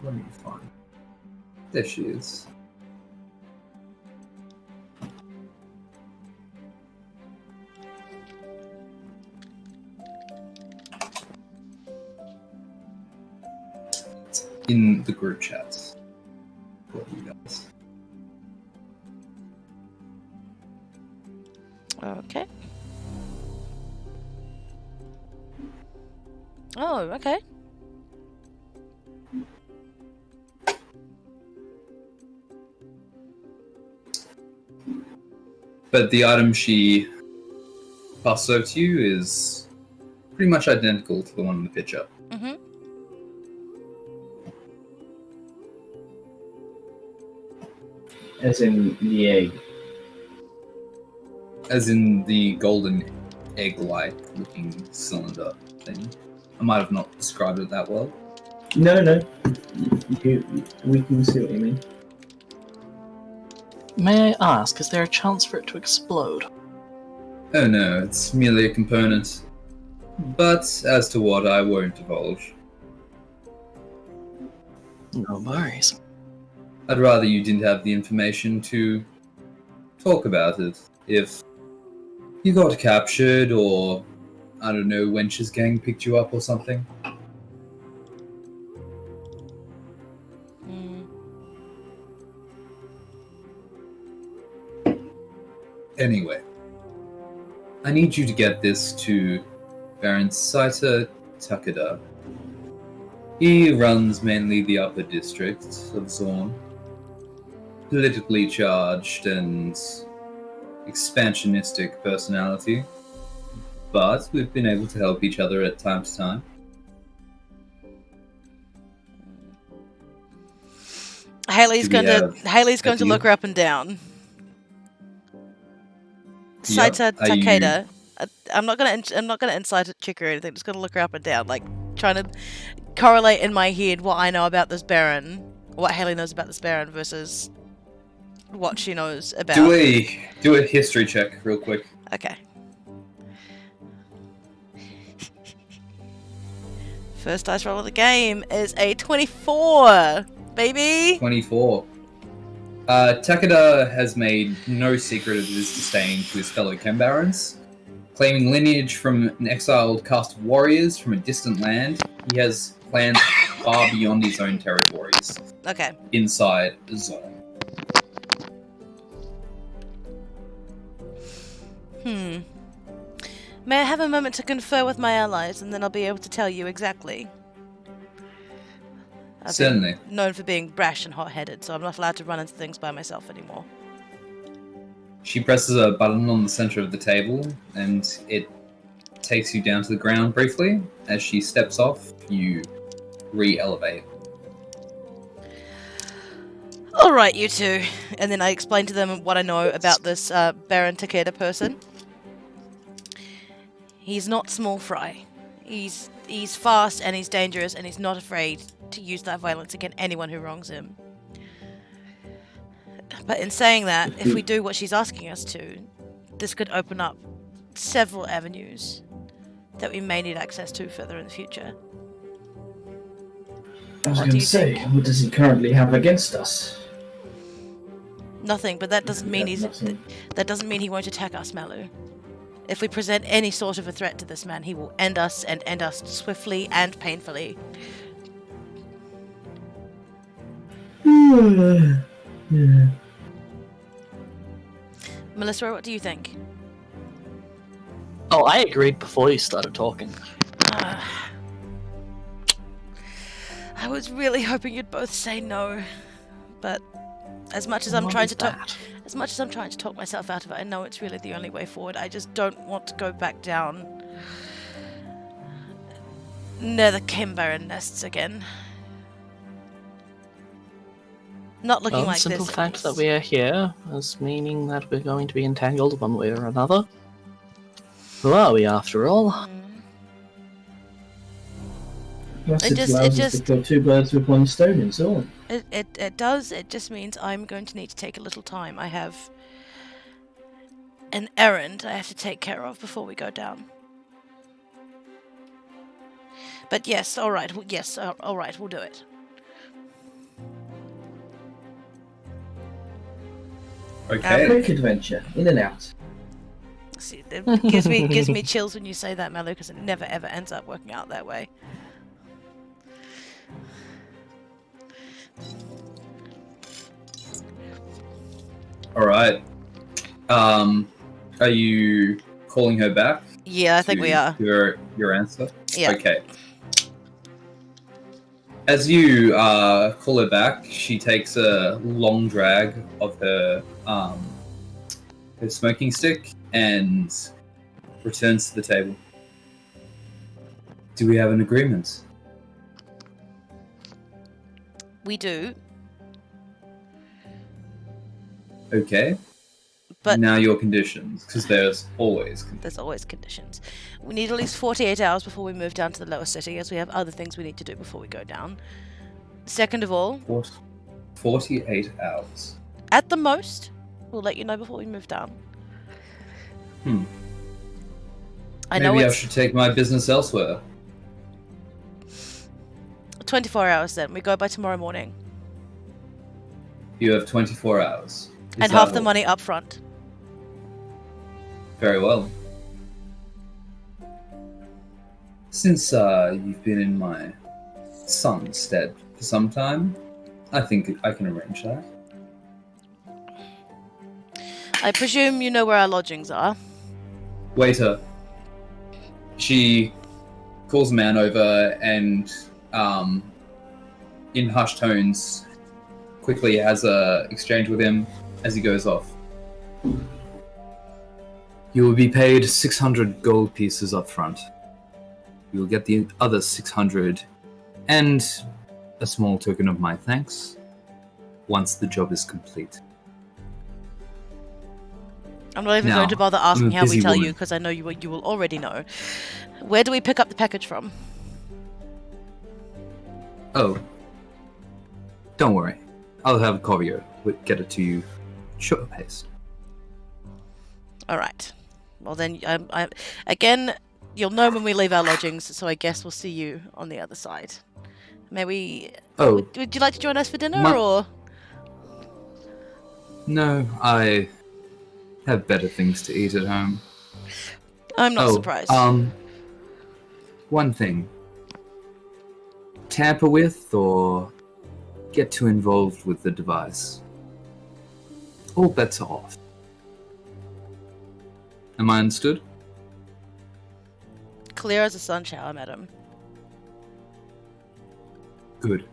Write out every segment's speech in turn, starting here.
Let me find. There she is. In the group chats for you guys. Okay. Oh, okay. But the item she passed over to you is pretty much identical to the one in the picture. Mm-hmm. As in the egg. As in the golden egg-like looking cylinder thing. I might have not described it that well. No. We can see what you mean. May I ask, is there a chance for it to explode? Oh no, it's merely a component. But as to what, I won't divulge. No worries. I'd rather you didn't have the information to talk about it. If you got captured, or, I don't know, Wench's gang picked you up or something. Anyway, I need you to get this to Baron Saita Takeda. He runs mainly the upper district of Zorn. Politically charged and expansionistic personality, but we've been able to help each other at time to time. Haley's going to look her up and down. Saita Takeda. I'm not gonna inside check her or anything. Just gonna look her up and down, like trying to correlate in my head what I know about this Baron, what Haley knows about this Baron versus what she knows about. Do a history check real quick. Okay. First dice roll of the game is a 24, baby. 24. Takeda has made no secret of his disdain to his fellow Kembarons. Claiming lineage from an exiled caste of warriors from a distant land, he has plans far beyond his own territories. Okay. Inside Zorn. May I have a moment to confer with my allies, and then I'll be able to tell you exactly. I've Certainly. been known for being brash and hot-headed, so I'm not allowed to run into things by myself anymore. She presses a button on the center of the table, and it takes you down to the ground briefly. As she steps off, you re-elevate. Alright, you two. And then I explain to them what I know about this Baron Takeda person. He's not small fry. He's fast and he's dangerous and he's not afraid to use that violence against anyone who wrongs him. But in saying that, if we do what she's asking us to, this could open up several avenues that we may need access to further in the future. I was going to say, what does he currently have against us? Nothing, but that doesn't mean that doesn't mean he won't attack us, Malu. If we present any sort of a threat to this man, he will end us and end us swiftly and painfully. Yeah. Melissa, what do you think? Oh, I agreed before you started talking. I was really hoping you'd both say no, but as much as I'm trying to talk myself out of it, I know it's really the only way forward. I just don't want to go back down near the Kimbaran nests again. Not looking like this. The simple fact that we are here is meaning that we're going to be entangled one way or another. Who are we, after all? It allows us to kill two birds with one stone in Zorn. It does. It just means I'm going to need to take a little time. I have an errand I have to take care of before we go down. But yes, all right. Yes, all right. We'll do it. Okay. Quick adventure, in and out. See, it gives me chills when you say that, Mello, because it never ever ends up working out that way. All right. Are you calling her back? Yeah, I think we are. Your answer? Yeah. Okay. As you call her back, she takes a long drag of her smoking stick and returns to the table. Do we have an agreement? We do. Okay. But now your conditions, because there's always conditions. There's always conditions. We need at least 48 hours before we move down to the lower city, as we have other things we need to do before we go down. Second of all... 48 hours. At the most. We'll let you know before we move down. Maybe I should take my business elsewhere. 24 hours then. We go by tomorrow morning. You have 24 hours. And half the money up front. Very well. Since you've been in my son's stead for some time, I think I can arrange that. I presume you know where our lodgings are. Waiter. She calls a man over and, in hushed tones, quickly has a exchange with him as he goes off. You will be paid 600 gold pieces up front. You will get the other 600 and a small token of my thanks once the job is complete. I'm not even going to bother asking how we tell you, because I know you will already know. Where do we pick up the package from? Oh. Don't worry. I'll have a courier get it to you short pace. Alright. Well then, again, you'll know when we leave our lodgings, so I guess we'll see you on the other side. Maybe... Oh. Would you like to join us for dinner, or...? No, I have better things to eat at home. I'm not surprised. One thing. Tamper with or get too involved with the device. All bets are off. Am I understood? Clear as a sun shower, madam. Good.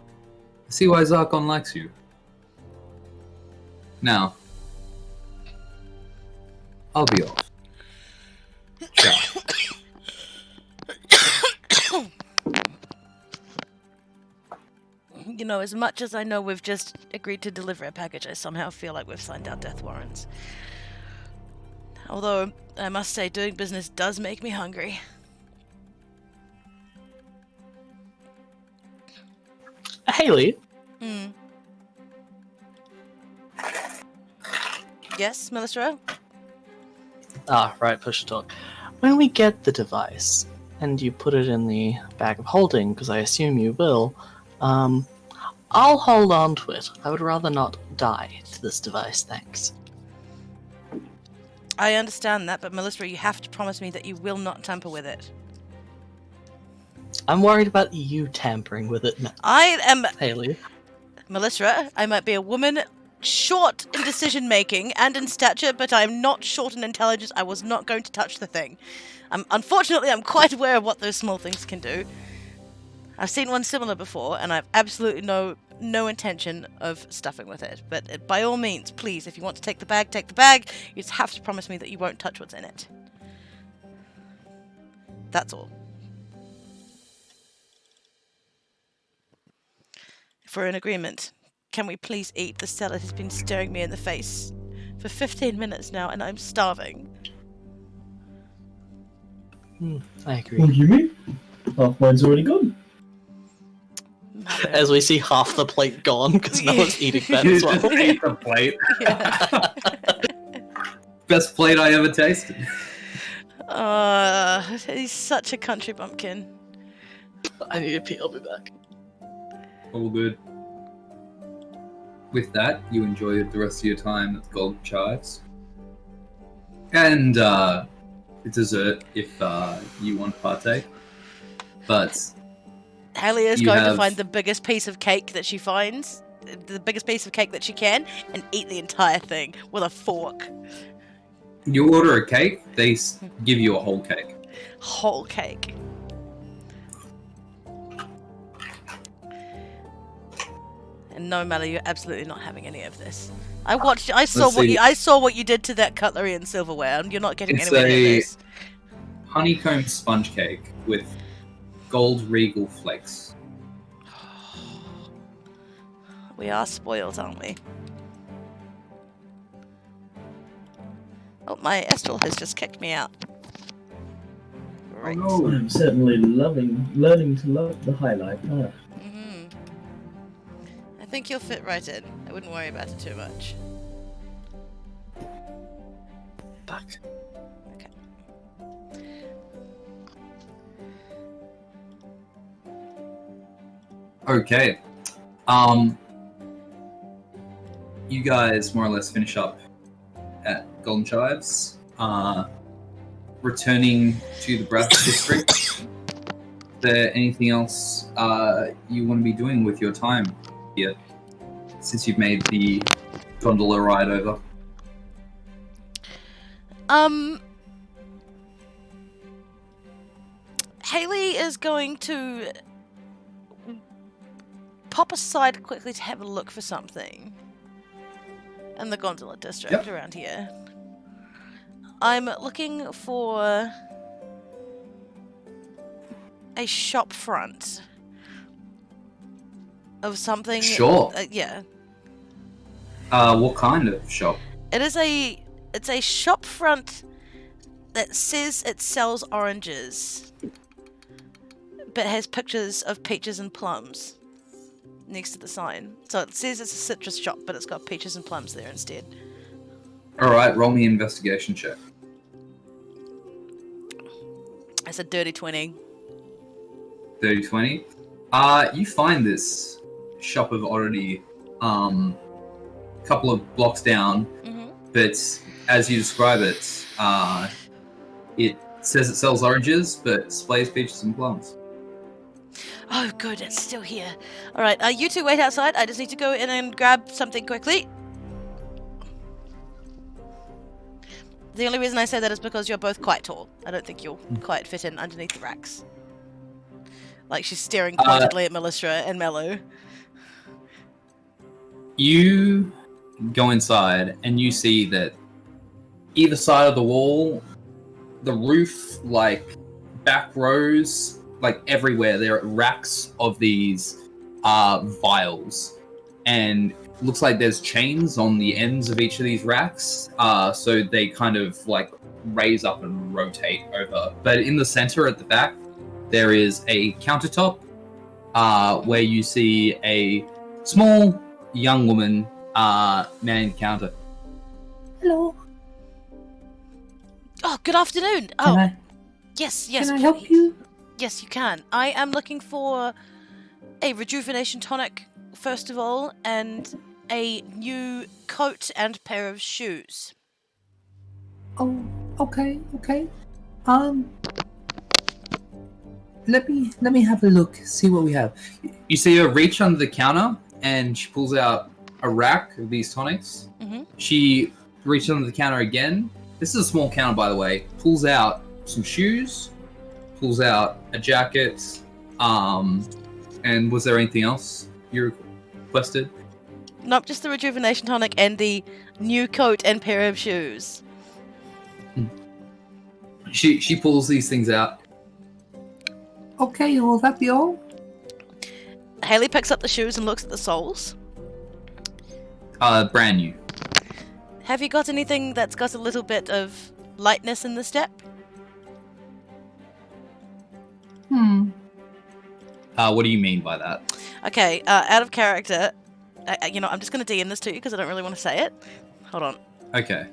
I see why Zarkon likes you. Now, I'll be off. Ciao. You know, as much as I know we've just agreed to deliver a package, I somehow feel like we've signed our death warrants. Although, I must say, doing business does make me hungry. Haley? Yes, Melissa? Ah, right, push to talk. When we get the device, and you put it in the bag of holding, because I assume you will, I'll hold on to it. I would rather not die to this device, thanks. I understand that, but Melissa, you have to promise me that you will not tamper with it. I'm worried about you tampering with it now. I am... Haley. Melissa, I might be a woman short in decision-making and in stature, but I'm not short in intelligence. I was not going to touch the thing. Unfortunately, I'm quite aware of what those small things can do. I've seen one similar before, and I've absolutely no intention of stuffing with it. But by all means, please, if you want to take the bag, take the bag. You just have to promise me that you won't touch what's in it. That's all. If we're in agreement, can we please eat? The cellar has been staring me in the face for 15 minutes now, and I'm starving. I agree. What do you mean? Half mine's already gone. As we see half the plate gone, because no one's eating that as well. Just ate the plate. Best plate I ever tasted. He's such a country bumpkin. I need to pee, I'll be back. All good. with that, you enjoy the rest of your time at the Golden Chives. And dessert if you want to partake. But Haley is you going to have- find the biggest piece of cake that she finds, the biggest piece of cake that she can, and eat the entire thing with a fork. you order a cake, they give you a whole cake. Whole cake. And no, Melly, you're absolutely not having any of this. I saw what you did to that cutlery and silverware, and you're not getting It's anywhere near this. Honeycomb sponge cake with gold regal flakes. We are spoiled, aren't we? Oh, my Estral has just kicked me out. Great. Oh, I'm certainly learning to love the highlight. I think you'll fit right in. I wouldn't worry about it too much. Back. Okay. You guys more or less finish up at Golden Chives. Returning to the Breath District. Is there anything else you want to be doing with your time here, since you've made the gondola ride over? Haley is going to pop aside quickly to have a look for something in the gondola district around here. I'm looking for a shop front of something. Sure. Yeah. What kind of shop? It's a shop front that says it sells oranges, but has pictures of peaches and plums next to the sign. So it says it's a citrus shop, but it's got peaches and plums there instead. Alright, roll me an investigation check. It's a dirty 20. 30-20. You find this shop of oddity a couple of blocks down, but as you describe it, it says it sells oranges, but displays peaches and plums. Oh, good, it's still here. Alright, you two wait outside. I just need to go in and grab something quickly. The only reason I say that is because you're both quite tall. I don't think you'll quite fit in underneath the racks. Like, she's staring pointedly at Melistra and Mello. You go inside and you see that either side of the wall, the roof, like back rows, like everywhere, there are racks of these vials, and looks like there's chains on the ends of each of these racks, so they kind of like raise up and rotate over. But in the center at the back, there is a countertop where you see a small young woman manning the counter. Hello. Oh, good afternoon. Yes. Can I help you? Yes, you can. I am looking for a rejuvenation tonic, first of all, and a new coat and pair of shoes. Oh, okay. Let me have a look, see what we have. You see her reach under the counter, and she pulls out a rack of these tonics. She reaches under the counter again. This is a small counter, by the way. Pulls out some shoes, pulls out a jacket, and was there anything else you requested? Nope, just the rejuvenation tonic and the new coat and pair of shoes. She pulls these things out. Okay, will that be all? Haley picks up the shoes and looks at the soles. Brand new. Have you got anything that's got a little bit of lightness in the step? What do you mean by that? Okay, out of character, I'm just going to DM this to you because I don't really want to say it. Hold on. Okay.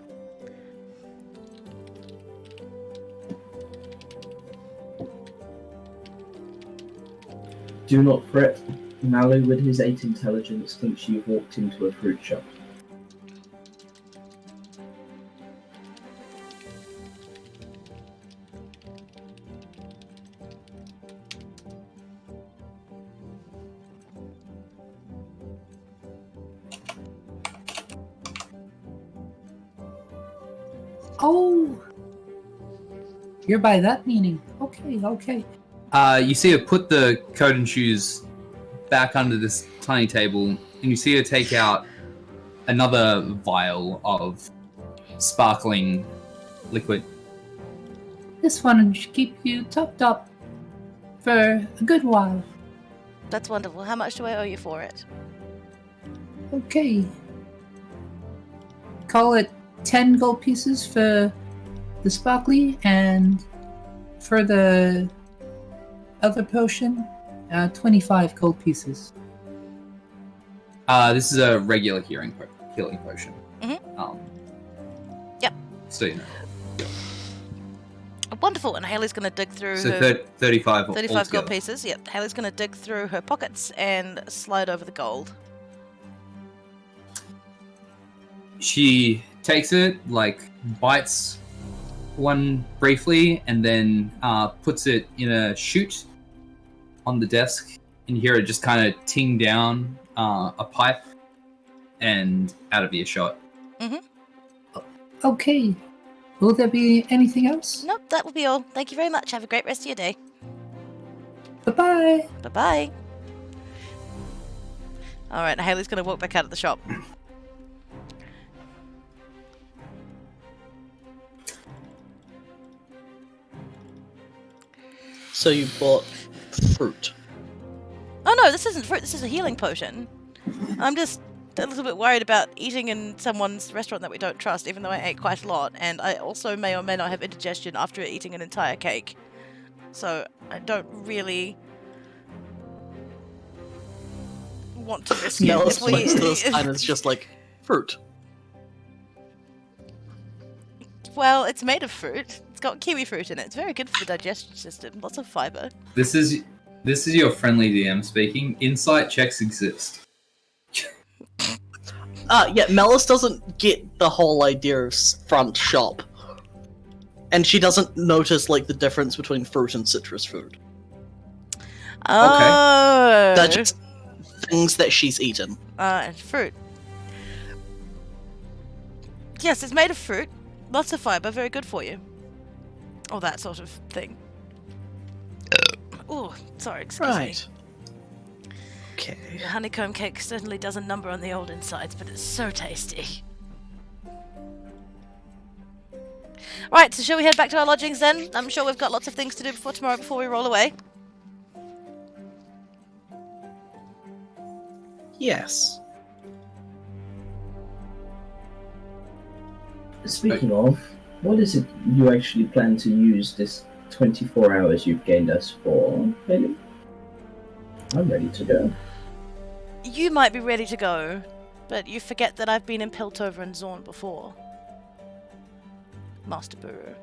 Do not fret. Malu, with his 8 intelligence, thinks you've walked into a fruit shop. Oh, you're by that meaning. Okay. You see her put the coat and shoes back under this tiny table, and you see her take out another vial of sparkling liquid. This one should keep you topped up for a good while. That's wonderful. How much do I owe you for it? Okay. Call it 10 gold pieces for the sparkly, and for the other potion, 25 gold pieces. This is a regular healing potion. Mhm. Yep. So you know. Wonderful. And Haley's going to dig through So her 35 gold altogether. pieces. Yep. Haley's going to dig through her pockets and slide over the gold. She takes it, bites one briefly, and then puts it in a chute on the desk. And you hear it just kind of ting down a pipe and out of earshot. Okay. Will there be anything else? Nope, that will be all. Thank you very much. Have a great rest of your day. Bye-bye. Bye-bye. All right, Haley's going to walk back out of the shop. So you bought fruit. Oh no, this isn't fruit. This is a healing potion. I'm just a little bit worried about eating in someone's restaurant that we don't trust, even though I ate quite a lot, and I also may or may not have indigestion after eating an entire cake. So I don't really want to risk it. Nellis If we- points to the sign and it's just like, fruit. Well, it's made of fruit. It's got kiwi fruit in it. It's very good for the digestion system. Lots of fiber. This is your friendly DM speaking. Insight checks exist. Yeah, Melis doesn't get the whole idea of front shop. And she doesn't notice, the difference between fruit and citrus food. Oh. They're just things that she's eaten. And fruit. Yes, it's made of fruit. Lots of fiber, very good for you. Or that sort of thing. Oh, sorry, excuse me. Okay. The honeycomb cake certainly does a number on the old insides, but it's so tasty. Right, so shall we head back to our lodgings then? I'm sure we've got lots of things to do before tomorrow before we roll away. Yes. Speaking of, what is it you actually plan to use this 24 hours you've gained us for, Haley? I'm ready to go. You might be ready to go, but you forget that I've been in Piltover and Zorn before. Master Buru.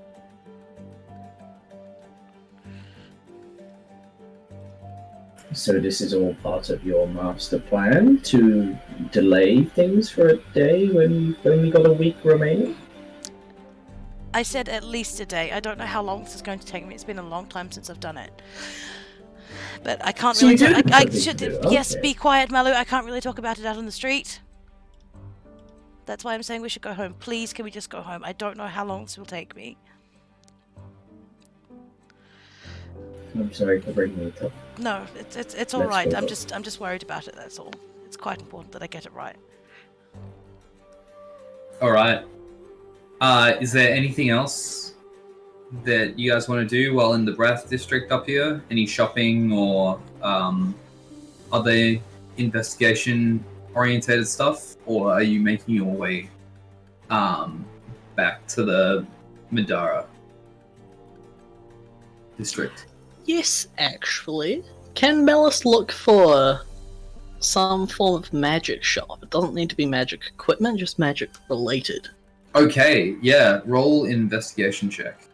So this is all part of your master plan to delay things for a day when you've only got a week remaining? I said at least a day. I don't know how long this is going to take me. It's been a long time since I've done it. But I can't So really... you do I have should... something to do, Yes, okay. be quiet, Malu. I can't really talk about it out on the street. That's why I'm saying we should go home. Please, can we just go home? I don't know how long this will take me. I'm sorry for bringing it up. No, it's all Let's right. go I'm home. just worried about it, that's all. It's quite important that I get it right. All right. Is there anything else that you guys want to do while in the Breath District up here? Any shopping or other investigation-orientated stuff? Or are you making your way back to the Madara District? Yes, actually. Can Melis look for some form of magic shop? It doesn't need to be magic equipment, just magic related. Okay, yeah. Roll investigation check.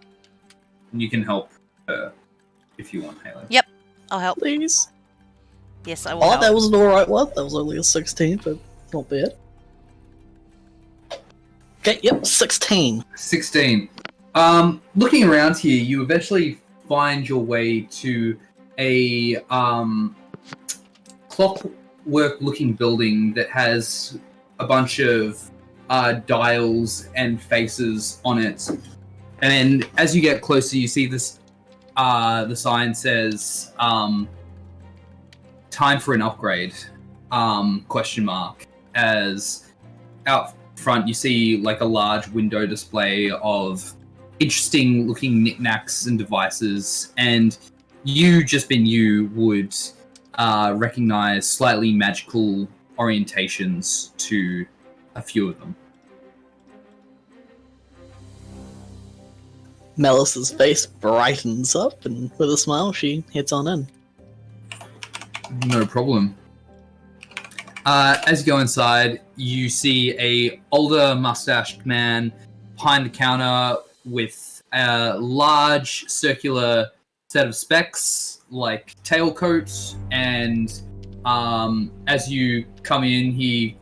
And you can help her if you want, Haley. Yep, I'll help. Please. Yes, I will. Oh, help. that was an alright one. That was only a 16, but not bad. Okay, yep, 16. 16. Looking around here, you eventually find your way to a clockwork-looking building that has a bunch of dials and faces on it. And as you get closer, you see this. The sign says, "Time for an upgrade?" Question mark. As out front, you see like a large window display of interesting looking knickknacks and devices, and you, just being you, would recognize slightly magical orientations to a few of them. Melissa's face brightens up, and with a smile, she heads on in. No problem. As you go inside, you see a older mustached man behind the counter with a large circular set of specs, like tailcoats, and as you come in, he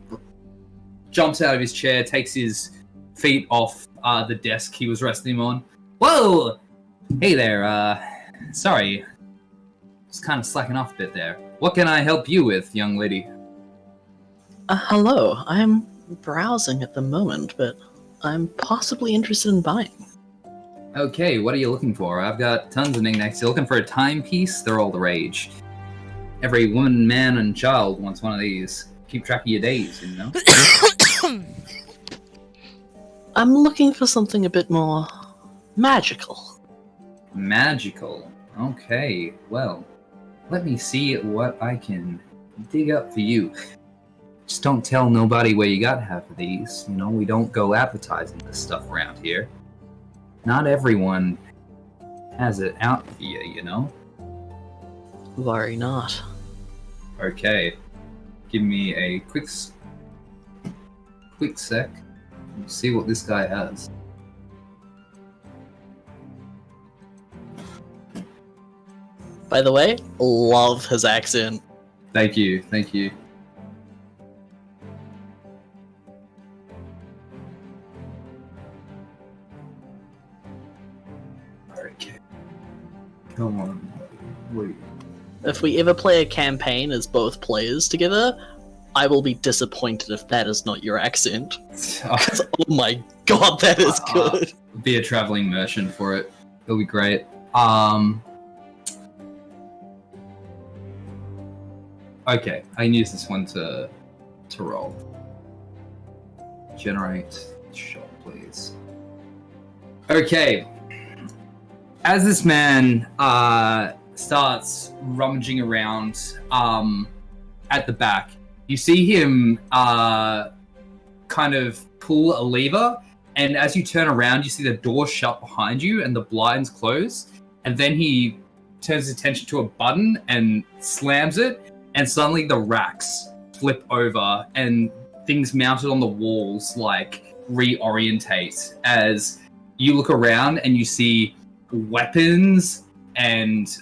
jumps out of his chair, takes his feet off the desk he was resting on. Whoa! Hey there, sorry. Just kind of slacking off a bit there. What can I help you with, young lady? Hello, I'm browsing at the moment, but I'm possibly interested in buying. Okay, what are you looking for? I've got tons of knickknacks. You're looking for a timepiece? They're all the rage. Every woman, man, and child wants one of these. Keep track of your days, you know? I'm looking for something a bit more magical. Magical. Okay, well, let me see what I can dig up for you. Just don't tell nobody where you got half of these. You know, we don't go advertising this stuff around here. Not everyone has it out for you, you know? Worry not. Okay. Give me a quick sec. We'll see what this guy has. By the way, love his accent. Thank you, thank you. Okay. Come on. Wait. If we ever play a campaign as both players together, I will be disappointed if that is not your accent. 'Cause, oh my god, that is good. Be a traveling merchant for it. It'll be great. Okay, I can use this one to roll. Generate shot, please. Okay. As this man starts rummaging around at the back, you see him kind of pull a lever, and as you turn around, you see the door shut behind you and the blinds close, and then he turns his attention to a button and slams it, and suddenly the racks flip over and things mounted on the walls like reorientate as you look around and you see weapons and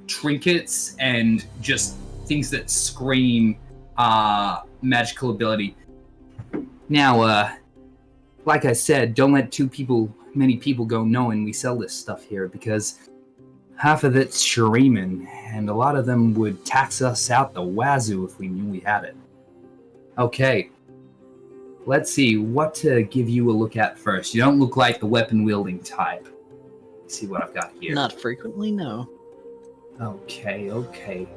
trinkets and just things that scream magical ability. Now, like I said, don't let many people go knowing we sell this stuff here, because half of it's Shuriman, and a lot of them would tax us out the wazoo if we knew we had it. Okay, let's see what to give you a look at first. You don't look like the weapon-wielding type. Let's see what I've got here. Not frequently, no. Okay.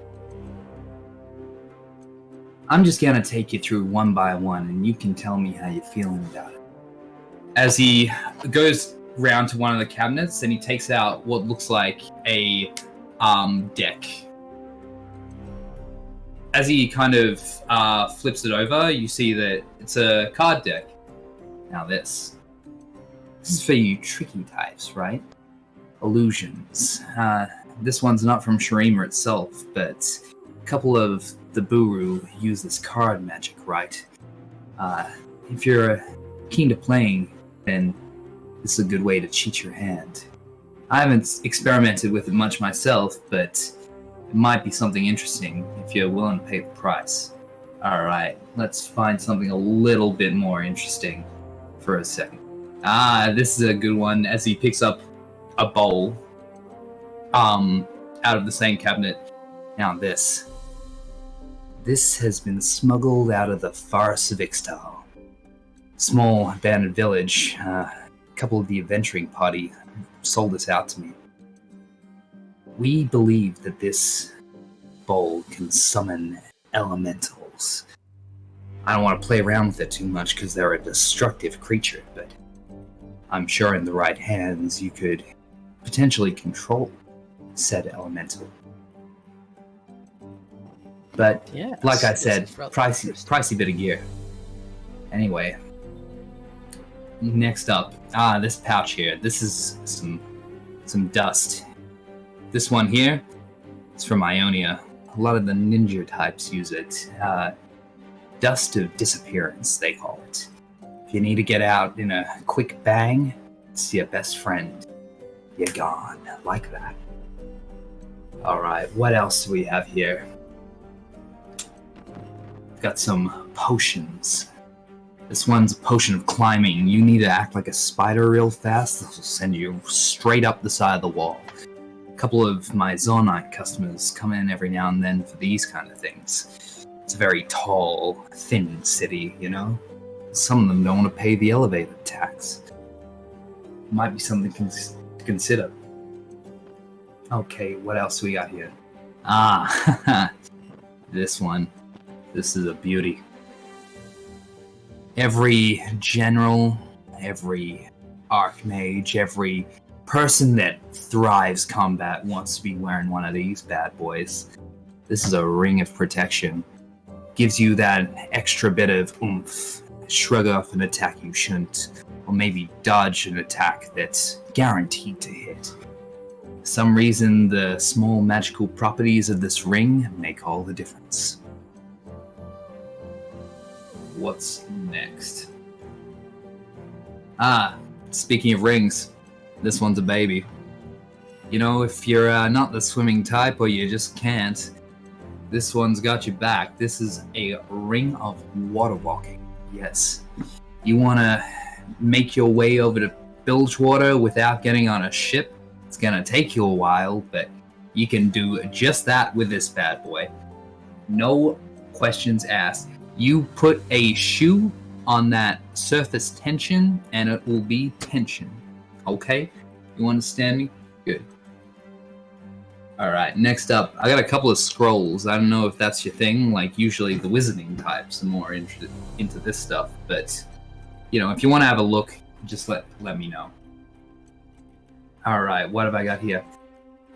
I'm just gonna take you through one by one, and you can tell me how you're feeling about it. As he goes round to one of the cabinets, and he takes out what looks like a deck. As he kind of flips it over, you see that it's a card deck. Now this is for you tricky types, right? Illusions. This one's not from Shurima itself, but a couple of the Buru use this card magic, right? If you're keen to playing, then this is a good way to cheat your hand. I haven't experimented with it much myself, but It might be something interesting if you're willing to pay the price. Alright, let's find something a little bit more interesting for a second. This is a good one, as he picks up a bowl out of the same cabinet. Now this has been smuggled out of the forests of Ixtal. Small abandoned village. A couple of the adventuring party sold this out to me. We believe that this bowl can summon elementals. I don't want to play around with it too much because they're a destructive creature, but I'm sure in the right hands you could potentially control said elemental. But Yes, like I this said, is rather pricey bit of gear. Anyway, next up, this pouch here. This is some dust. This one here is from Ionia. A lot of the ninja types use it. Dust of Disappearance, they call it. If you need to get out in a quick bang, it's your best friend. You're gone, like that. Alright, what else do we have here? We've got some potions. This one's a potion of climbing. You need to act like a spider real fast. This will send you straight up the side of the wall. A couple of my Zonite customers come in every now and then for these kind of things. It's a very tall, thin city, you know? Some of them don't want to pay the elevator tax. Might be something to consider. Okay, what else do we got here? This one. This is a beauty. Every general, every archmage, every person that thrives combat wants to be wearing one of these bad boys. This is a ring of protection. Gives you that extra bit of oomph. Shrug off an attack you shouldn't, or maybe dodge an attack that's guaranteed to hit. For some reason, the small magical properties of this ring make all the difference. What's next? Speaking of rings, this one's a baby. You know, if you're not the swimming type or you just can't, this one's got you back. This is a ring of water walking. Yes. You want to make your way over to Bilgewater without getting on a ship? It's going to take you a while, but you can do just that with this bad boy. No questions asked. You put a shoe on that surface tension, and it will be tension. Okay? You understand me? Good. Alright, next up, I got a couple of scrolls. I don't know if that's your thing. Like, usually the wizarding types are more interested into this stuff. But, you know, if you want to have a look, just let me know. Alright, what have I got here?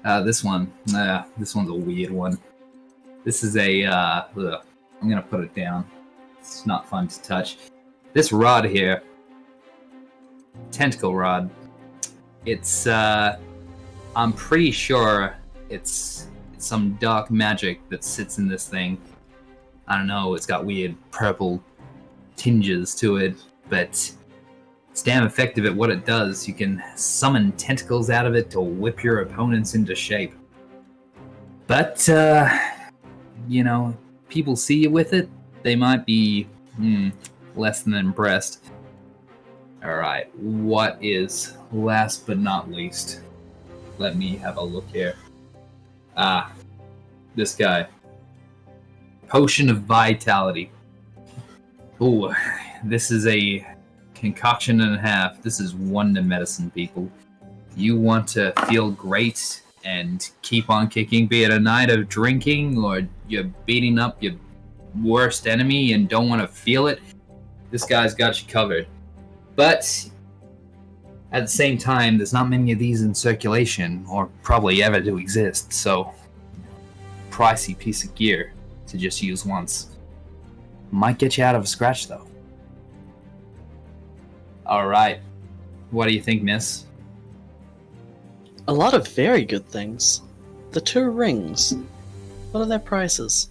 This one. This one's a weird one. This is a, I'm gonna put it down. It's not fun to touch. This rod here, Tentacle Rod, it's, I'm pretty sure it's some dark magic that sits in this thing. I don't know, it's got weird purple tinges to it, but it's damn effective at what it does. You can summon tentacles out of it to whip your opponents into shape. But, you know, people see you with it, they might be less than impressed. Alright, what is last but not least? Let me have a look here. This guy. Potion of Vitality. Ooh, this is a concoction and a half. This is one to medicine, people. You want to feel great and keep on kicking, be it a night of drinking or you're beating up your worst enemy and don't want to feel it, this guy's got you covered. But at the same time, there's not many of these in circulation, or probably ever to exist, so pricey piece of gear to just use once. Might get you out of a scratch, though. Alright, what do you think, miss? A lot of very good things. The 2 rings. What are their prices?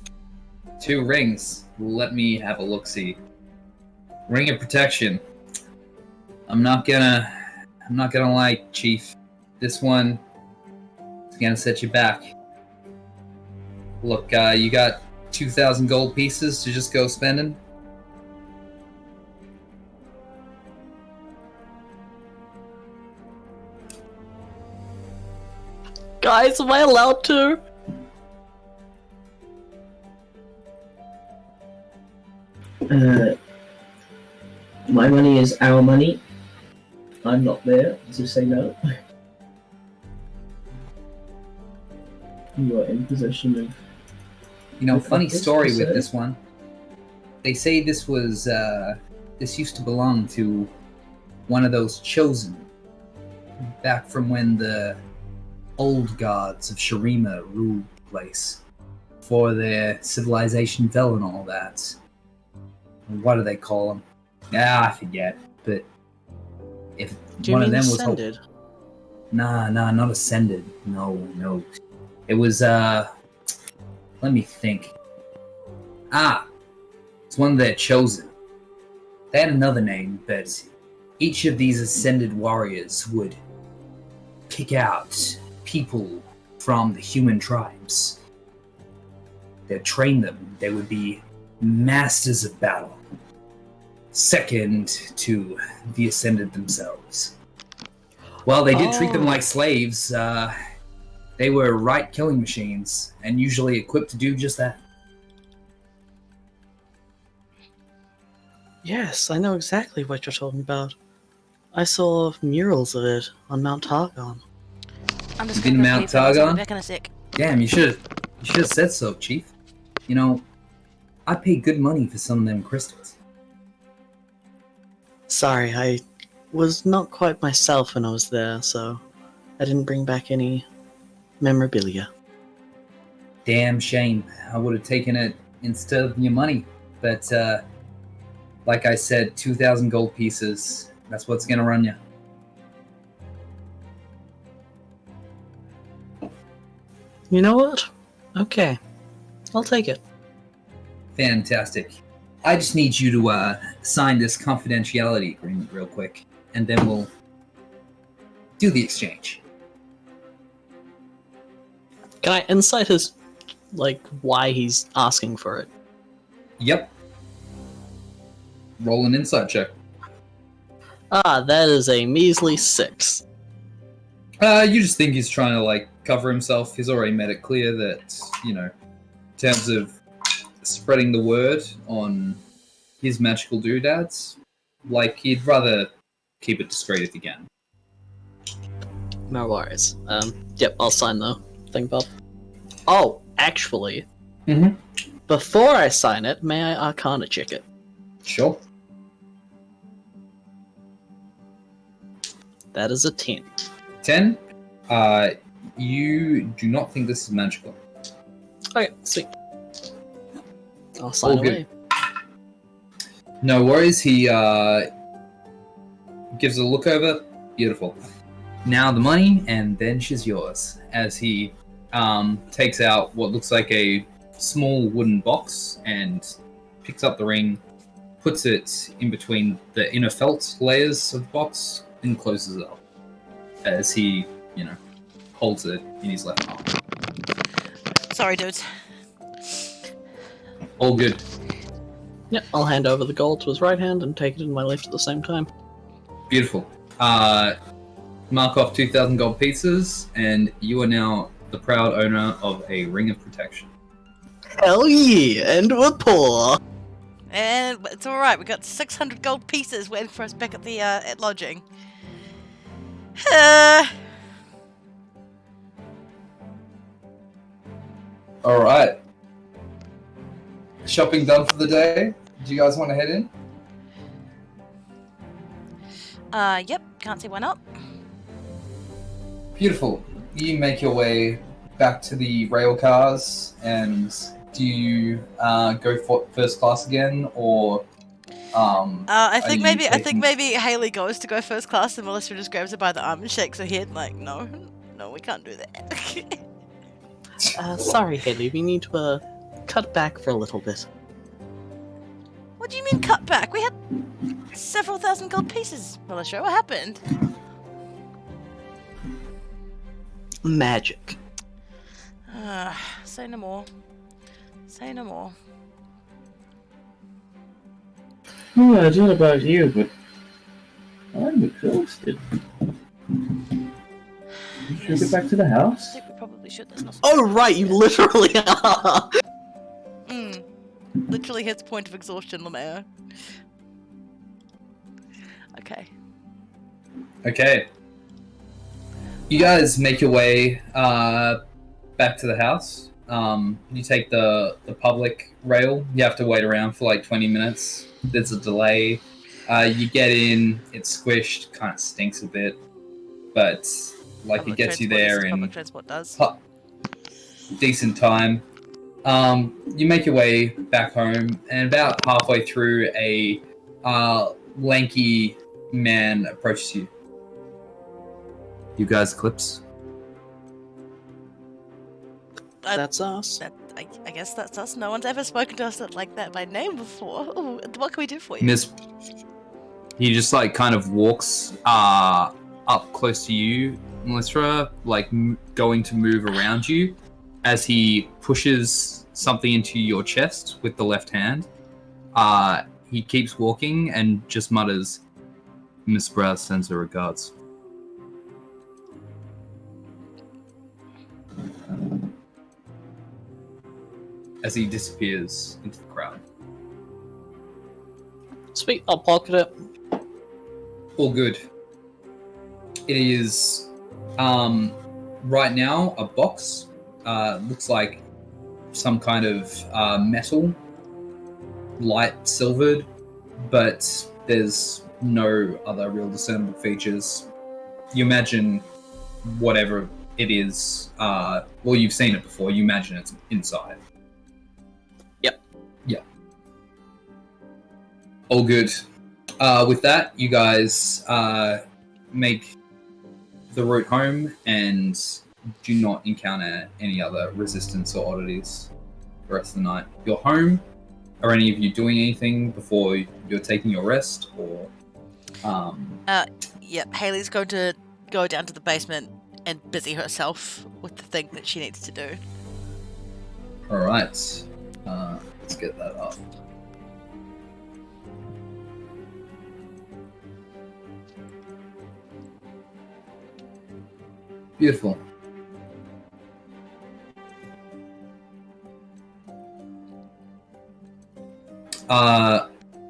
2 rings. Let me have a look-see. Ring of Protection. I'm not gonna lie, Chief. This one is gonna set you back. Look, you got 2,000 gold pieces to just go spending? Guys, am I allowed to? My money is our money. I'm not there to say no. You are in possession of... You know, The funny compass, story you with say? this one. They say this was, this used to belong to one of those chosen. Back from when the old gods of Shurima ruled the place. Before their civilization fell and all that. What do they call them? I forget. But if Do you one mean of them was ascended? Nah, not ascended. No. It was, let me think. It's one of their chosen. They had another name, but each of these ascended warriors would pick out people from the human tribes. They'd train them. They would be masters of battle. Second to the ascended themselves. While they did treat them like slaves, they were right killing machines, and usually equipped to do just that. Yes, I know exactly what you're talking about. I saw murals of it on Mount Targon. I'm just Been gonna go Mount pee, fellas. I'll be Targon? back in a sec. Damn, you should have said so, Chief. You know, I pay good money for some of them crystals. Sorry, I was not quite myself when I was there, so I didn't bring back any memorabilia. Damn shame. I would have taken it instead of your money. But, like I said, 2,000 gold pieces. That's what's gonna run you. You know what? Okay. I'll take it. Fantastic. I just need you to sign this confidentiality agreement real quick, and then we'll do the exchange. Can I insight his, why he's asking for it? Yep. Roll an insight check. That is a measly 6. You just think he's trying to, cover himself. He's already made it clear that, in terms of spreading the word on his magical doodads, he'd rather keep it discreet if he can. No worries. Yep, I'll sign the thing, Bob. Oh, actually, before I sign it, may I Arcana check it? Sure. That is a 10. 10. You do not think this is magical. Okay, sweet. I'll sign All good. away. No worries. He gives it a look over. Beautiful. Now the money, and then she's yours. As he takes out what looks like a small wooden box and picks up the ring, puts it in between the inner felt layers of the box, and closes it up. As he, holds it in his left arm. Sorry, dudes. All good. Yep, I'll hand over the gold to his right hand and take it in my left at the same time. Beautiful. Mark off 2,000 gold pieces, and you are now the proud owner of a ring of protection. Hell yeah, and we're poor. And it's alright, we got 600 gold pieces waiting for us back at the at lodging. All right. Shopping done for the day. Do you guys want to head in? Yep, can't see why not. Beautiful. You make your way back to the rail cars, and do you go for first class again, or I think you maybe taking- Haley goes to go first class, and Melissa just grabs her by the arm and shakes her head like, no, we can't do that. Sorry, Haley, we need to cut back for a little bit. What do you mean cut back? We had several thousand gold pieces, Melissa. What happened? Magic. Say no more. Say no more. Oh, I don't know about you, but I'm exhausted. Should we get back to the I house? think we probably should. There's not. Oh, right, you literally are! Literally hits point of exhaustion, Lemaire. Okay. Okay. You guys make your way back to the house. You take the public rail. You have to wait around for like 20 minutes. There's a delay. You get in, it's squished, kind of stinks a bit, but like Public it gets you transport is there as in public transport does. decent time. You make your way back home, and about halfway through, a lanky man approaches you. You guys Eclipse? That's us. I guess that's us. No one's ever spoken to us like that by name before. Ooh, what can we do for you? Miss... He just like kind of walks up close to you, Melissa, like going to move around you as he pushes something into your chest with the left hand. He keeps walking and just mutters, Miss Brass sends her regards. As he disappears into the crowd. Sweet, I'll pocket it. All good. It is, right now, a box. Looks like some kind of metal, light silvered, but there's no other real discernible features. You imagine whatever it is, well, you've seen it before, you imagine it's inside. Yep. All good. With that, you guys make the route home and do not encounter any other resistance or oddities the rest of the night. You're home. Are any of you doing anything before you're taking your rest, or? Yep. Haley's going to go down to the basement and busy herself with the thing that she needs to do. All right. Let's get that up. Beautiful.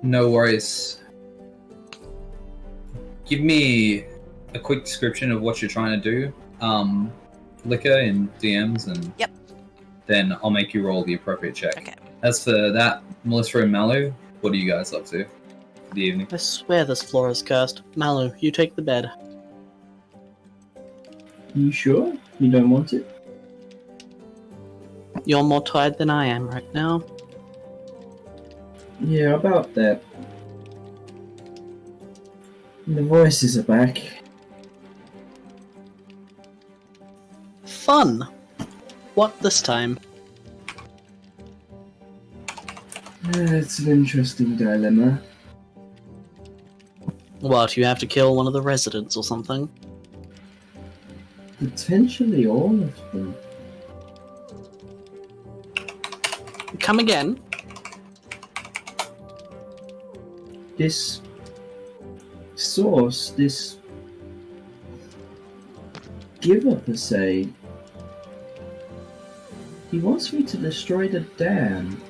No worries. Give me a quick description of what you're trying to do. Liquor in DMs, and Yep. then I'll make you roll the appropriate check. Okay. As for that, Melissa and Malu, what are you guys up to for the evening? I swear this floor is cursed. Malu, you take the bed. You sure? You don't want it? You're more tired than I am right now. Yeah, about that. The voices are back. Fun! What this time? It's an interesting dilemma. What, you have to kill one of the residents or something? Potentially all of them. Come again? This source, this giver per se, he wants me to destroy the dam.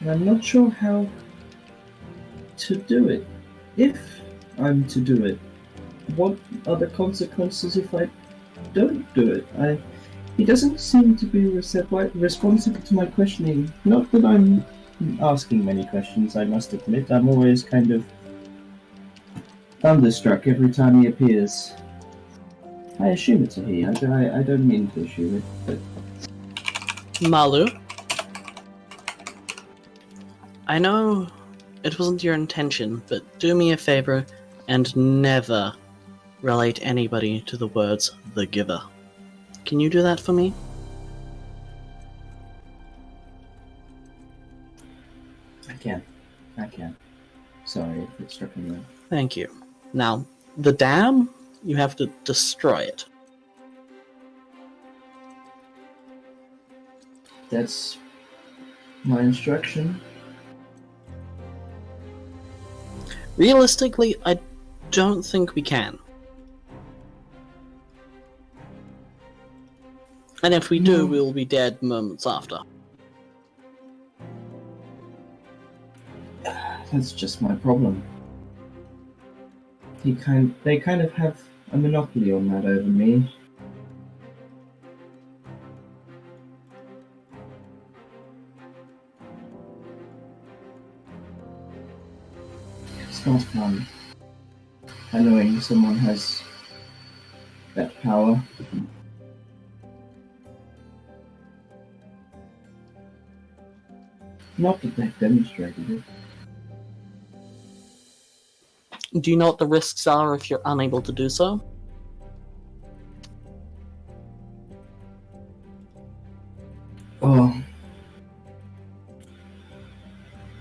And I'm not sure how to do it. If I'm to do it, what are the consequences if I don't do it? He doesn't seem to be responsive to my questioning. Not that I'm asking many questions, I must admit. I'm always kind of thunderstruck every time he appears. I assume it's a he. I don't mean to assume it, but... Malu? I know it wasn't your intention, but do me a favor and never relate anybody to the words the giver. Can you do that for me? I can. Sorry if it struck me wrong. Thank you. Now, the dam, you have to destroy it. That's my instruction. Realistically, I don't think we can. And if we do, No. we'll be dead moments after. That's just my problem. They kind of have a monopoly on that over me. It's not fun. Knowing someone has that power. Not that they've demonstrated it. Do you know what the risks are if you're unable to do so? Oh.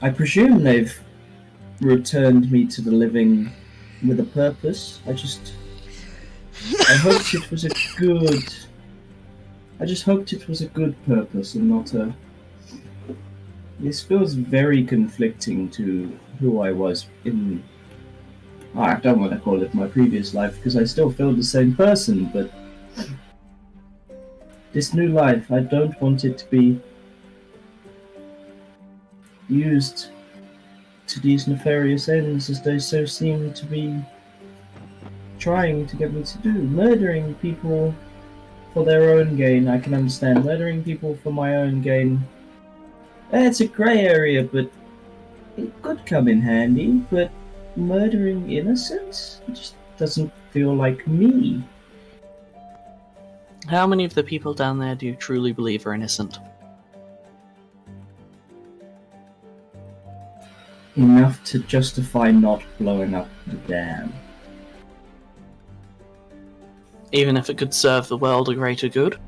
I presume they've returned me to the living with a purpose. I hoped it was a good... I just hoped it was a good purpose and not a... This feels very conflicting to who I was in... I don't want to call it my previous life, because I still feel the same person, but... This new life, I don't want it to be used to these nefarious ends as they so seem to be trying to get me to do. Murdering people for their own gain, I can understand. Murdering people for my own gain, it's a grey area, but it could come in handy. But murdering innocents? It just doesn't feel like me. How many of the people down there do you truly believe are innocent? Enough to justify not blowing up the dam. Even if it could serve the world a greater good?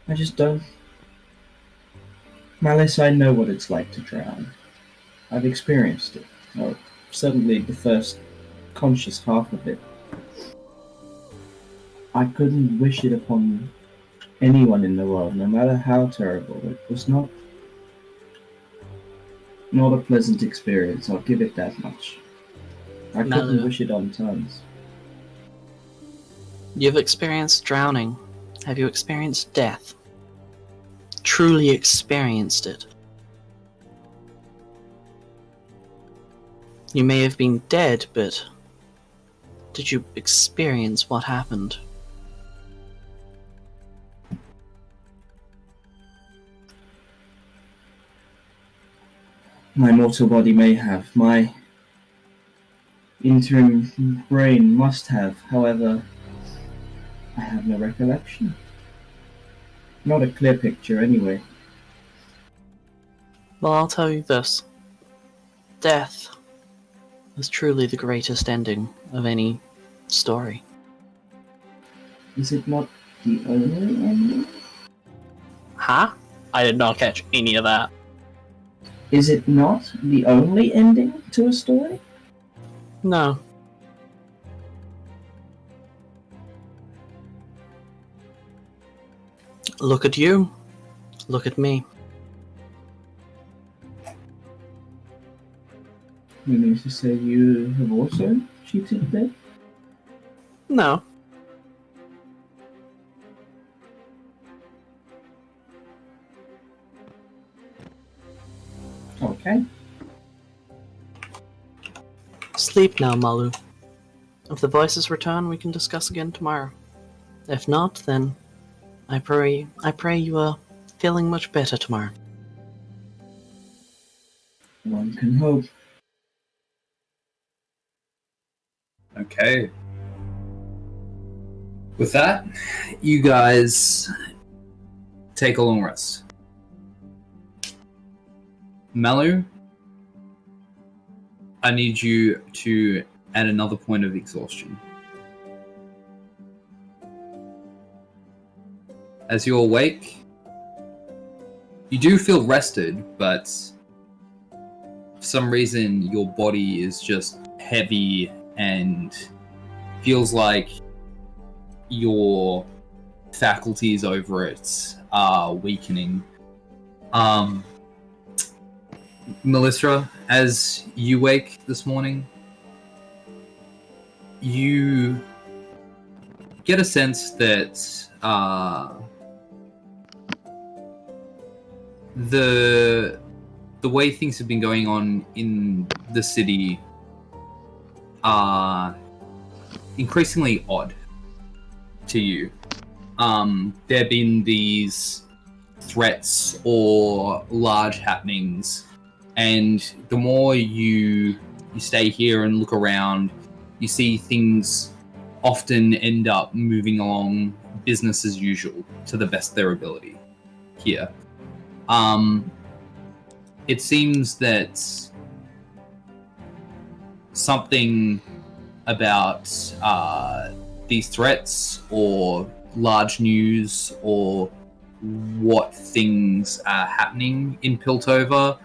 I just don't... Malice, I know what it's like to drown. I've experienced it. Or certainly the first conscious half of it. I couldn't wish it upon anyone in the world, no matter how terrible. It was not a pleasant experience, I'll give it that much. I couldn't wish it on tons. You've experienced drowning. Have you experienced death? Truly experienced it? You may have been dead, but did you experience what happened? My mortal body may have. My interim brain must have. However, I have no recollection. Not a clear picture, anyway. Well, I'll tell you this. Death is truly the greatest ending of any story. Is it not the only ending? Huh? I did not catch any of that. Is it not the only ending to a story? No. Look at you. Look at me. You mean to say you have also cheated death? No. Okay. Sleep now, Malu. If the voices return, we can discuss again tomorrow. If not, then I pray you are feeling much better tomorrow. One can hope. Okay. With that, you guys take a long rest. Malu, I need you to add another point of exhaustion. As you awake, you do feel rested, but for some reason, your body is just heavy and feels like your faculties over it are weakening. Melissa, as you wake this morning, you get a sense that the way things have been going on in the city are increasingly odd to you. There have been these threats or large happenings, and the more you stay here and look around, you see things often end up moving along business as usual to the best of their ability here. It seems that something about these threats or large news or what things are happening in Piltover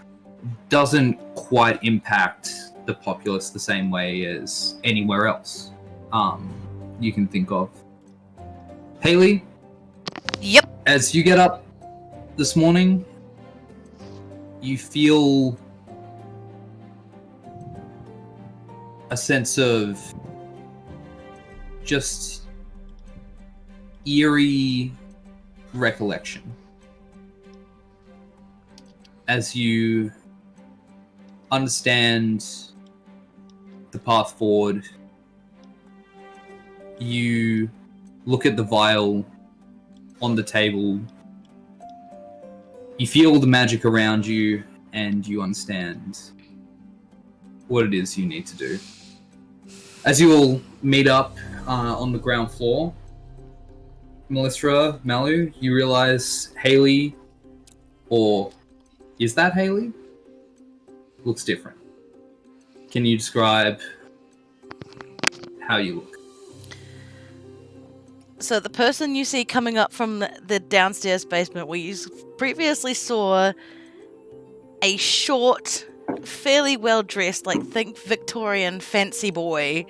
doesn't quite impact the populace the same way as anywhere else you can think of. Haley? Yep. As you get up this morning, you feel a sense of just eerie recollection. As you understand the path forward, you look at the vial on the table, you feel the magic around you, and you understand what it is you need to do. As you all meet up on the ground floor, Melissa, Malu, you realize Haley, or is that Haley? Looks different. Can you describe how you look? So the person you see coming up from the downstairs basement where you previously saw a short, fairly well-dressed, like think Victorian fancy boy,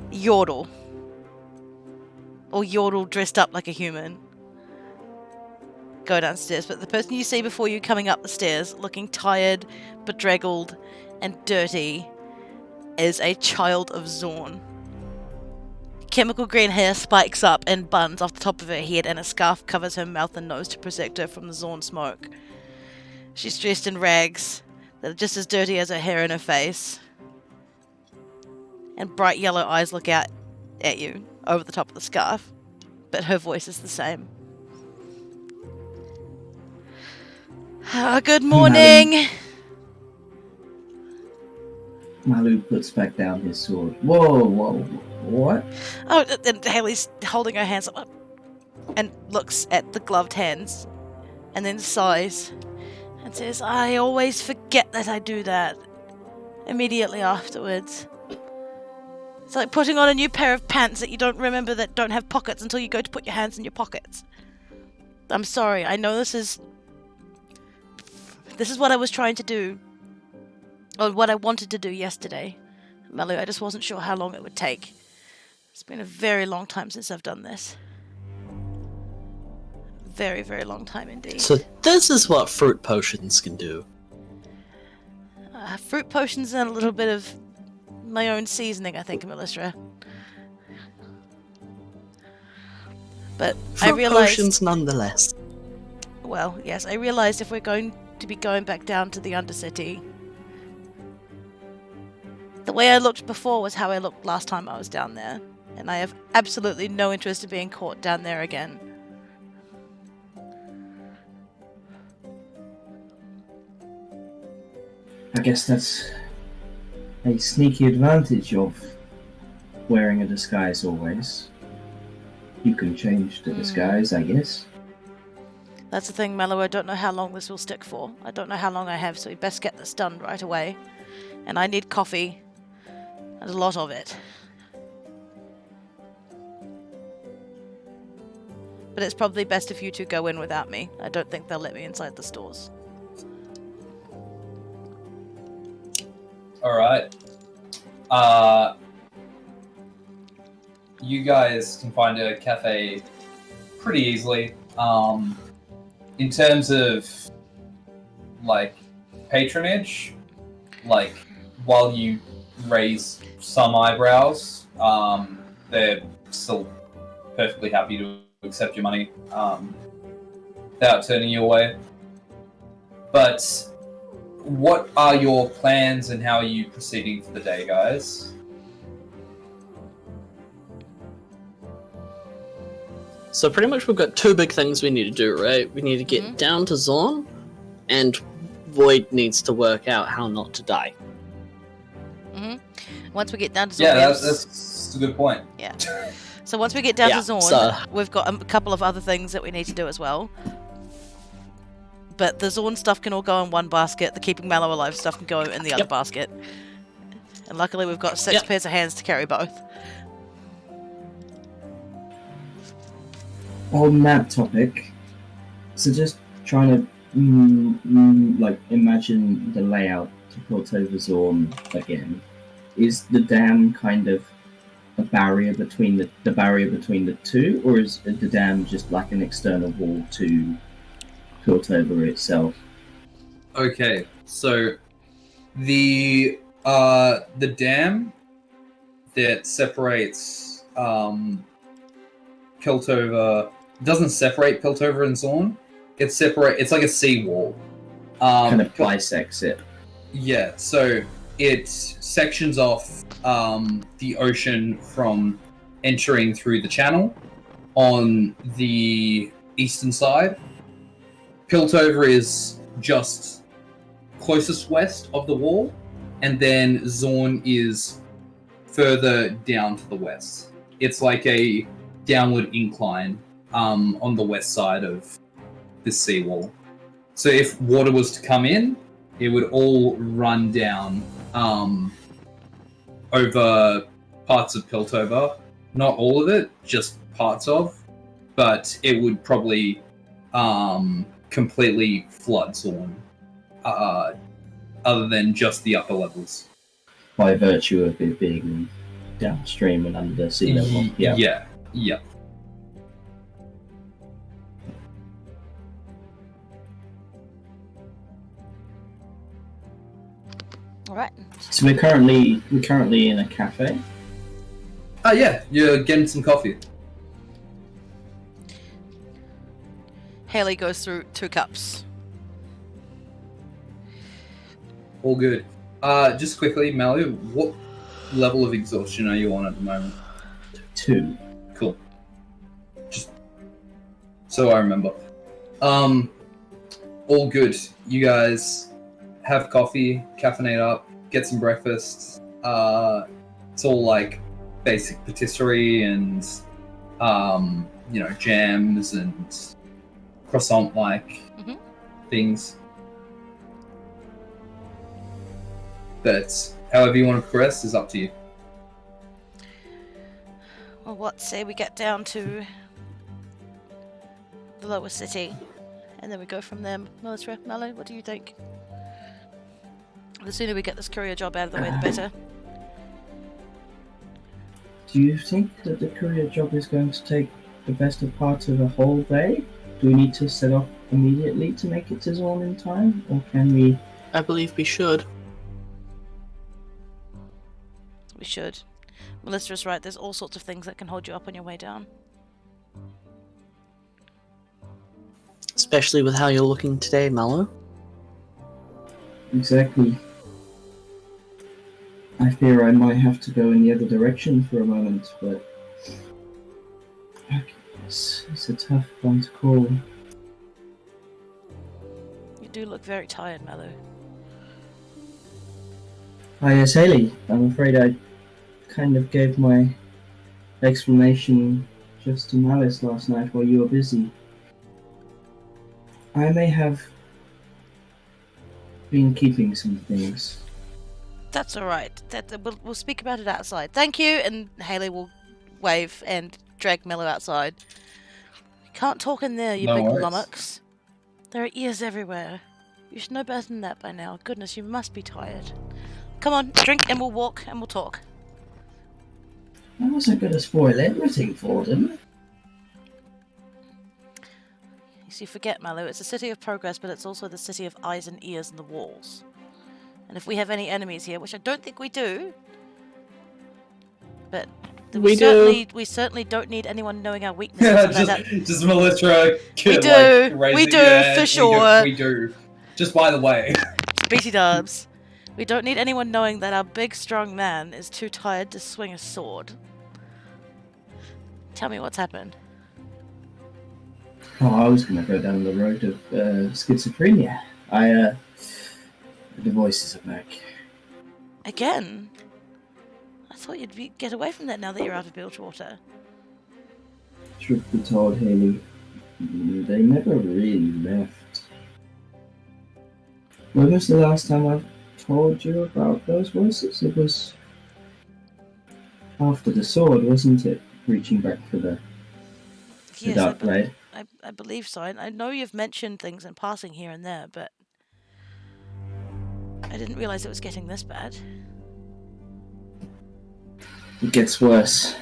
Yordle. Or Yordle dressed up like a human. Go downstairs. But the person you see before you coming up the stairs, looking tired, bedraggled, and dirty, is a child of Zorn. Chemical green hair spikes up in buns off the top of her head, and a scarf covers her mouth and nose to protect her from the Zorn smoke. She's dressed in rags that are just as dirty as her hair and her face. And bright yellow eyes look out at you over the top of the scarf. But her voice is the same. Good morning! Malu puts back down his sword. Whoa, what? Oh, and Haley's holding her hands up and looks at the gloved hands and then sighs and says, I always forget that I do that immediately afterwards. It's like putting on a new pair of pants that you don't remember that don't have pockets until you go to put your hands in your pockets. I'm sorry, I know this is what I was trying to do, or what I wanted to do yesterday. Malu, I just wasn't sure how long it would take. It's been a very long time since I've done this. Very, very long time indeed. So this is what fruit potions can do. Fruit potions and a little bit of my own seasoning, I think, Melissa. But I Fruit realized... potions nonetheless. Well, yes, I realized if we're going to be going back down to the Undercity, the way I looked before was how I looked last time I was down there. And I have absolutely no interest in being caught down there again. I guess that's a sneaky advantage of wearing a disguise always. You can change the disguise, I guess. That's the thing, Mello. I don't know how long this will stick for. I don't know how long I have, so we best get this done right away. And I need coffee. And a lot of it. But it's probably best if you two go in without me. I don't think they'll let me inside the stores. Alright. You guys can find a cafe pretty easily. In terms of, like, patronage, like, while you raise some eyebrows, they're still perfectly happy to accept your money without turning you away. But what are your plans and how are you proceeding for the day, guys? So pretty much we've got two big things we need to do, right? We need to get down to Zorn, and Void needs to work out how not to die. Once we get down to Zorn, Yeah, that's a good point. Yeah. So once we get down Yeah, to Zorn, so- we've got a couple of other things that we need to do as well. But the Zorn stuff can all go in one basket. The keeping Mallow alive stuff can go in the other basket. And luckily we've got 6 pairs of hands to carry both. On that topic, so just trying to like imagine the layout to put over Zorn again. Is the dam kind of a barrier between the barrier between the two, or is the dam just like an external wall to Piltover itself? Okay, so the dam that separates Piltover doesn't separate Piltover and Zorn. It's like a seawall. Kind of bisects it. Yeah, so it sections off the ocean from entering through the channel on the eastern side. Piltover is just closest west of the wall, and then Zorn is further down to the west. It's like a downward incline on the west side of this seawall. So if water was to come in, it would all run down over parts of Piltover. Not all of it, just parts of. But it would probably completely flood Zorn, other than just the upper levels. By virtue of it being downstream and under sea level. Yeah. Alright. So we're currently in a cafe. Yeah, you're getting some coffee. Haley goes through 2 cups. All good. Just quickly, Mallow, what level of exhaustion are you on at the moment? 2. Cool. Just so I remember. All good. You guys have coffee, caffeinate up, get some breakfast. It's all like basic patisserie and jams and croissant-like things. But however you want to progress is up to you. Well, what say we get down to the lower city, and then we go from there. Melisra, Mallow, what do you think? The sooner we get this courier job out of the way, the better. Do you think that the courier job is going to take the best of part of a whole day? Do we need to set off immediately to make it to Zorn in time, or can we? I believe we should. We should. Melisra's right, there's all sorts of things that can hold you up on your way down. Especially with how you're looking today, Mallow. Exactly. I fear I might have to go in the other direction for a moment, but it's a tough one to call. You do look very tired, Mallow. Hi, yes, Haley. I'm afraid I kind of gave my explanation just to Malice last night while you were busy. I may have been keeping some things. That's alright. We'll speak about it outside. Thank you, and Haley will wave and drag Mello outside. You can't talk in there, you No big worries. lummox. There are ears everywhere. You should know better than that by now. Goodness, you must be tired. Come on, drink and we'll walk and we'll talk. I wasn't going to spoil everything for them. You see, forget, Malu, it's a city of progress, but it's also the city of eyes and ears and the walls. And if we have any enemies here, which I don't think we do, but we certainly don't need anyone knowing our weaknesses. just Melissa. We do. We do, for sure. We do. Just by the way. BT dubs. We don't need anyone knowing that our big, strong man is too tired to swing a sword. Tell me what's happened. Oh, I was going to go down the road of schizophrenia. The voices are back. Again? I thought you'd get away from that now that you're out of Bilgewater. Truth be told, Haley, they never really left. When was the last time I told you about those voices? It was after the sword, wasn't it? Reaching back for the dark blade. I believe so. I know you've mentioned things in passing here and there, but I didn't realize it was getting this bad. It gets worse.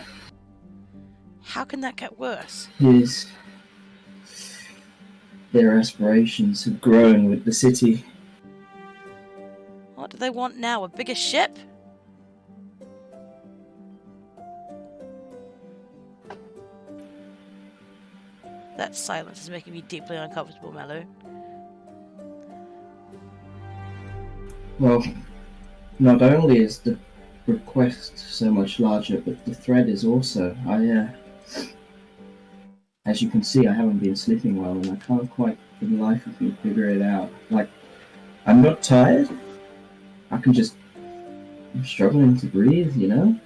How can that get worse? Their aspirations have grown with the city. What do they want now? A bigger ship? That silence is making me deeply uncomfortable, Malu. Well, not only is the request so much larger, but the threat is also. As you can see, I haven't been sleeping well, and I can't quite, for the life of me, figure it out. Like, I'm not tired. I'm struggling to breathe, you know?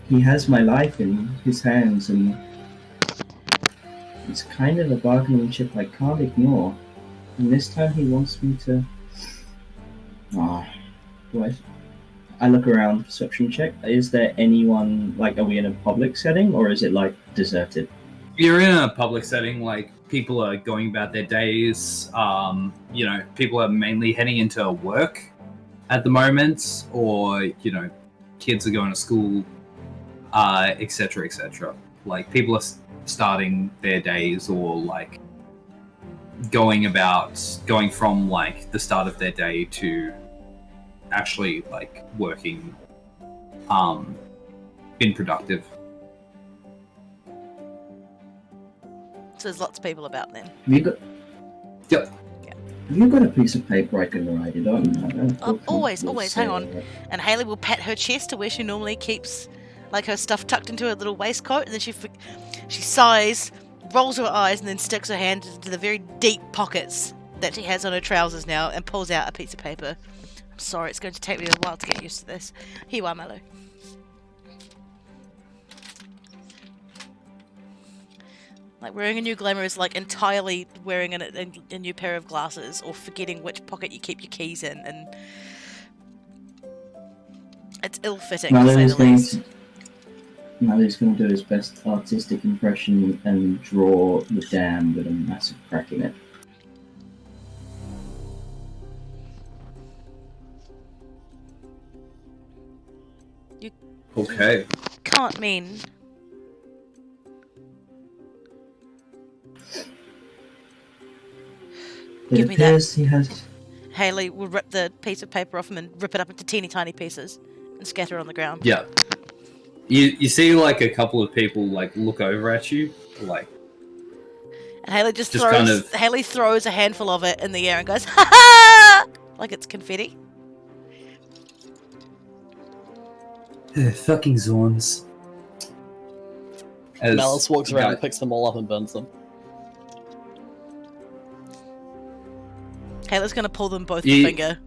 He has my life in his hands, and it's kind of a bargaining chip I can't ignore. And this time he wants me to... What? I look around, perception check. Is there anyone, are we in a public setting, or is it, deserted? You're in a public setting, people are going about their days, people are mainly heading into work at the moment, or, kids are going to school, etc., etc. People are starting their days, or, going from, the start of their day to actually, working, been productive. So there's lots of people about then. Have you got... Yep. Yeah. Have you got a piece of paper I can write it on? Always, hang on. And Haley will pat her chest to where she normally keeps, her stuff tucked into her little waistcoat, and then she sighs, rolls her eyes, and then sticks her hand into the very deep pockets that she has on her trousers now, and pulls out a piece of paper. I'm sorry, it's going to take me a while to get used to this. Here you are, Malu. Wearing a new glamour is entirely wearing a new pair of glasses, or forgetting which pocket you keep your keys in, and it's ill-fitting, to say the least. Malu's going to do his best artistic impression and draw the dam with a massive crack in it. You Okay. can't mean... Give me that. He has... Haley will rip the piece of paper off him and rip it up into teeny tiny pieces and scatter on the ground. Yeah. You see a couple of people look over at you, and Haley just throws kind of... Haley throws a handful of it in the air and goes, ha ha, like it's confetti. Fucking Zorns. Malice walks around and picks them all up and burns them. Haley's gonna pull them both the finger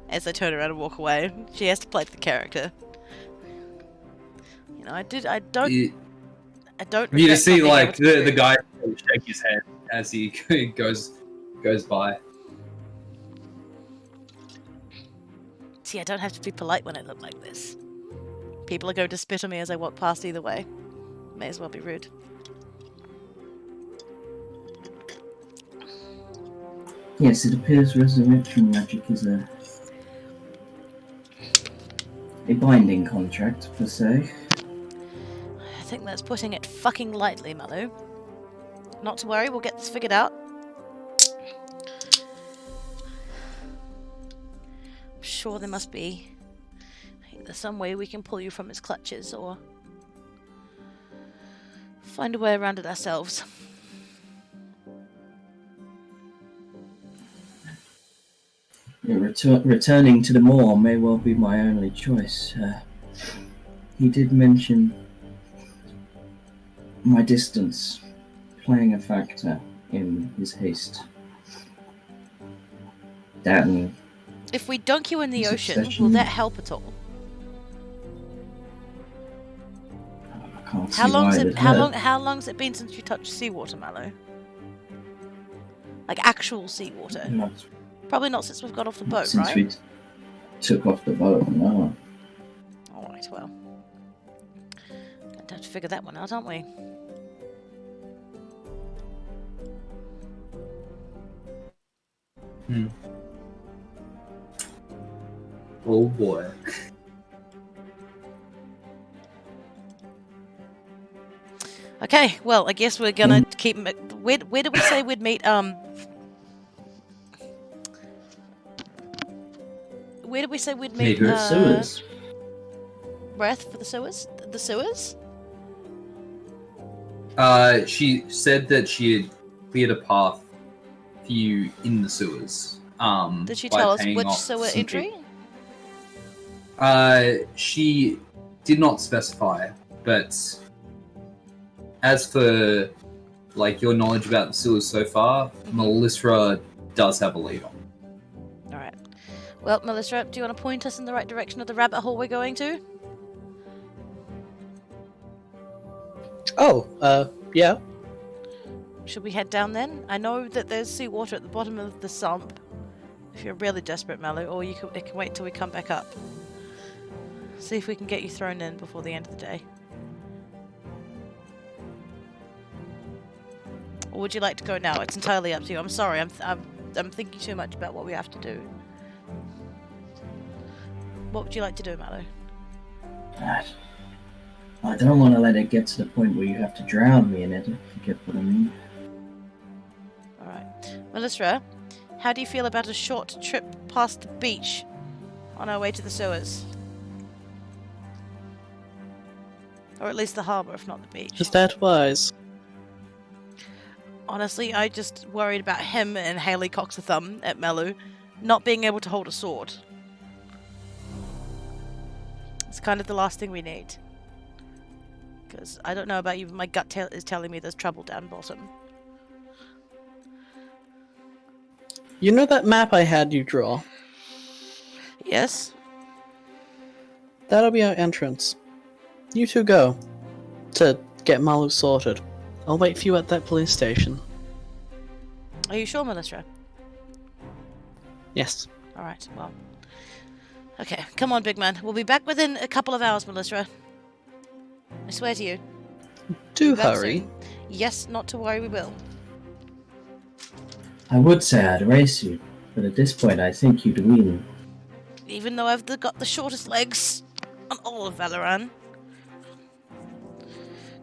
as they turn around and walk away. She has to play the character. I don't. You just see the guy shake his head as he goes by. See, I don't have to be polite when I look like this. People are going to spit on me as I walk past either way. May as well be rude. Yes, it appears resurrection magic is a binding contract, per se. I think that's putting it fucking lightly, Malu. Not to worry, we'll get this figured out. I'm sure there must be either some way we can pull you from its clutches or find a way around it ourselves. Returning to the moor may well be my only choice. He did mention my distance playing a factor in his haste. That and If we dunk you in the his ocean, obsession. will that help at all? I can't see why it would hurt. How long's it been since you touched seawater, Mallow? Like actual seawater? Not Probably not since we've got off the boat, since right? we took off the boat, no. Alright, well. Going to have to figure that one out, aren't we? Oh boy. Okay, well, I guess we're gonna keep... Where did we say we'd meet, Where did we say we'd meet, Meet Sewers. Breath for the sewers? The sewers? She said that she had cleared a path for you in the sewers. Did she by tell us paying which off sewer some entry? people. She did not specify, but as for like your knowledge about the sewers so far, Melissa does have a lead on. Alright. Well, Melissa, do you want to point us in the right direction of the rabbit hole we're going to? Oh, yeah. Should we head down then? I know that there's seawater at the bottom of the sump. If you're really desperate, Mallow, or it can wait until we come back up. See if we can get you thrown in before the end of the day. Or would you like to go now? It's entirely up to you. I'm sorry, I'm thinking too much about what we have to do. What would you like to do, Mallow? I don't want to let it get to the point where you have to drown me in it, if you get what I mean. Alright. Melissa, how do you feel about a short trip past the beach on our way to the sewers? Or at least the harbour, if not the beach. Is that wise? Honestly, I just worried about him and Haley cocks a thumb at Melu not being able to hold a sword. It's kind of the last thing we need. Because I don't know about you, but my gut is telling me there's trouble down bottom. You know that map I had you draw? Yes? That'll be our entrance. You two go. To get Malu sorted. I'll wait for you at that police station. Are you sure, Melissa? Yes. Alright, well. Okay, come on, big man. We'll be back within a couple of hours, Melissa. I swear to you. Do Back hurry. soon. Yes, not to worry, we will. I would say I'd race you, but at this point I think you'd win. Even though I've got the shortest legs on all of Valoran.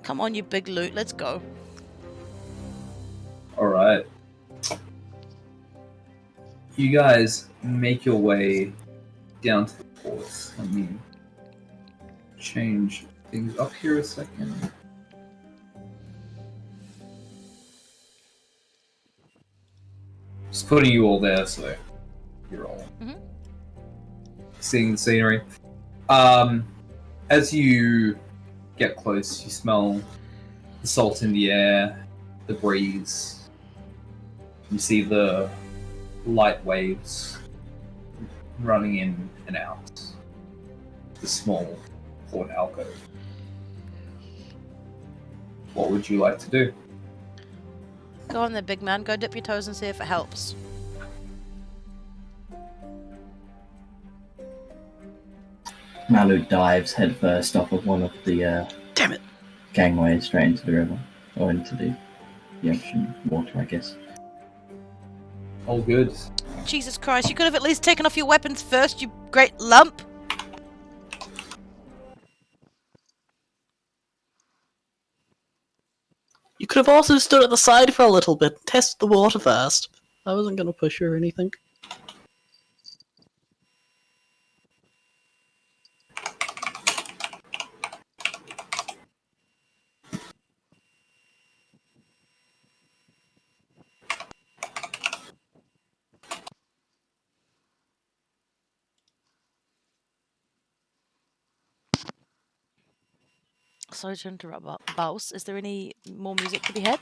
Come on, you big loot, let's go. Alright. You guys make your way down to the port. Let me change things up here a second. Just putting you all there so you're all seeing the scenery. As you get close, you smell the salt in the air, the breeze. You see the light waves running in and out. The small port alcove. What would you like to do? Go on there, big man. Go dip your toes and see if it helps. Malu dives headfirst off of one of the Damn it! gangways straight into the river. Or into the ocean water, I guess. All good. Jesus Christ, you could have at least taken off your weapons first, you great lump. You could have also stood at the side for a little bit, test the water first. I wasn't gonna push you or anything. Sorry to interrupt, Bouse. Is there any more music to be had?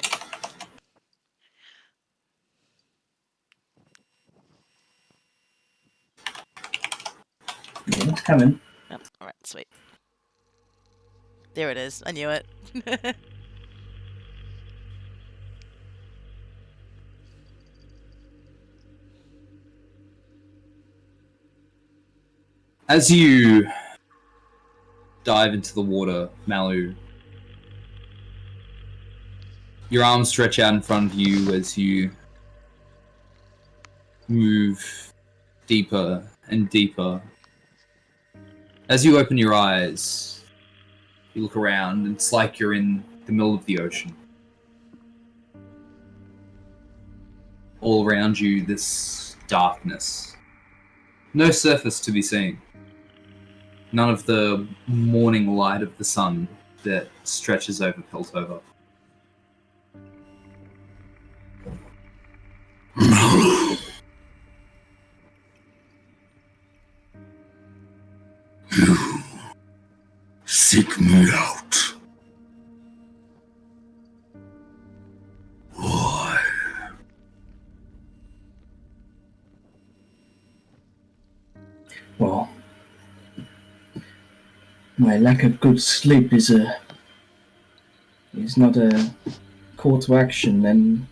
Yeah, it's coming. Oh, alright, sweet. There it is. I knew it. As you dive into the water, Malu, your arms stretch out in front of you as you move deeper and deeper. As you open your eyes, you look around, and it's like you're in the middle of the ocean. All around you, this darkness. No surface to be seen. None of the morning light of the sun that stretches over Piltover. You seek me out. Why? Well, my lack of good sleep is not a call to action, then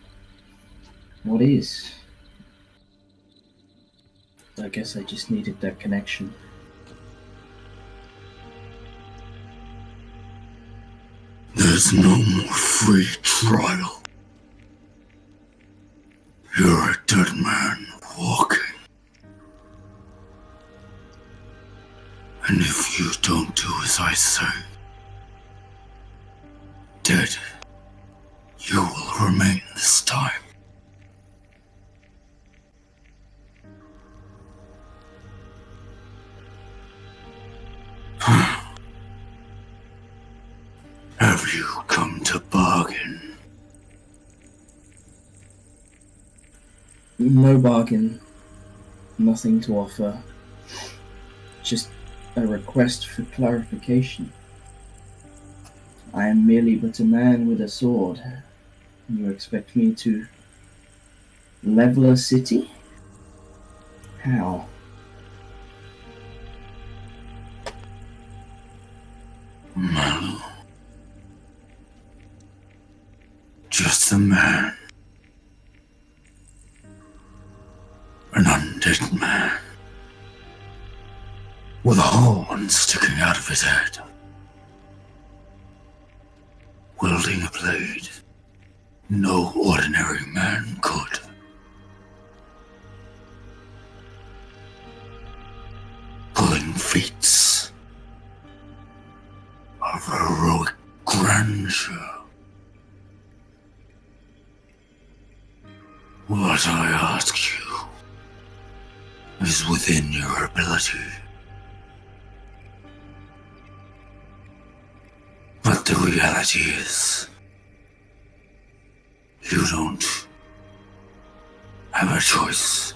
what is? I guess I just needed that connection. There's no more free trial. You're a dead man walking. And if you don't do as I say, dead, you will remain this time. Have you come to bargain? No bargain. Nothing to offer. Just a request for clarification. I am merely but a man with a sword. You expect me to level a city? How? Malu. Just a man. An undead man. With a horn sticking out of his head. Wielding a blade no ordinary man could. Pulling feats of heroic grandeur. What I ask you is within your ability. But the reality is, you don't have a choice.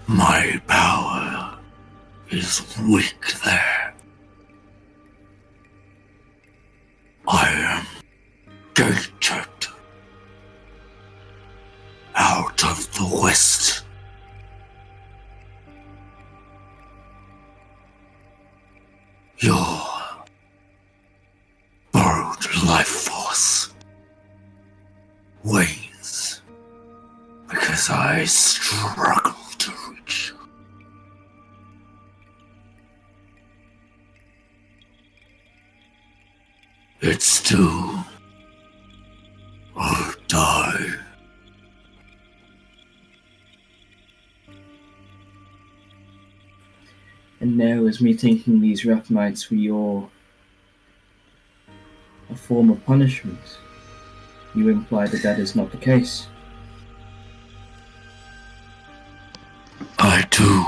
My power is weak there. I am gated out of the West. Your borrowed life force wanes because I struggle to reach you. It's do or die And now, as me thinking these rough nights were a form of punishment, you imply that that is not the case. I do.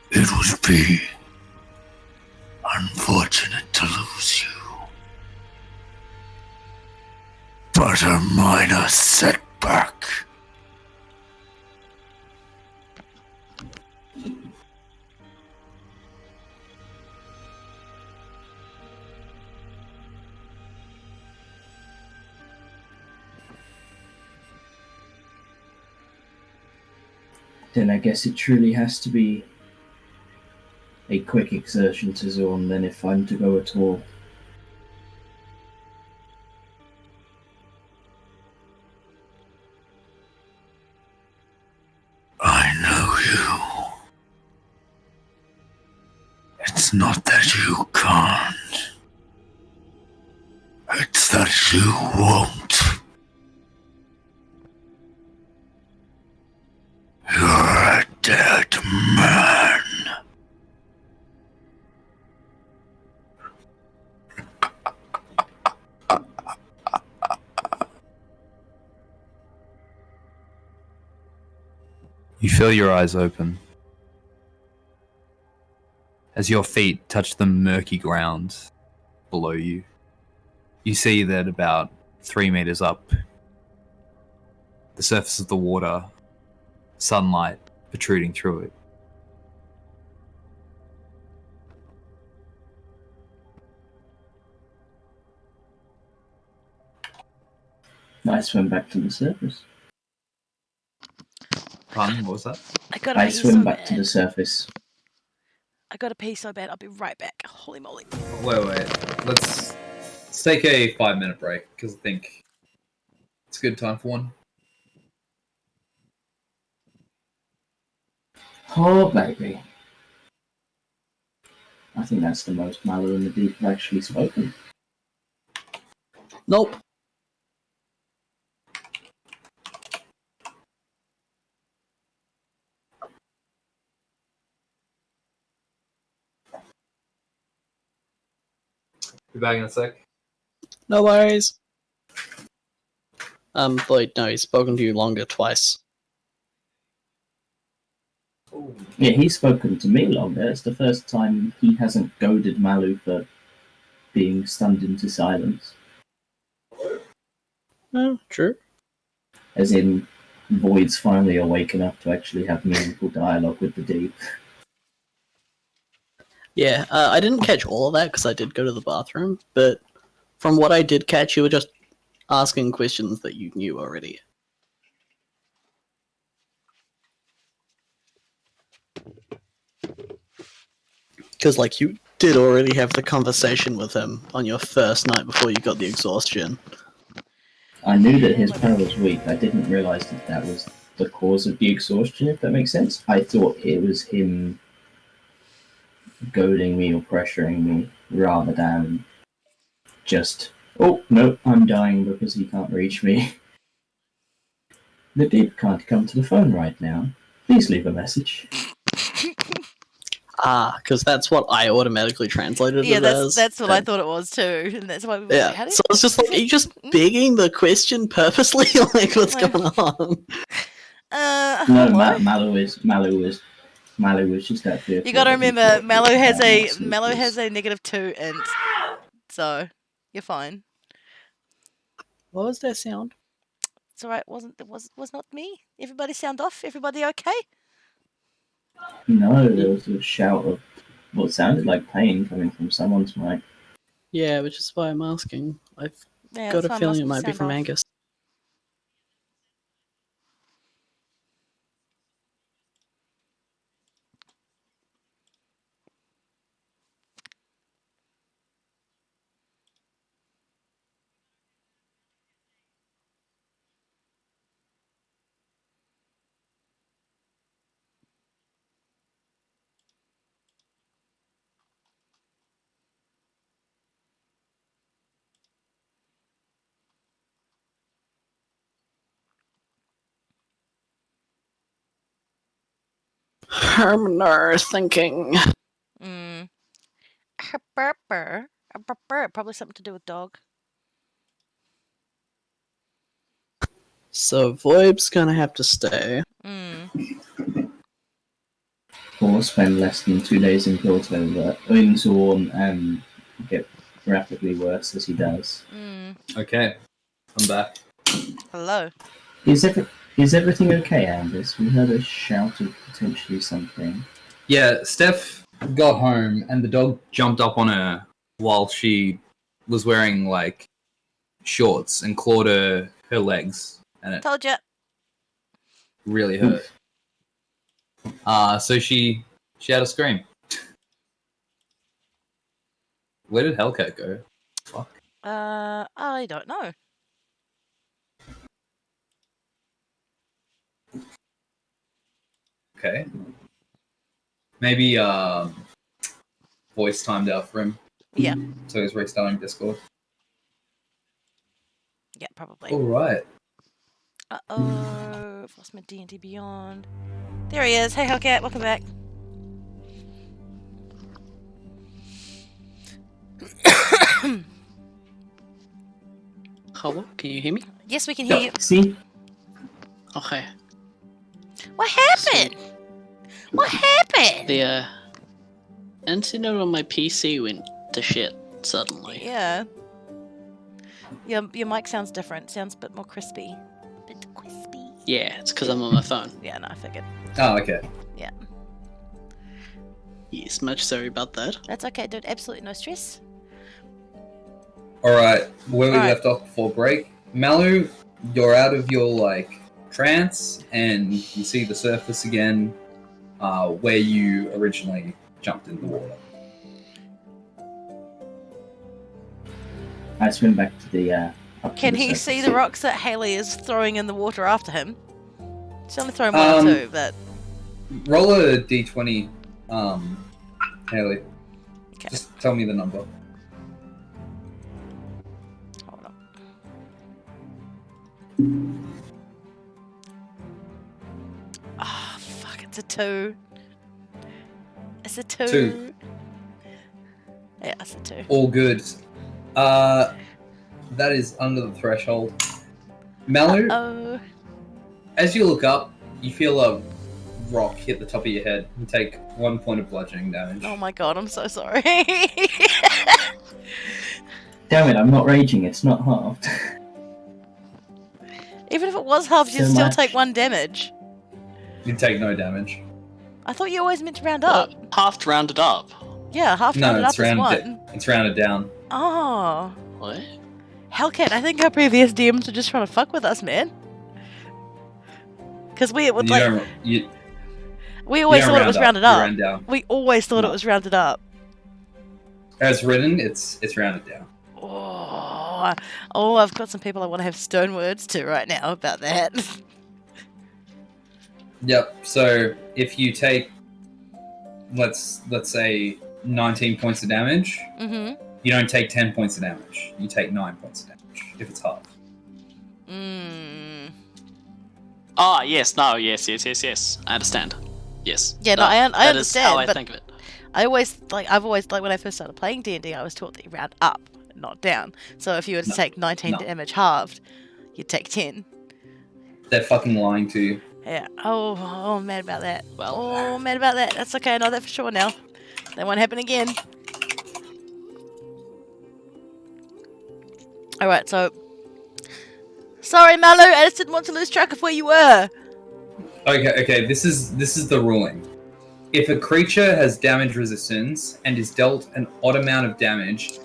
It would be unfortunate to lose you, but a minor setback. Then I guess it truly has to be a quick exertion to Zorn, then, if I'm to go at all. I know you. It's not that you can't. It's that you won't. You're a dead man. You feel your eyes open. As your feet touch the murky ground below you, you see that about 3 meters up, the surface of the water, sunlight protruding through it. I swim back to the surface. Pardon, what was that? I gotta I pee swim so back to bad. the surface. I gotta pee so bad. I'll be right back. Holy moly. Wait. Let's take a 5-minute break, because I think it's a good time for one. Oh, baby. I think that's the most Mallow in the Deep have actually spoken. Nope. Be back in a sec. No worries. Lloyd, no, he's spoken to you longer twice. Yeah, he's spoken to me longer. It's the first time he hasn't goaded Malu for being stunned into silence. Oh, true. As in, Void's finally awake enough to actually have meaningful dialogue with the Deep. Yeah, I didn't catch all of that because I did go to the bathroom, but from what I did catch, you were just asking questions that you knew already. Because, like, you did already have the conversation with him on your first night before you got the exhaustion. I knew that his power was weak. I didn't realise that that was the cause of the exhaustion, if that makes sense. I thought it was him goading me or pressuring me rather than just, oh, no, I'm dying because he can't reach me. The Deep can't come to the phone right now. Please leave a message. Ah, because that's what I automatically translated Yeah, it as. that's what I thought it was too, and that's why we were like, how Yeah, did so it's just like, are you just begging the question purposely? Like, what's Like- going on? No, hello? Mallow was just that fearful. You gotta that he remember, thought Mallow that has a Maxim Mallow was- has a -2 int, so you're fine. What was that sound? It's alright. Was not me. Everybody sound off. Everybody okay? No, there was a shout of what sounded like pain coming from someone's mic. Yeah, which is why I'm asking. I've Yeah, got that's a why I'm feeling asking it to might be sound from off. Angus. Hermner thinking. Mm. A burper. Probably something to do with dog. So Voib's gonna have to stay. Or spend less than 2 days in Piltover, in Zorn, and get rapidly worse as he does. Okay, I'm back. Hello. Is everything okay, Anders? We heard a shout of potentially something. Yeah, Steph got home and the dog jumped up on her while she was wearing like shorts and clawed her legs, and it Told ya. really hurt. So she had a scream. Where did Hellcat go? Fuck. I don't know. Okay. Maybe voice timed out for him. Yeah. So he's restarting Discord. Yeah, probably. All right. Uh-oh. I've lost my D&D Beyond. There he is. Hey, Hellcat. Welcome back. Hello, can you hear me? Yes, we can hear you. See? Okay. What happened? What happened? The internet on my PC went to shit suddenly. Yeah. Your mic sounds different. Sounds a bit more crispy. Bit crispy. Yeah, it's because I'm on my phone. Yeah, no, I figured. Oh, okay. Yeah. Yes, much sorry about that. That's okay, dude. Absolutely no stress. All right. Where we All right. left off before break, Malu, you're out of your like trance and you see the surface again, where you originally jumped in the water. I swim back to the. Up to Can the he surface. see the rocks that Haley is throwing in the water after him? She's only throwing one or two, but Roll a d20, Haley. okay. Just tell me the number. Hold on. Ah, fuck! It's a 2. It's a 2. 2. Yeah, it's a 2. All good. That is under the threshold. Malu, Oh. as you look up, you feel a rock hit the top of your head and take 1 point of bludgeoning damage. Oh my god! I'm so sorry. Damn it! I'm not raging. It's not halved. Even if it was halved, you'd So still much. take 1 damage. You take no damage. I thought you always meant to round up. Half rounded up. Yeah, half No, rounded up it's is rounded. 1. It's rounded down. Oh. What? Hellcat, I think our previous DMs were just trying to fuck with us, man. Because we would You like, don't. You we always don't thought it round was up, rounded you up. round down. We always thought it No. was rounded up. As written, it's rounded down. Oh, I've got some people I want to have stone words to right now about that. Yep. So if you take, let's say 19 points of damage, Mm-hmm. you don't take 10 points of damage. You take 9 points of damage if it's half. Ah, yes, no, yes. I understand. Yes. Yeah, no, I that is understand, how I but- think of it. I've always when I first started playing D&D, I was taught that you round up, not down. So if you were to No. take 19 No. damage halved, you'd take 10. They're fucking lying to you. Yeah. Oh, I'm mad about that. Well. Oh, I'm mad about that. That's okay. I know that for sure now. That won't happen again. All right. So, sorry, Malu. I just didn't want to lose track of where you were. Okay. This is the ruling. If a creature has damage resistance and is dealt an odd amount of damage,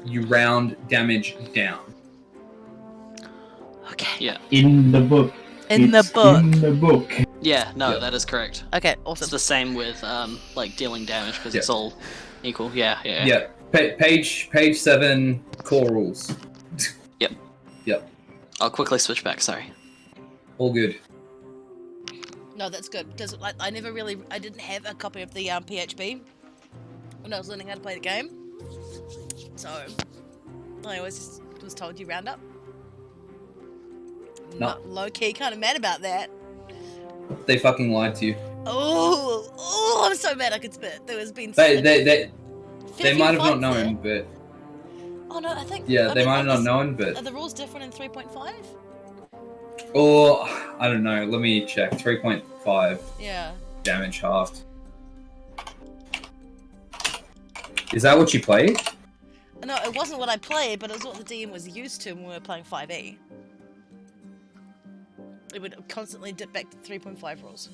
you round damage down. Okay. Yeah. In the book. In the It's book. In the book. Yeah, no, Yep. that is correct. Okay. It's Awesome. the same with like dealing damage because it's Yeah. all equal. Yeah. Yeah. Page 7 core rules. I'll quickly switch back. Sorry. All good. No, that's good because I didn't have a copy of the PHB when I was learning how to play the game, so I always just was told you round up. No. Low key, kind of mad about that. They fucking lied to you. Oh, I'm so mad I could spit. There has been. They might have 55 not known, there. but Oh no, I think. yeah, I they mean, might have not are known, but the rules different in 3.5? or I don't know. Let me check. 3.5 Yeah. damage halved. Is that what you played? No, it wasn't what I played, but it was what the DM was used to when we were playing 5e. It would constantly dip back to 3.5 rules.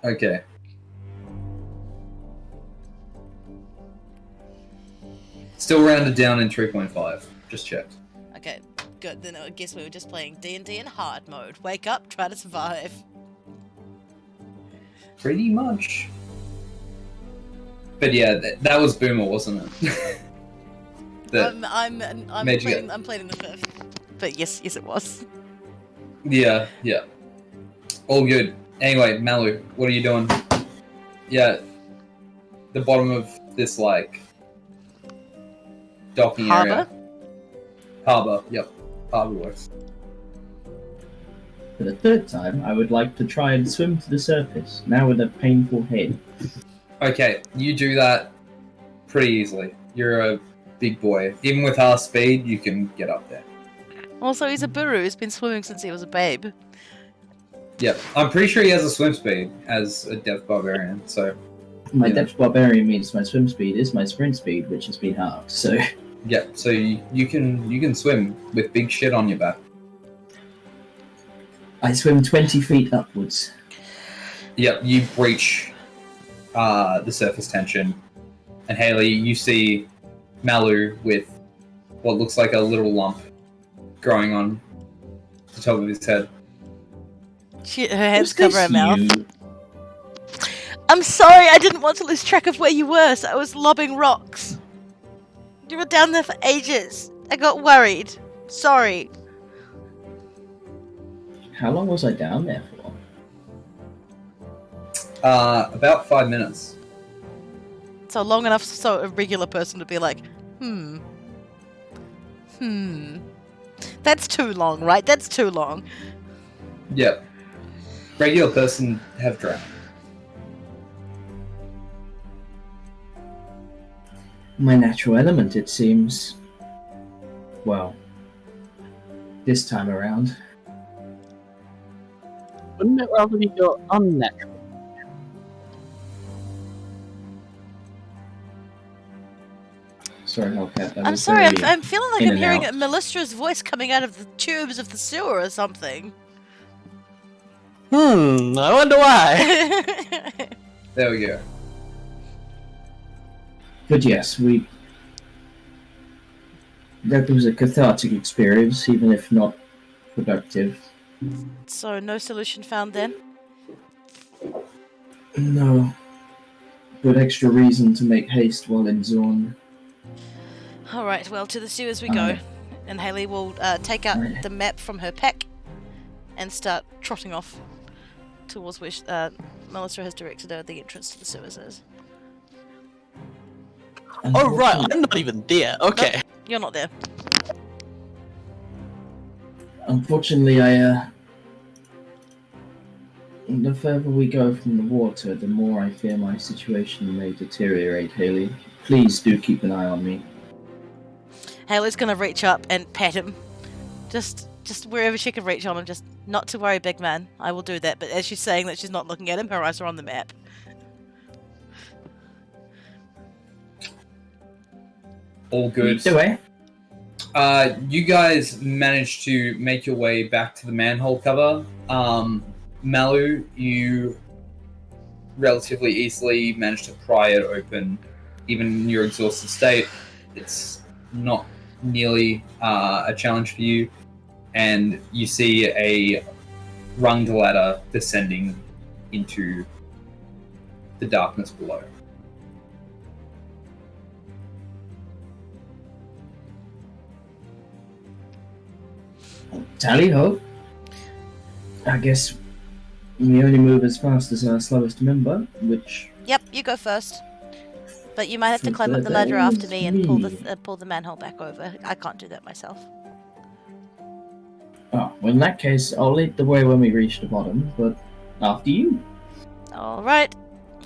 Okay. Still rounded down in 3.5. Just checked. Okay, good. Then I guess we were just playing D&D in hard mode. Wake up, try to survive. Pretty much. But yeah, that was Boomer, wasn't it? I'm made you I'm playing the 5th. But yes, it was. Yeah. All good. Anyway, Malu, what are you doing? Yeah, the bottom of this, like, docking area. Harbour, yep. Harbour works. For the third time, I would like to try and swim to the surface, now with a painful head. Okay, you do that pretty easily. You're a big boy. Even with half speed, you can get up there. Also, he's a buru. He's been swimming since he was a babe. Yep, I'm pretty sure he has a swim speed as a Depth Barbarian, so... My Yeah. Depth Barbarian means my swim speed is my sprint speed, which has been halved, so... Yep, so you can swim with big shit on your back. I swim 20 feet upwards. Yep, you breach the surface tension, and Haley, you see Malu with what looks like a little lump growing on the top of his head. Her hands Was cover this her mouth. you? I'm sorry, I didn't want to lose track of where you were, so I was lobbing rocks. You were down there for ages. I got worried. Sorry. How long was I down there for? About 5 minutes. So long enough so a regular person to be like, That's too long, right? That's too long. Yep. Regular person have drowned. My natural element, it seems. Well, this time around. Wouldn't it rather be your unnatural? Sorry, Hellcat. that I'm was sorry, very I'm feeling like in I'm and hearing out. Melisstra's voice coming out of the tubes of the sewer or something. I wonder why. There we go. But yes, that was a cathartic experience, even if not productive. So, no solution found then? No. But extra reason to make haste while in zone. Alright, well, to the sewers we go. Alright. And Haley will take out Alright. the map from her pack and start trotting off towards where Melistra has directed her the entrance to the sewers is. Oh right, I'm not even there. Okay. You're not there. Unfortunately, the further we go from the water, the more I fear my situation may deteriorate, Haley. Please do keep an eye on me. Haley's gonna reach up and pat him. Just wherever she can reach on him, just not to worry, big man. I will do that. But as she's saying that she's not looking at him, her eyes are on the map. All good. Do I? You guys managed to make your way back to the manhole cover. Malu, you relatively easily managed to pry it open, even in your exhausted state. It's not nearly a challenge for you, and you see a runged ladder descending into the darkness below. Tally ho. I guess we only move as fast as our slowest member, which Yep, you go first. But you might have to climb up the That ladder after is me and pull me. the manhole back over. I can't do that myself. Oh, well, in that case, I'll lead the way when we reach the bottom, but After you. All right.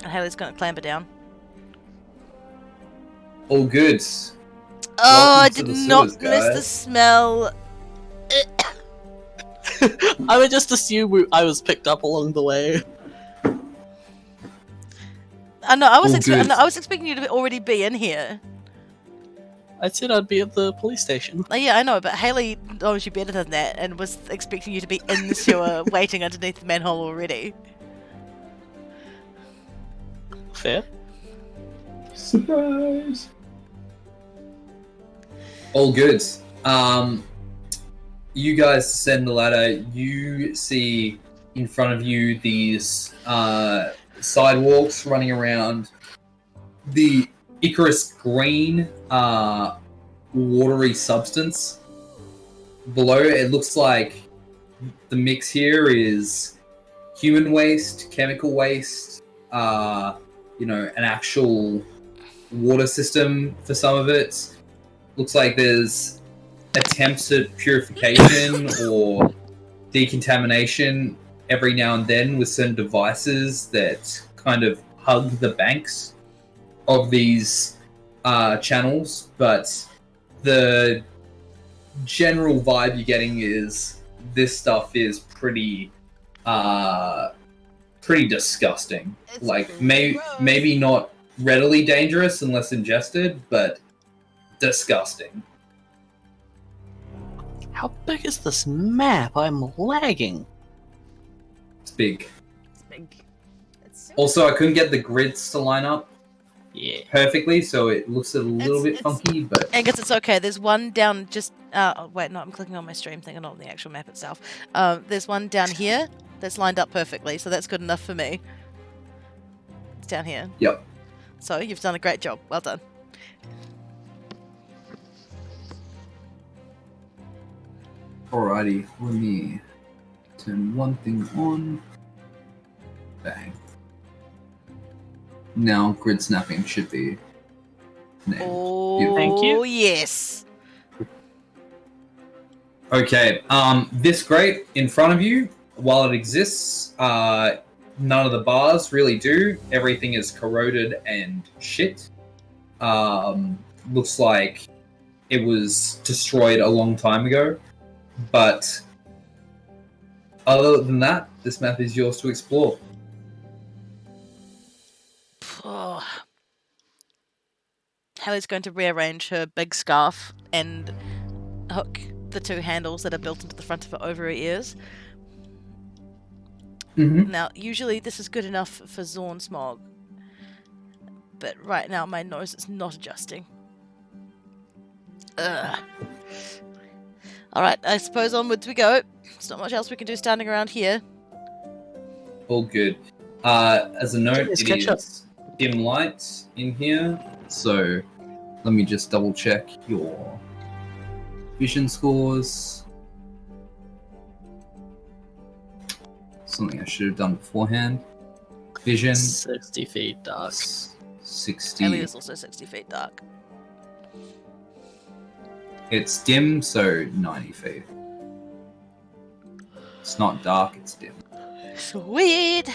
And Haley's going to clamber down. All good. Oh, I Welcome to did the not sewers, miss the guys. smell. I would just assume I was picked up along the way. No, I was All good. expecting you to already be in here. I said I'd be at the police station. Oh, yeah, I know, but Haley knows you better than that and was expecting you to be in the sewer waiting underneath the manhole already. Fair. Surprise! All good. You guys descend the ladder. You see in front of you these sidewalks running around the Icarus green watery substance. Below it looks like the mix here is human waste, chemical waste, an actual water system for some of it. Looks like there's attempts at purification or decontamination every now and then with certain devices that kind of hug the banks of these channels, but the general vibe you're getting is this stuff is pretty disgusting. It's Like pretty gross. maybe not readily dangerous unless ingested, but disgusting. How big is this map? I'm lagging. It's big. It's big. It's Also, I couldn't get the grids to line up Yeah. perfectly, so it looks a little bit funky, but Angus, it's okay. There's one down just... oh, wait, no, I'm clicking on my stream thing and not on the actual map itself. There's one down here that's lined up perfectly, so that's good enough for me. It's down here. Yep. So, you've done a great job. Well done. alrighty, let me turn one thing on. Bang. Now grid snapping should be named. Oh, Thank you. yes. Okay, this grate in front of you, while it exists, none of the bars really do. Everything is corroded and shit. Looks like it was destroyed a long time ago. But other than that, this map is yours to explore. Oh. Hallie's going to rearrange her big scarf and hook the two handles that are built into the front of her over her ears. Mm-hmm. Now, usually this is good enough for Zorn Smog, but right now my nose is not adjusting. Ugh. Alright, I suppose onwards we go. There's not much else we can do standing around here. All good. As a note, Just it catch up. is dim lights in here, so let me just double check your vision scores. Something I should have done beforehand. Vision 60 feet dark. 60. Ellie is also 60 feet dark. It's dim, so 90 feet. It's not dark, it's dim. Sweet!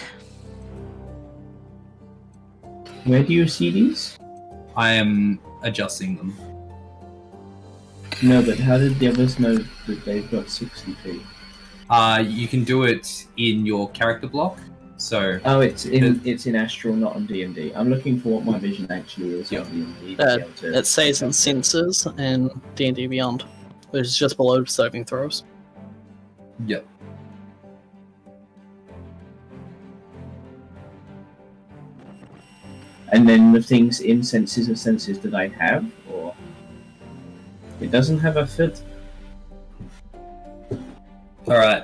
Where do you see these? I am adjusting them. No, but how did the others know that they've got 60 feet? You can do it in your character block. So Oh, it's in Astral, not on D&D. I'm looking for what my vision actually is Yeah. on D&D. to be able to- It says in sensors and D&D Beyond, which is just below saving throws. yep. And then the things in senses of senses that I have, or it doesn't have a fit. Alright.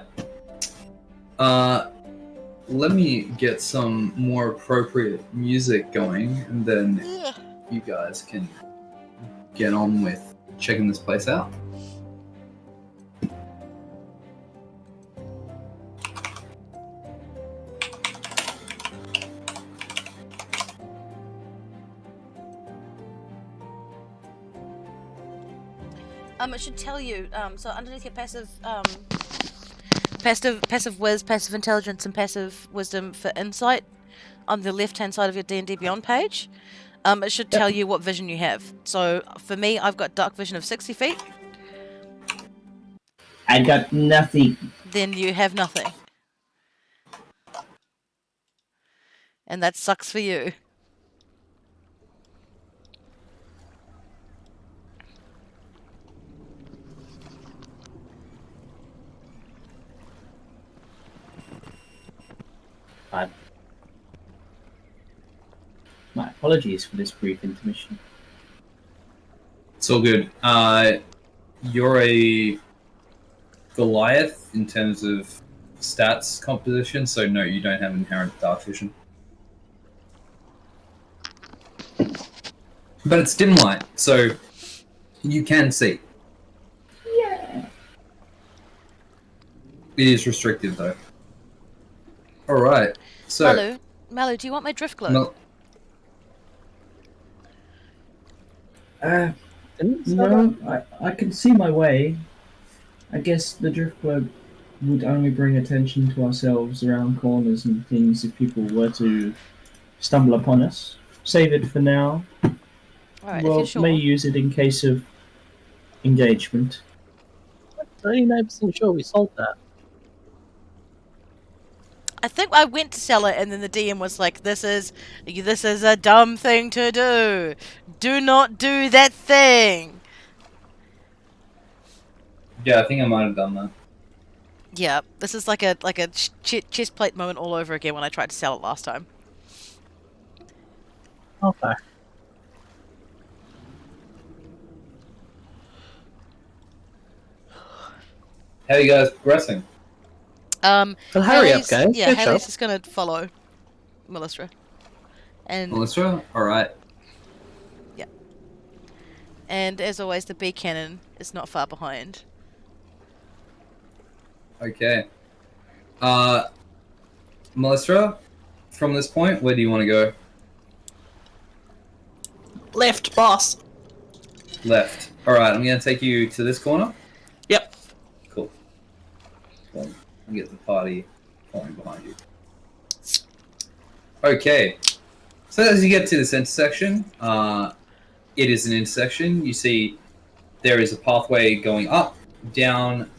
Let me get some more appropriate music going, and then you guys can get on with checking this place out. It should tell you, so underneath your passive passive whiz, passive intelligence, and passive wisdom for insight on the left-hand side of your D&D Beyond page. It should tell you what vision you have. So for me, I've got dark vision of 60 feet. I got nothing. Then you have nothing. And that sucks for you. My apologies for this brief intermission. It's all good. You're a Goliath in terms of stats composition, so no, you don't have inherent dark vision. But it's dim light, so you can see. Yeah. It is restricted though. Alright, so... Malu, do you want my drift globe? No, I can see my way. I guess the drift globe would only bring attention to ourselves around corners and things if people were to stumble upon us. Save it for now. Alright, Well, if you're sure. may use it in case of engagement. 39% sure we sold that. I think I went to sell it, and then the DM was like, "This is a dumb thing to do. Do not do that thing." Yeah, I think I might have done that. Yeah, this is like a chest plate moment all over again when I tried to sell it last time. Okay. How are you guys progressing? Well, hurry up, Haley's- guys. Yeah, Catch Haley's up. just gonna follow Melissa, and Melissa? Alright. and as always, the bee cannon is not far behind. Okay. Melissa, from this point, where do you want to go? Left, boss. Left. Alright, I'm going to take you to this corner. Yep. Cool. Well, I'll get the party following behind you. Okay. So as you get to this intersection, it is an intersection. You see there is a pathway going up, down,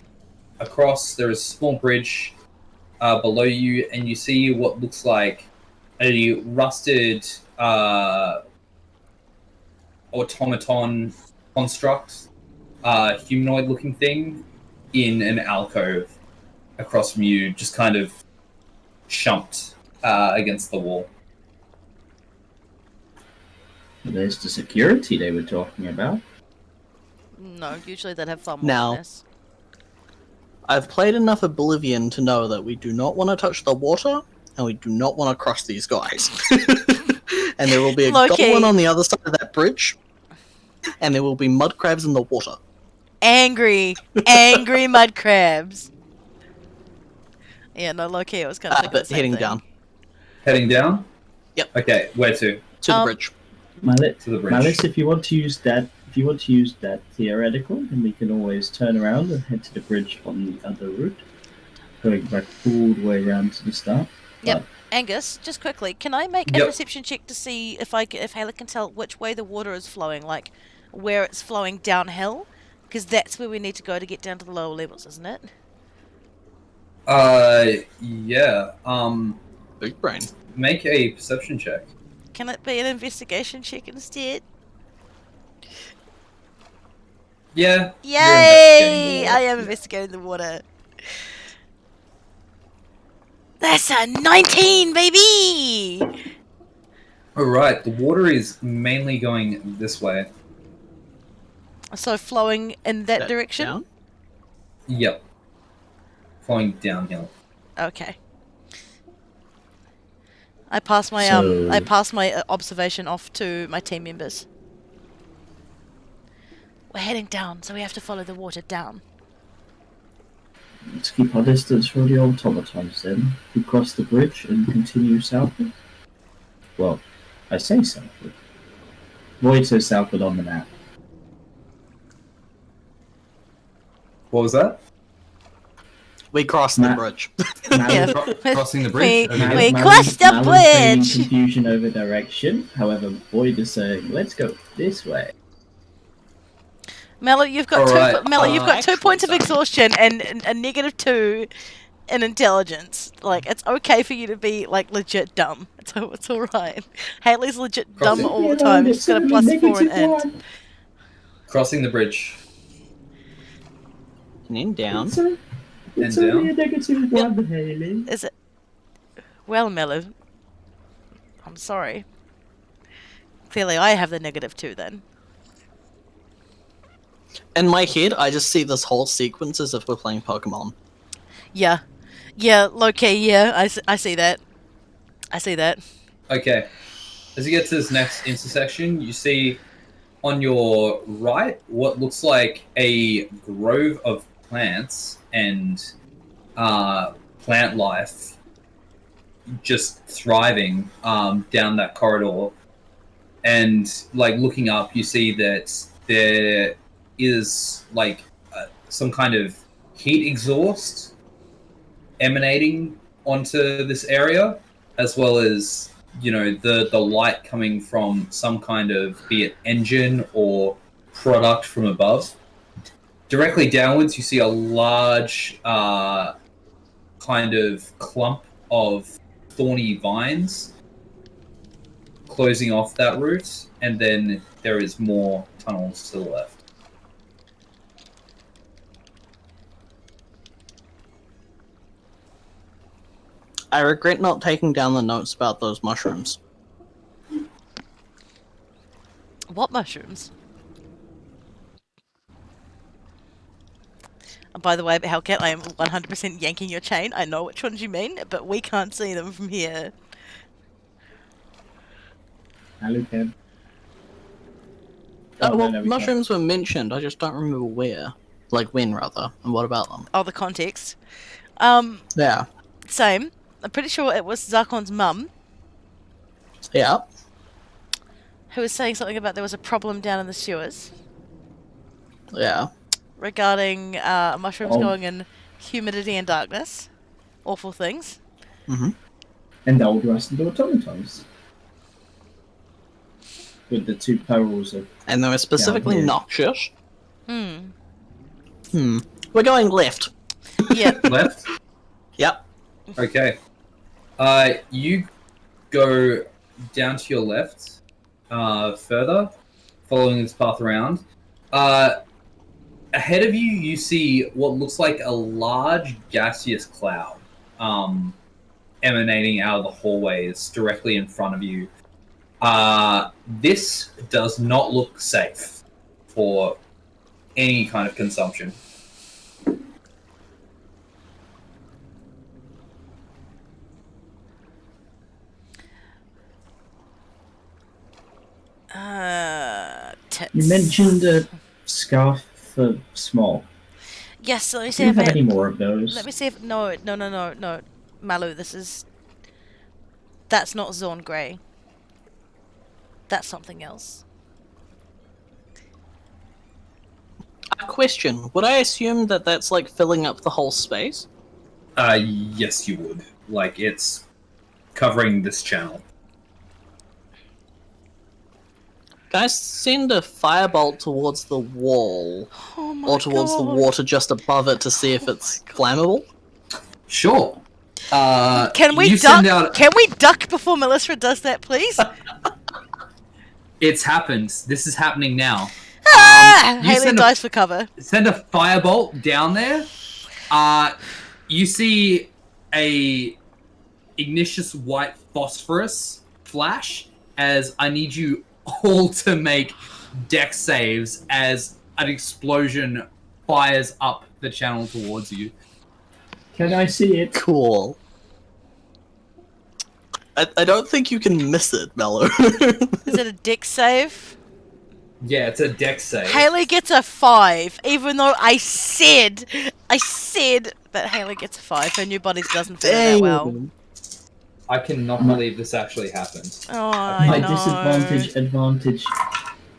across. There is a small bridge below you, and you see what looks like a rusted automaton construct, humanoid-looking thing, in an alcove across from you, just kind of chumped against the wall. There's the security they were talking about. No, usually they'd have far more Now. than this. I've played enough Oblivion to know that we do not want to touch the water, and we do not want to cross these guys. And there will be a Low-key. goblin on the other side of that bridge, and there will be mud crabs in the water. Angry mud crabs. Yeah, no, low-key, I was kind of thinking But the same heading thing. down Heading down? Yep. Okay, where to? to the Um, bridge. Malice, To the bridge. Malice, if you want to use that theoretical, then we can always turn around and head to the bridge on the other route, going back all the way around to the start. Yep. Angus, just quickly, can I make a Yep. perception check to see if Haley can tell which way the water is flowing, like where it's flowing downhill? Because that's where we need to go to get down to the lower levels, isn't it? Yeah. Big brain. Make a perception check. Can it be an investigation check instead? Yeah. Yay! I am investigating the water. That's a 19, baby! Alright, the water is mainly going this way. So flowing in that direction? Down? Yep. Flowing downhill. Okay. I pass my observation off to my team members. We're heading down, so we have to follow the water down. Let's keep our distance from the automatons then. We cross the bridge and continue southward. Well, I say southward. Void says southward on the map. What was that? We crossed the Matt. bridge. Yeah. Crossing the bridge. We- Okay. we crossed the Mal is feigning bridge. confusion over direction. However, Void is saying, "Let's go this way." Mello, you've got Alright, you've got 2 actually, points of sorry. exhaustion and a -2 in intelligence. Like, it's okay for you to be like legit dumb. It's all right. Haley's legit dumb Crossing. all the time. She's got a +4 in int. Crossing the bridge. And then down. It's And only down. a -1, Haley. Is it? Well, Mello, I'm sorry. Clearly, I have the -2 then. In my head, I just see this whole sequence as if we're playing Pokemon. Yeah, low key. Yeah, I see that. I see that. Okay. As you get to this next intersection, you see on your right what looks like a grove of plants and plant life just thriving down that corridor. And like looking up, you see that there is like some kind of heat exhaust emanating onto this area, as well as the light coming from some kind of, be it engine or product from above. Directly downwards, you see a large kind of clump of thorny vines closing off that route, and then there is more tunnels to the left. I regret not taking down the notes about those mushrooms. What mushrooms? And by the way, Hellcat, I am 100% yanking your chain. I know which ones you mean, but we can't see them from here. Hello, Kev. Well, no, we mushrooms were mentioned, I just don't remember where. Like when, rather. And what about them? Oh, the context. Yeah. Same. I'm pretty sure it was Zarkon's mum Yeah. who was saying something about there was a problem down in the sewers Yeah. regarding mushrooms Oh. going in humidity and darkness. Awful things. Mm-hmm. And the old rusted automatons. With the 2 pearls of... And they were specifically here. noxious. Hmm. We're going left. Yeah. Left? Yep. Okay. You go down to your left further, following this path around. Ahead of you, you see what looks like a large gaseous cloud emanating out of the hallways directly in front of you. This does not look safe for any kind of consumption. Tits. You mentioned a scarf for small. Yes, let me Do see you if have I... any more of those? Let me see if... No. Malu, that's not Zorn Grey. That's something else. A question. Would I assume that that's like filling up the whole space? Yes, you would. Like, it's covering this channel. Can I send a firebolt towards the wall? Oh my Or towards the God. water just above it to see if it's flammable? Sure. Can we you duck? send out... Can we duck before Melissa does that, please? It's happened. This is happening now. you Haley send a- dies for cover. Send a firebolt down there. You see a ignious white phosphorus flash as I need you all to make dex saves as an explosion fires up the channel towards you. Can I see it? Cool. I don't think you can miss it, Mello. Is it a dick save? Yeah, it's a dex save. Haley gets a 5, even though I said that Haley gets a 5. Her new body doesn't fit her that well. I cannot believe this actually happened. Oh, I My know. disadvantage, advantage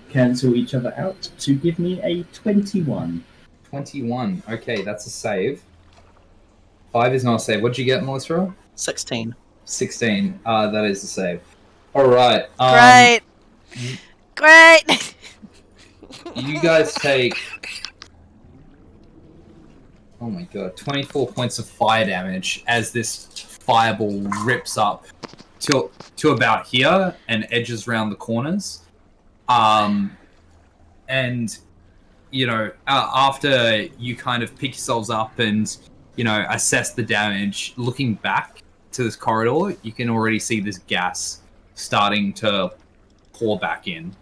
cancel each other out to give me a 21. 21. Okay, that's a save. 5 is not a save. What'd you get, Melissa? 16. 16. That is the save. Alright. Great. Great. You guys take... Oh my god. 24 points of fire damage as this fireball rips up to about here and edges around the corners. And, you know, after you kind of pick yourselves up and, you know, assess the damage, looking back to this corridor, you can already see this gas starting to pour back in.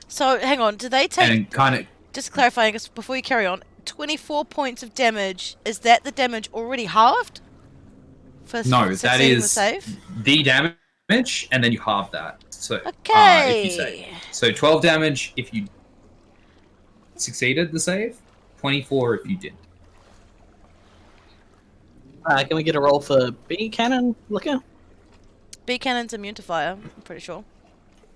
So, hang on. Do they take... And kind of... Just clarifying, before you carry on, 24 points of damage, is that the damage already halved? No, that is the save? the damage, and then you halve that. So, Okay. if you save. So 12 damage if you succeeded the save, 24 if you didn't. Can we get a roll for B cannon looker? B cannon's immune to fire, I'm pretty sure.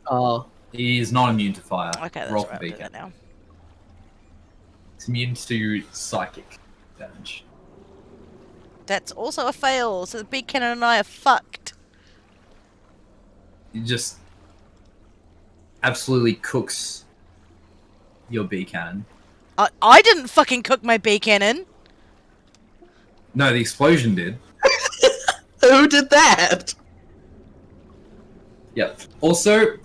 Oh, He is not immune to fire. Okay, that's Roll right, for I'll do beacon. that now. It's immune to psychic damage. That's also a fail, so the B cannon and I are fucked. It just absolutely cooks your B cannon. I didn't fucking cook my B cannon. No, the explosion did. who did that? Yep. Also,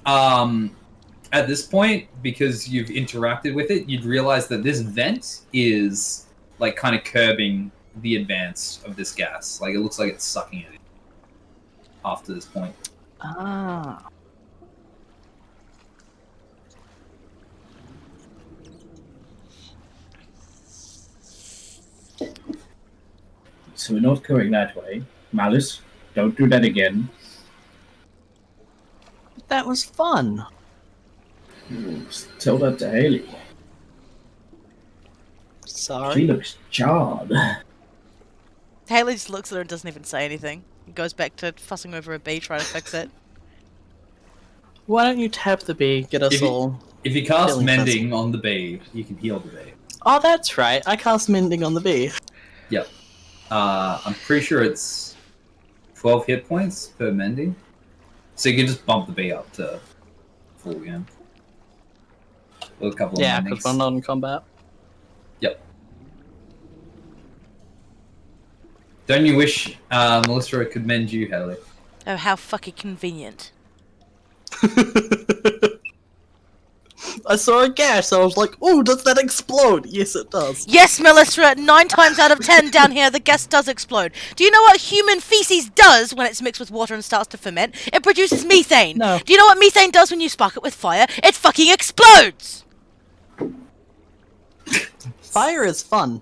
at this point, because you've interacted with it, you'd realize that this vent is like kind of curbing the advance of this gas. Like it looks like it's sucking it in after this point. Ah. So we're not going that way. Malice, don't do that again. That was fun. Tell that to Haley. She Sorry. looks jarred. Haley just looks at her and doesn't even say anything. Goes back to fussing over a bee trying to fix it. Why don't you tap the bee, get us If you- all... If you cast Feeling mending on the bee, you can heal the bee. Oh, that's right. I cast mending on the bee. Yep. I'm pretty sure it's 12 hit points per mending. So you can just bump the bee up to full again. With a couple of Yeah, mendings. because we're not in combat. Yep. Don't you wish Melissa could mend you, Haley? Oh, how fucking convenient. I saw a gas, so I was like, "Oh, does that explode?" Yes, it does. Yes, Melissa, 9 times out of 10 down here, the gas does explode. Do you know what human feces does when it's mixed with water and starts to ferment? It produces methane. No. Do you know what methane does when you spark it with fire? It fucking explodes! Fire is fun.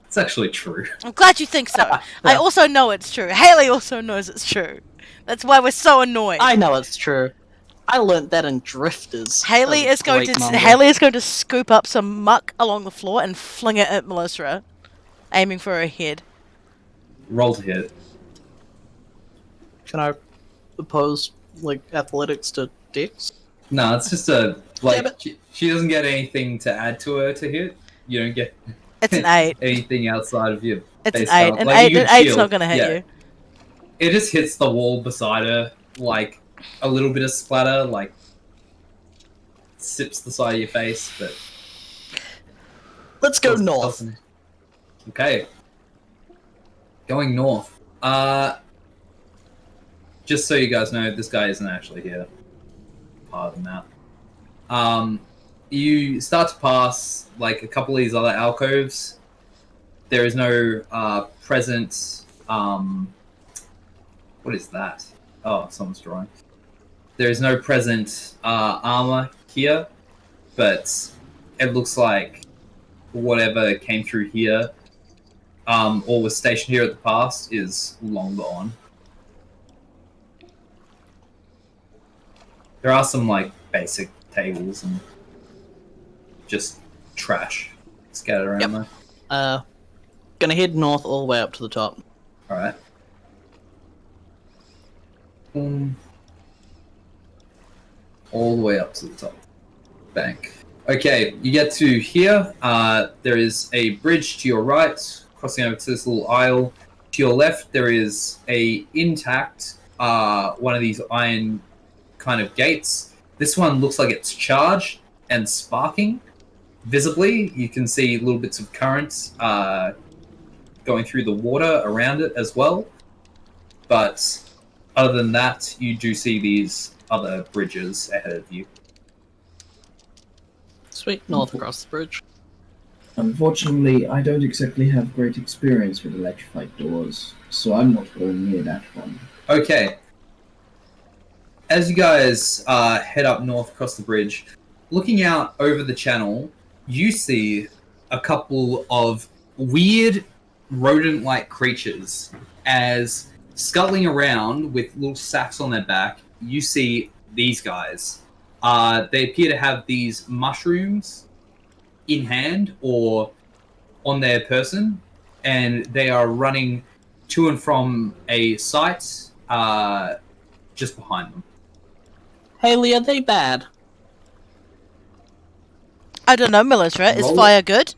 It's actually true. I'm glad you think so. I also know it's true. Haley also knows it's true. That's why we're so annoyed. I know it's true. I learnt that in Drifters. Haley is going to scoop up some muck along the floor and fling it at Melissa, aiming for her head. Roll to hit. Can I oppose like athletics to Dex? No, it's just a Damn like she doesn't get anything to add to her to hit. You don't get It's an 8. anything outside of your It's an base 8. health. An Like, you 8. An can 8's shield. not going to hit Yeah. you. It just hits the wall beside her, like a little bit of splatter, like sips the side of your face, but Let's go north. doesn't- Okay. Going north. Just so you guys know, this guy isn't actually here. Part of the map. You start to pass like a couple of these other alcoves. There is no present. What is that? Oh, someone's drawing. There is no present armor here, but it looks like whatever came through here, or was stationed here at the past, is long gone. There are some like basic tables and just trash scattered around there. Gonna head north all the way up to the top. All right. All the way up to the top. Bank. Okay, you get to here. There is a bridge to your right, crossing over to this little aisle. To your left, there is a intact one of these iron kind of gates. This one looks like it's charged and sparking. Visibly, you can see little bits of current going through the water around it as well. But other than that, you do see these other bridges ahead of you. Sweet, north across the bridge. Unfortunately, I don't exactly have great experience with electrified doors, so I'm not going near that one. Okay. As you guys head up north across the bridge, looking out over the channel, you see a couple of weird rodent-like creatures as scuttling around with little sacks on their back. You see these guys. They appear to have these mushrooms in hand or on their person, and they are running to and from a site just behind them. Haley, are they bad? I don't know, Melissa. Is Roll fire good?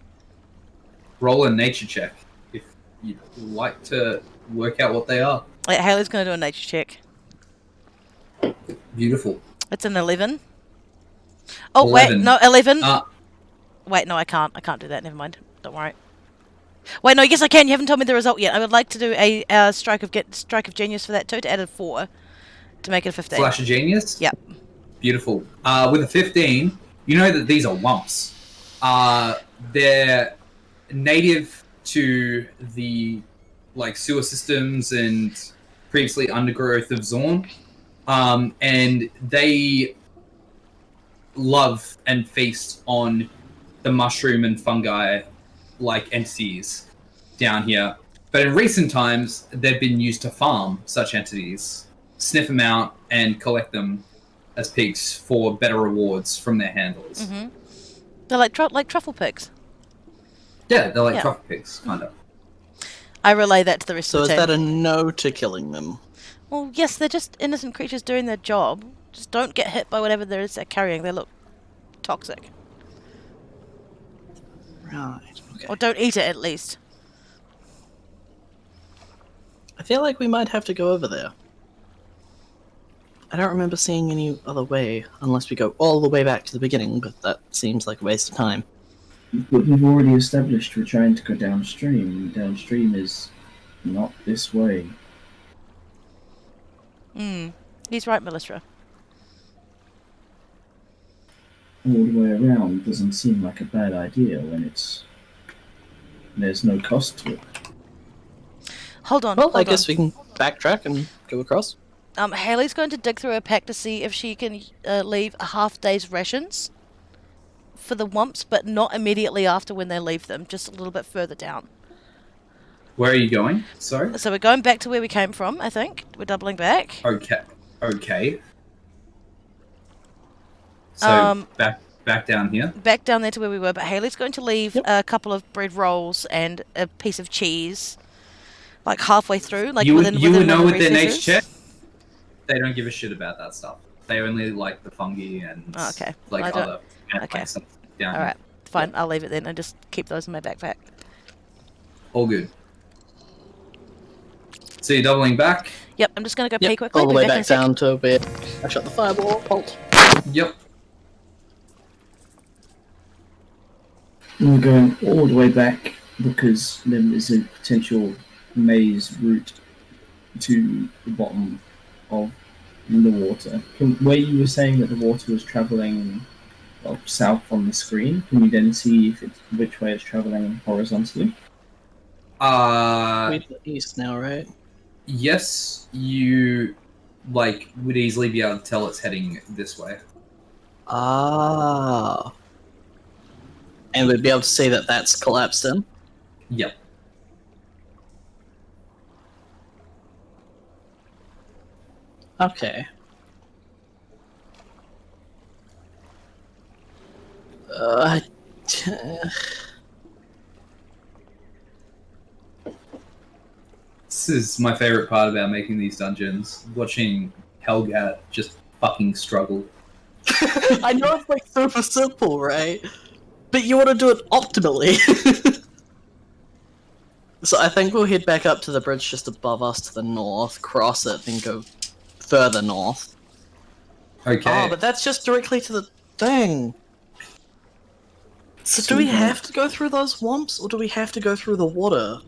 Roll a nature check if you'd like to work out what they are. Wait, Haley's going to do a nature check. Beautiful. It's an 11. Oh, 11. wait, no, 11. Uh, Wait, no, I can't. I can't do that. Never mind. Don't worry. Wait, no, yes, I can. You haven't told me the result yet. I would like to do a strike of genius for that too, to add a 4 to make it a 15. Flash of genius? Yep. Beautiful. With a 15, you know that these are wumps. They're native to the sewer systems and previously undergrowth of Zorn. And they love and feast on the mushroom and fungi-like entities down here. But in recent times, they've been used to farm such entities, sniff them out, and collect them as pigs for better rewards from their handlers. Mm-hmm. They're like truffle pigs. Yeah, they're like truffle pigs, kind of. I relay that to the rest So of is the team. that a no to killing them? Well, yes, they're just innocent creatures doing their job. Just don't get hit by whatever there is they're carrying. They look toxic. Right, okay. Or don't eat it, at least. I feel like we might have to go over there. I don't remember seeing any other way, unless we go all the way back to the beginning, but that seems like a waste of time. But we've already established we're trying to go downstream. Downstream is not this way. He's right, Melissa. All the way around doesn't seem like a bad idea when there's no cost to it. Hold on. Well, hold I guess on. we can backtrack and go across. Haley's going to dig through her pack to see if she can leave a half day's rations for the wumps, but not immediately after when they leave them, just a little bit further down. Where are you going? Sorry? So we're going back to where we came from, I think. We're doubling back. Okay. So, back down here. Back down there to where we were, but Haley's going to leave a couple of bread rolls and a piece of cheese, like halfway through, like you within would know one of with the their nature recesses. check, they don't give a shit about that stuff. They only like the fungi and Oh, okay. like I don't- other okay. stuff down All here. right, fine. I'll leave it then and just keep those in my backpack. All good. So you're doubling back? Yep, I'm just going to go pee quickly. all the be way in a back sec. down to where I shot the fireball. Halt. Yep. We're going all the way back because there is a potential maze route to the bottom of the water. Where you were saying that the water was travelling south on the screen, can you then see which way it's travelling horizontally? We're to the east now, right? Yes, you would easily be able to tell it's heading this way. Ah. And we'd be able to see that that's collapsed in. Yep. Okay. This is my favorite part about making these dungeons, watching Helgat just fucking struggle. I know it's like super simple, right? But you want to do it optimally. So I think we'll head back up to the bridge just above us to the north, cross it, then go further north. Okay. Oh, but that's just directly to the thing. So do we have to go through those wumps, or do we have to go through the water?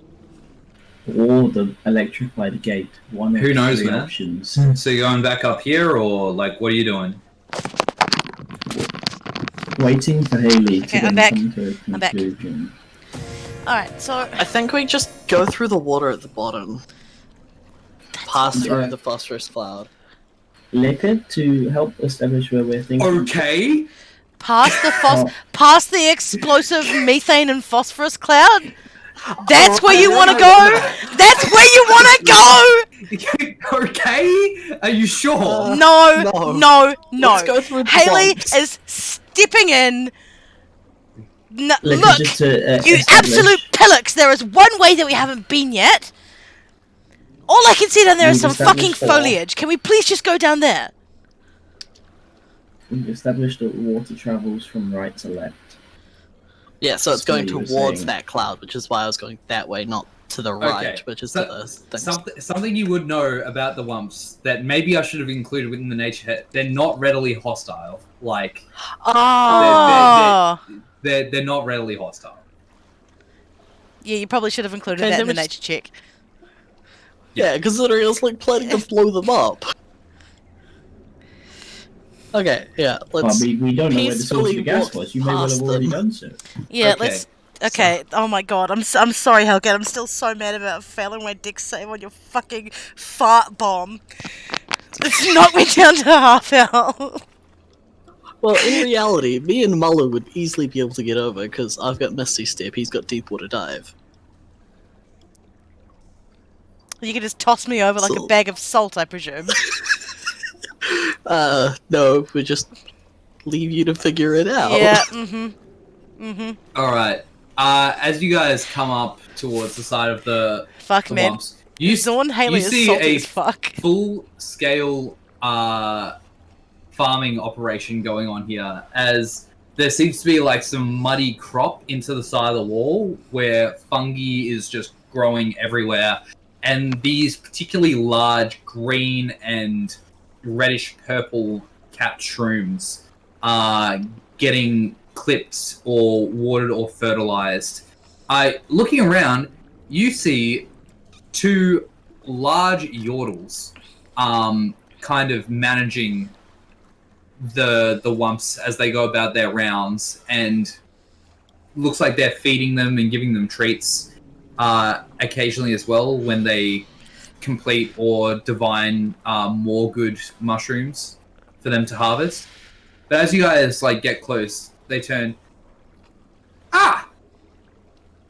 Or the electrified gate. One of Who knows, three man? options. So you're going back up here, or like, what are you doing? Waiting for Haley to Okay, then I'm back. come to a I'm back. conclusion. Alright, so I think we just go through the water at the bottom. Pass through Alright. the phosphorus cloud. Liquor to help establish where we're thinking. Okay. past the Oh. past the explosive methane and phosphorus cloud. That's where you want to go. That's where you want to go. Okay. Are you sure? No, no, no. Let's go through the Haley wumps. is stepping in. No, Liquor look, just to, you establish- absolute pillocks. There is one way that we haven't been yet. All I can see down there is We've some fucking established foliage. Can we please just go down there? We've established that water travels from right to left. Yeah, so it's That's what going you were towards saying. that cloud, which is why I was going that way, not to the right, Okay, which is so- to the thing. Something you would know about the Wumps that maybe I should have included within the nature hit. They're not readily hostile. Like Oh, they're not readily hostile. yeah. You probably should have included Okay, that in then the we nature check. Yeah, considering I was like planning to blow them up. Okay, yeah, Well, let's. we don't know where the source of peacefully the gas walk was. You may well have past already them. done so. Yeah, Okay, let's. Okay. Oh my god, I'm sorry, Helget. I'm still so mad about failing my dick save on your fucking fart bomb. It's knocked me down to half health. Well, in reality, me and Muller would easily be able to get over because I've got Misty Step, he's got Deep Water Dive. You can just toss me over like a So- bag of salt, I presume. No, we just leave you to figure it out. Yeah. Mm-hmm. All right. As you guys come up towards the side of the Fuck, man. Wumps, you Zorn Haley you is see salty a as fuck. full-scale farming operation going on here, as there seems to be like some muddy crop into the side of the wall where fungi is just growing everywhere, and these particularly large green and reddish purple capped shrooms are getting clipped or watered or fertilized. Looking around, you see two large yordles kind of managing the Wumps as they go about their rounds, and looks like they're feeding them and giving them treats occasionally as well when they complete or divine more good mushrooms for them to harvest. But as you guys like get close, they turn. Ah!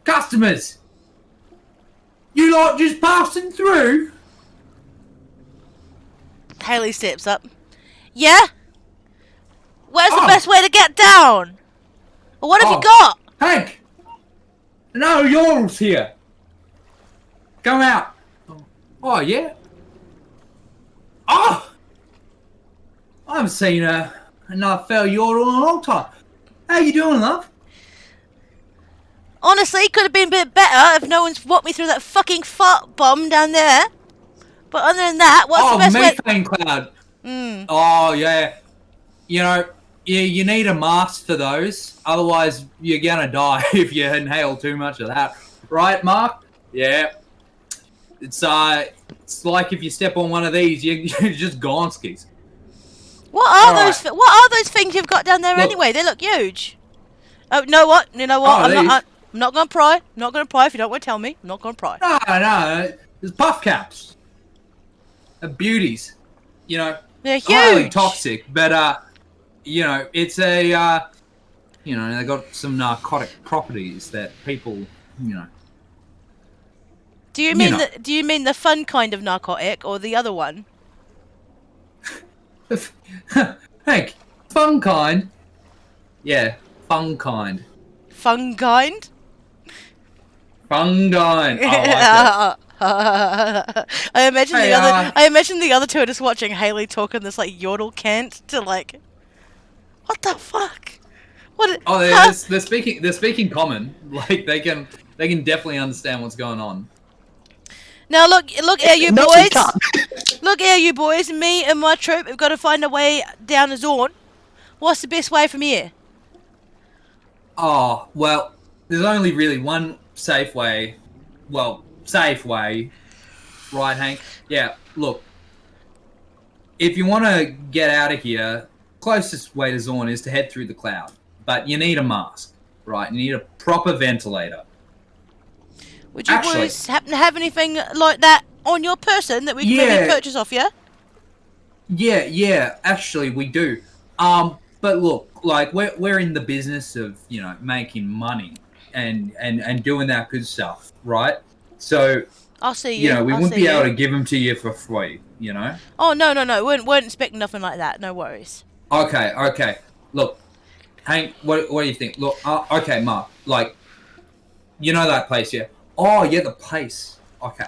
Customers! You lot just passing through? Haley steps up. Yeah? Where's the Oh. best way to get down? Or what have Oh. you got? Hank! No, Yorl's here. Come out. Oh, yeah? Oh! I haven't seen another fell Yordle in a long time. How you doing, love? Honestly, could have been a bit better if no one's walked me through that fucking fart bomb down there. But other than that, what's the best way? methane cloud. Mm. Oh, yeah. You know, you need a mask for those. Otherwise, you're gonna die if you inhale too much of that. Right, Mark? Yeah. It's like if you step on one of these, you're just gonskis. What are Alright. those? What are those things you've got down there Look. anyway? They look huge. Oh, you know what? You know what? Oh, I'm not gonna pry. I'm not gonna pry if you don't want to tell me. I'm not gonna pry. No. There's puff caps. They're beauties. You know, They're highly huge. toxic, but you know, it's a you know, they got some narcotic properties that people, you know. Do you mean know. do you mean the fun kind of narcotic or the other one? Hank, fun kind. Yeah, fun kind. Fun kind? Fun kind. Oh, I I imagine Hey, I imagine the other two are just watching Haley talk in this like yodel cant to like, what the fuck? What? oh Huh? they're speaking common. Like they can They can definitely understand what's going on. Now look here, you No, we boys. can't. Look here, you boys. Me and my troop have got to find a way down the Zorn. What's the best way from here? Oh, well, there's only really one safe way. Well, safe way. Right, Hank? Yeah, look. If you want to get out of here, closest way to Zorn is to head through the cloud. But you need a mask, right? You need a proper ventilator. Would you Actually- boys happen to have anything like that on your person that we can maybe Yeah. purchase off you? Yeah, actually we do. But look, like we're in the business of, making money and doing that good stuff, right? So, I'll see you. we I'll wouldn't see be you. able to give them to you for free, Oh no. Weren't expecting nothing like that. No worries. Okay. Look, Hank, what do you think? Look, okay, Mark, like, that place, yeah? Oh, yeah, the place. Okay.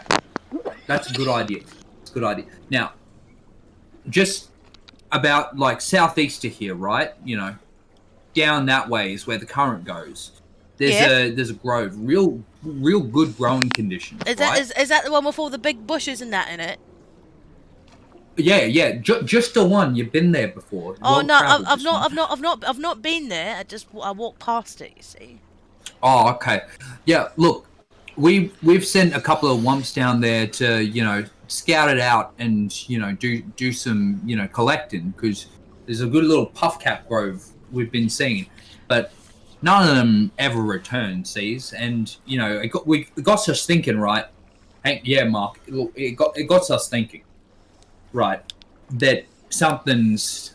That's a good idea. It's a good idea. Now, just about, like, southeast of here, right? Down that way is where the current goes. There's a grove. Real good growing conditions, Is right? that the one with all the big bushes and that in it? Yeah. Just the one. You've been there before. Oh no, Well-traveled, I've this one. not been there. I walked past it. You see. Oh, okay. Yeah, look, we've sent a couple of wumps down there to, scout it out and, do some, collecting, because there's a good little puffcap grove we've been seeing, but none of them ever returned, sees, and, it got us thinking, right? Hank, yeah, Mark, look, it got us thinking, right, that something's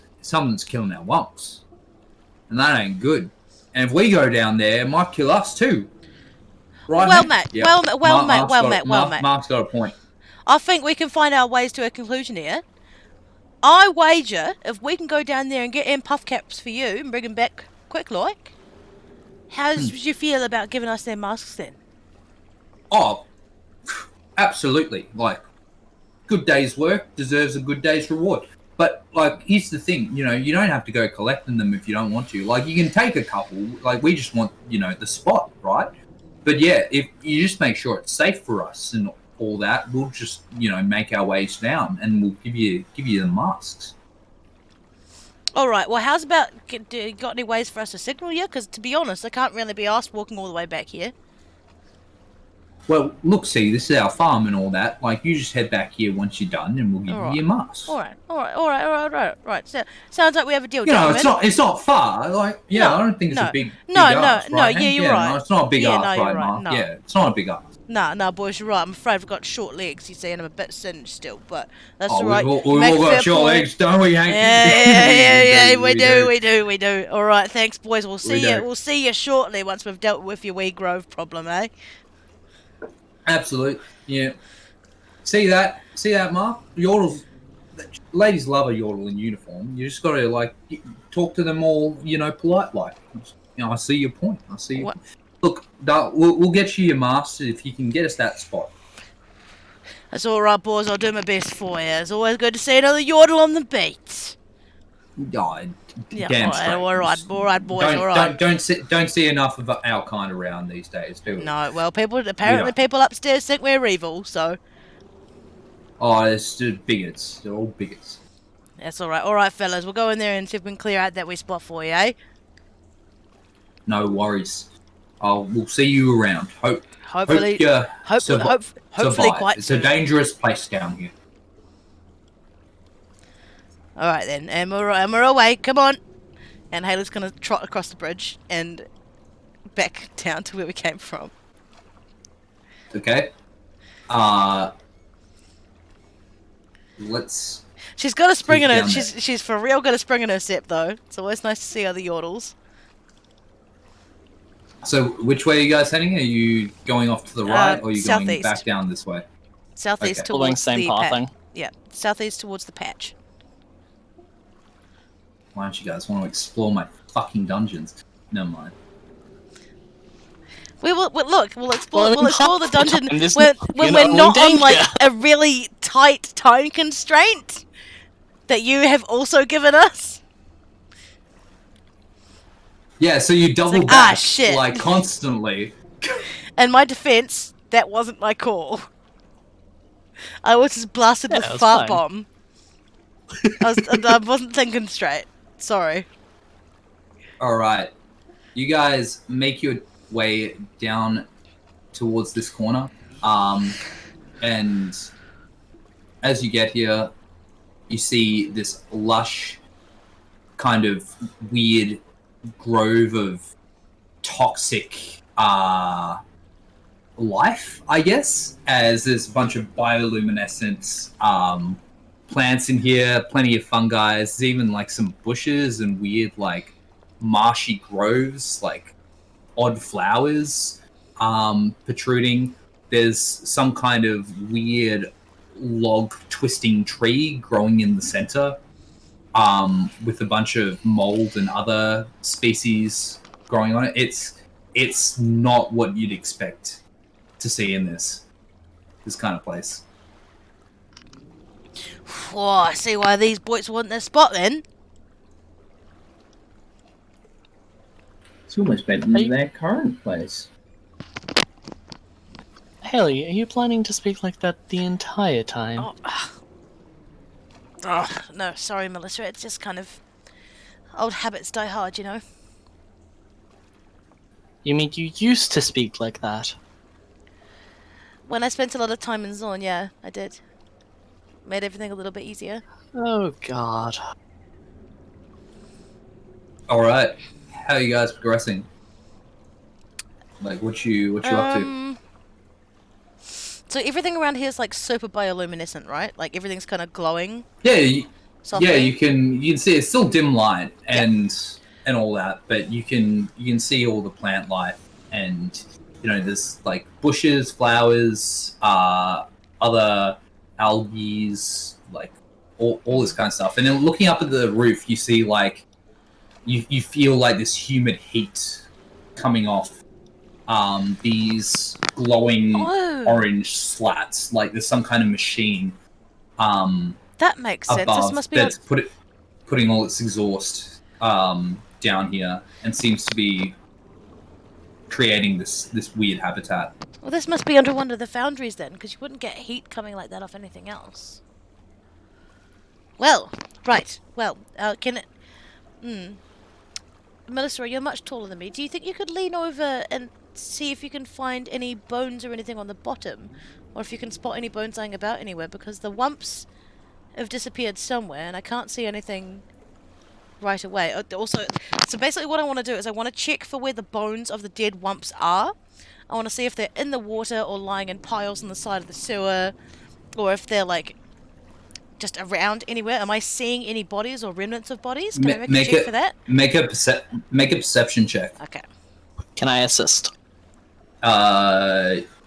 killing our wumps, and that ain't good. And if we go down there, it might kill us too. Right? Well Hank? met. Yeah. Well met. Mark's got a point. I think we can find our ways to a conclusion here. I wager if we can go down there and get in puff caps for you and bring them back quick like. How does you feel about giving us their masks then? Oh, absolutely. Like, good day's work deserves a good day's reward. But, like, here's the thing, you don't have to go collecting them if you don't want to. Like, you can take a couple. Like, we just want, the spot, right? But, yeah, if you just make sure it's safe for us and all that, we'll just, make our ways down and we'll give you the masks. All right. Well, how's about got any ways for us to signal you? Because to be honest, I can't really be asked walking all the way back here. Well, look, see, this is our farm and all that. Like, you just head back here once you're done, and we'll give you your masks. All right. So, sounds like we have a deal, You know, gentlemen. it's not far. Like, yeah, No, I don't think it's no. a big No, ask, no, right? yeah, you're right. No, it's not a big Yeah, ask, no, you're right, right, Mark? no. Yeah, it's not a big ask. Nah, boys, you're right. I'm afraid I've got short legs, you see, and I'm a bit singed still, but that's Oh, all right. we've You all make a got fair short point. legs, don't we, Hank? Yeah, we do. All right, thanks, boys. We'll see you. do. We'll see you shortly once we've dealt with your wee grove problem, eh? Absolutely, yeah. See that, Mark? Yordles, ladies love a yordle in uniform. You just got to, like, talk to them all, polite like. I see your point. What? Look, we'll get you your masks if you can get us that spot. That's all right, boys. I'll do my best for you. It's always good to see another yordle on the beat. Oh, Yeah, damn all right, straight. boys, all right. Don't see enough of our kind around these days, do we? No, well, people upstairs think we're evil, so Oh, it's just bigots. They're all bigots. that's all right. All right, fellas, we'll go in there and see if we can clear out that wee spot for you, eh? No worries. We'll see you around. Hopefully, Hopefully hopefully quite It's soon. a dangerous place down here. All right then, and we're away. Come on. And Haley's gonna trot across the bridge and back down to where we came from. Okay. Let's. She's got a spring in her. down She's for real got a spring in her step though. It's always nice to see other yordles. So, which way are you guys heading? Are you going off to the right, or are you going southeast. back down this way? Southeast Okay. Following towards same the path patch. thing. Yeah, southeast towards the patch. Why don't you guys want to explore my fucking dungeons? Never mind. We'll explore Well, the dungeon and there's when you're we're not not in on like danger. a really tight time constraint that you have also given us. Yeah, so you double like, back shit. like constantly. In my defense, that wasn't my call. I was just blasted with Yeah, it's fart fine. bomb. I wasn't thinking straight. Sorry. All right, you guys make your way down towards this corner, and as you get here, you see this lush, kind of weird grove of toxic life, I guess, as there's a bunch of bioluminescent plants in here, plenty of fungi. There's even like some bushes and weird like marshy groves, like odd flowers protruding. There's some kind of weird log twisting tree growing in the center, with a bunch of mold and other species growing on it. It's not what you'd expect to see in this kind of place. Oh, I see why these boys want their spot then. It's almost better than their current place. Haley, are you planning to speak like that the entire time? Oh, no, sorry, Melissa. It's just kind of old habits die hard, you know. You mean you used to speak like that? When I spent a lot of time in Zorn, yeah, I did. Made everything a little bit easier. Oh god. All right, how are you guys progressing? Like, what you up to? So everything around here is like super bioluminescent, right? Like everything's kind of glowing. Yeah, softly. yeah. You can see it's still dim light and all that, but you can see all the plant life, and there's like bushes, flowers, other algae, like all this kind of stuff. And then looking up at the roof, you see like you feel like this humid heat coming off these glowing orange slats, like there's some kind of machine that makes sense. above This must be that's putting all its exhaust down here, and seems to be creating this weird habitat. well, this must be under one of the foundries then, because you wouldn't get heat coming like that off anything else. Well, right. Well, can it... Melissa, you're much taller than me. Do you think you could lean over and see if you can find any bones or anything on the bottom? Or if you can spot any bones lying about anywhere? Because the wumps have disappeared somewhere, and I can't see anything right away. Also, so basically what I want to do is I want to check for where the bones of the dead wumps are. I want to see if they're in the water or lying in piles on the side of the sewer, or if they're like just around anywhere. Am I seeing any bodies or remnants of bodies? Can I make a check for that? Make a perception check. Okay. Can I assist?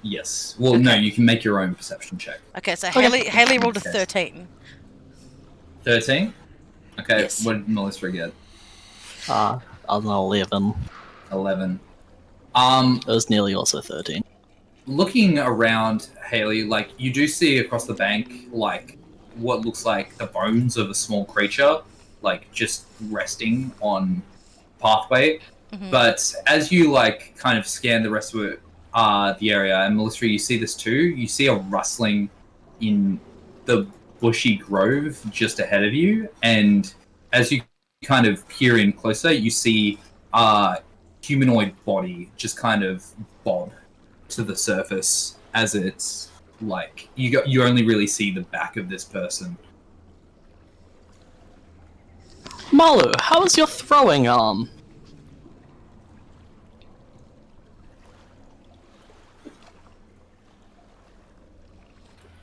Yes. Well, no, you can make your own perception check. Okay, so Haley rolled a 13. 13? Okay, Yes. what did Melissa get? I'm 11. 11. It was nearly also 13. Looking around, Haley, like, you do see across the bank, like, what looks like the bones of a small creature, like, just resting on pathway. Mm-hmm. But as you, like, kind of scan the rest of it, the area, and Melissa, you see this too, you see a rustling in the bushy grove just ahead of you, and as you kind of peer in closer, you see a humanoid body just kind of bob to the surface as it's like you only really see the back of this person. Malu, how is your throwing arm?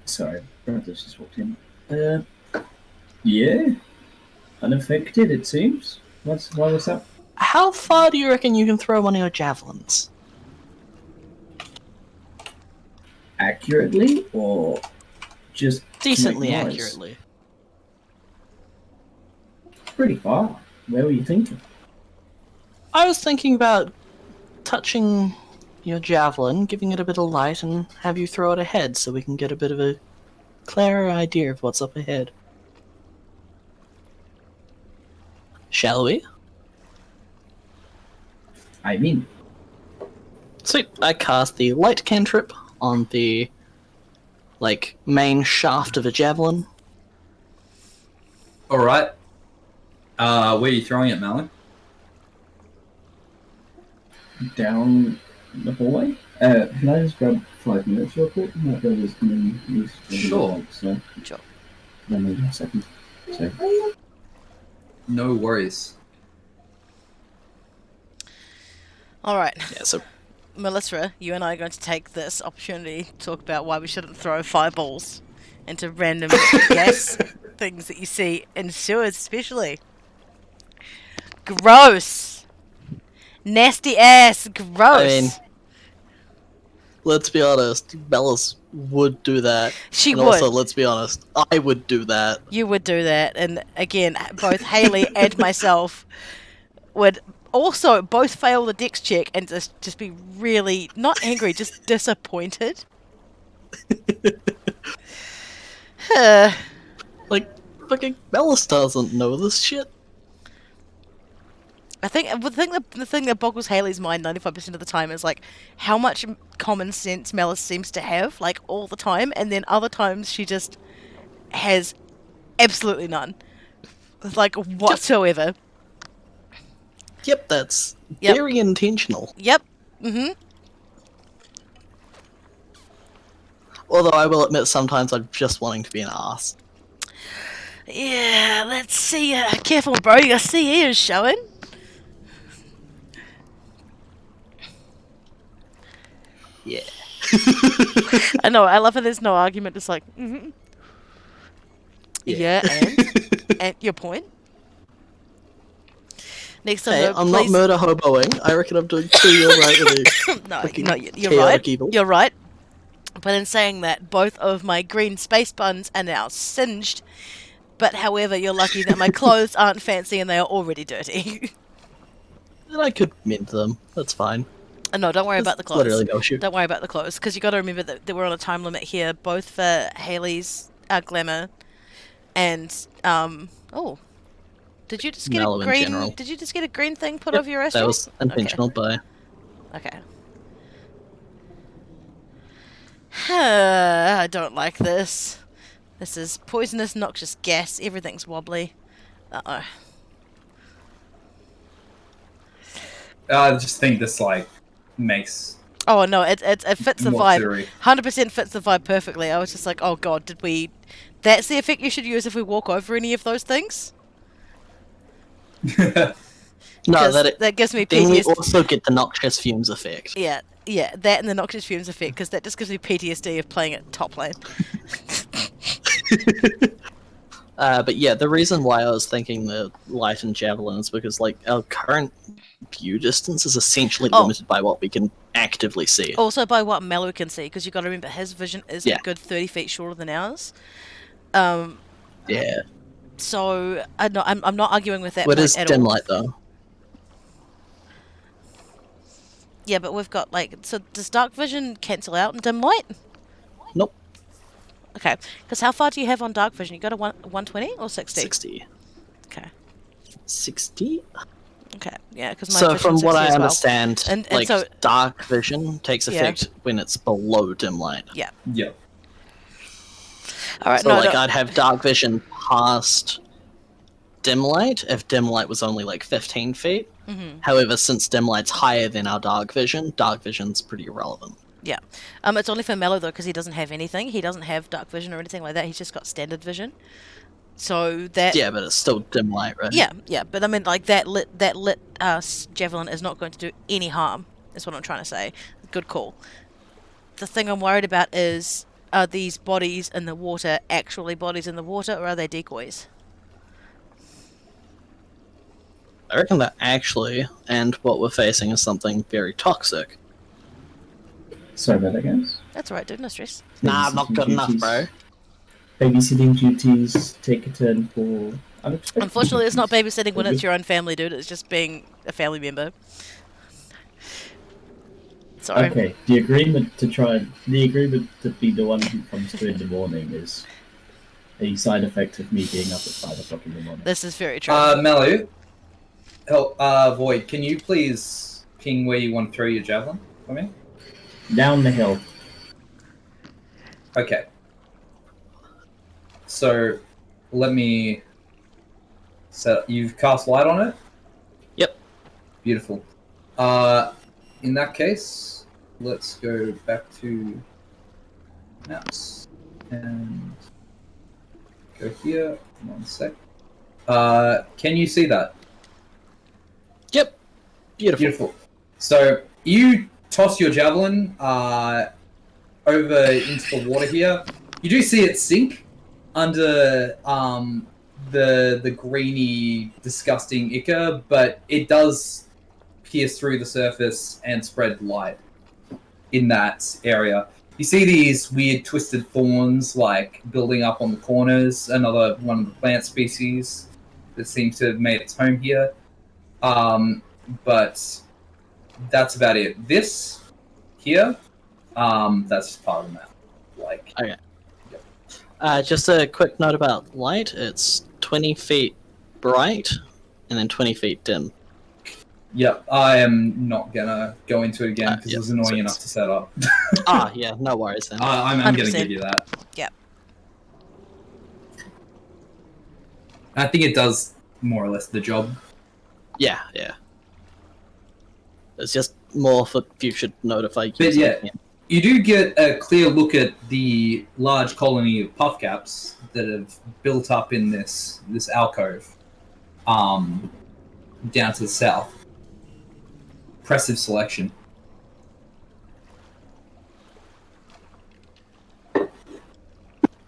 Sorry, brothers just walked in. Yeah, unaffected it seems. Why was that? How far do you reckon you can throw one of your javelins? Accurately or just Decently to make noise? accurately. Pretty far. Where were you thinking? I was thinking about touching your javelin, giving it a bit of light, and have you throw it ahead so we can get a bit of a clearer idea of what's up ahead. Shall we? I mean, Sweet. I cast the light cantrip on the main shaft of a javelin. All right. Where are you throwing it, Malin? Down the hallway. Can I just grab 5 minutes real quick? My brother's coming. Sure. So, Sure. then maybe a second. So. No worries. All right, Yeah, so Melissa, you and I are going to take this opportunity to talk about why we shouldn't throw fireballs into random gas things that you see in sewers, especially. Gross. Nasty ass. Gross. I mean, let's be honest, Bellis would do that. She and would. Also, let's be honest, I would do that. You would do that, and again, both Haley and myself would also both fail the dex check and just be really not angry, just disappointed. Fucking Bellis doesn't know this shit. I think the thing that boggles Haley's mind 95% of the time is like how much common sense Melis seems to have, like all the time, and then other times she just has absolutely none, like whatsoever. Yep, that's Yep. very intentional. Yep. Mhm. Although I will admit, sometimes I'm just wanting to be an ass. Yeah. Let's see. Careful, bro. Your CE is showing. Yeah. I know. I love it. There's no argument. It's like, yeah, and your point. Next on Hey, the I'm not please. murder hoboing. I reckon I'm doing too you're right with it. No, fucking you're chaotic right. evil. You're right. But in saying that, both of my green space buns are now singed. But however, you're lucky that my clothes aren't fancy and they are already dirty. And I could mend them. That's fine. No, don't worry about the clothes. Literally no issue. Don't worry about the clothes, because you got to remember that we're on a time limit here, both for Haley's glamour and oh, did you just get Mellow a in green? general. Did you just get a green thing put Yep, over your that was intentional, Okay. but I don't like this. This is poisonous, noxious gas. Everything's wobbly. Uh-oh. I just think this makes Oh no, it fits the more vibe. theory. 100% fits the vibe perfectly. I was just like, oh god, did we? That's the effect you should use if we walk over any of those things. no, 'Cause that that gives me then we PTSD. also get the noxious fumes effect. Yeah, that and the noxious fumes effect, because that just gives me PTSD of playing at top lane. But yeah, the reason why I was thinking the light and javelin is because our current view distance is essentially limited by what we can actively see. Also by what Melu can see, because you got to remember his vision is a good 30 feet shorter than ours. Yeah. So I'm not arguing with that. What point is at dim all. light though? Yeah, but we've got so does dark vision cancel out in dim light? Nope. Okay, because how far do you have on dark vision? You got a 120 or 60? 60. Okay. 60? Okay, yeah, because So from what I as well. understand, And so dark vision takes effect when it's below dim light. Yeah. Yep. All right. So No, I'd have dark vision past dim light if dim light was only 15 feet. Mm-hmm. However, since dim light's higher than our dark vision's pretty irrelevant. Yeah. It's only for Mello though, because he doesn't have anything. He doesn't have dark vision or anything like that. He's just got standard vision. So that. Yeah, but it's still dim light, right? Yeah. But I mean, that lit javelin is not going to do any harm. Is what I'm trying to say. Good call. The thing I'm worried about is, are these bodies in the water actually bodies in the water, or are they decoys? I reckon that actually, and what we're facing is something very toxic. Sorry about that, guys. That's alright, dude. No stress. Nah, not good enough, bro. Babysitting duties take a turn for unexpected. Unfortunately, it's not duties. babysitting when it's your own family, dude. It's just being a family member. Sorry. Okay, the agreement to be the one who comes through in the morning is a side effect of me being up at 5 o'clock in the morning. This is very true. Melu, Void, can you please ping where you want to throw your javelin? for me? Down the hill. Okay. So, let me set. You've cast light on it. Yep. Beautiful. In that case, let's go back to maps and go here. 1 sec. Can you see that? Yep. Beautiful. Beautiful. So you toss your javelin over into the water here. You do see it sink under the greeny, disgusting ichor, but it does pierce through the surface and spread light in that area. You see these weird twisted thorns like building up on the corners, another one of the plant species that seems to have made its home here. But that's about it. This here, that's just part of the map. Like, Okay. Just a quick note about light. It's 20 feet bright and then 20 feet dim. yep, I am not gonna go into it again because yep, it was annoying sweet. enough to set up. Yeah, no worries then. I'm gonna 100%. give you that. Yep. I think it does more or less the job. Yeah. It's just more for future notify you. But yeah, you do get a clear look at the large colony of puffcaps that have built up in this alcove, down to the south. Impressive selection.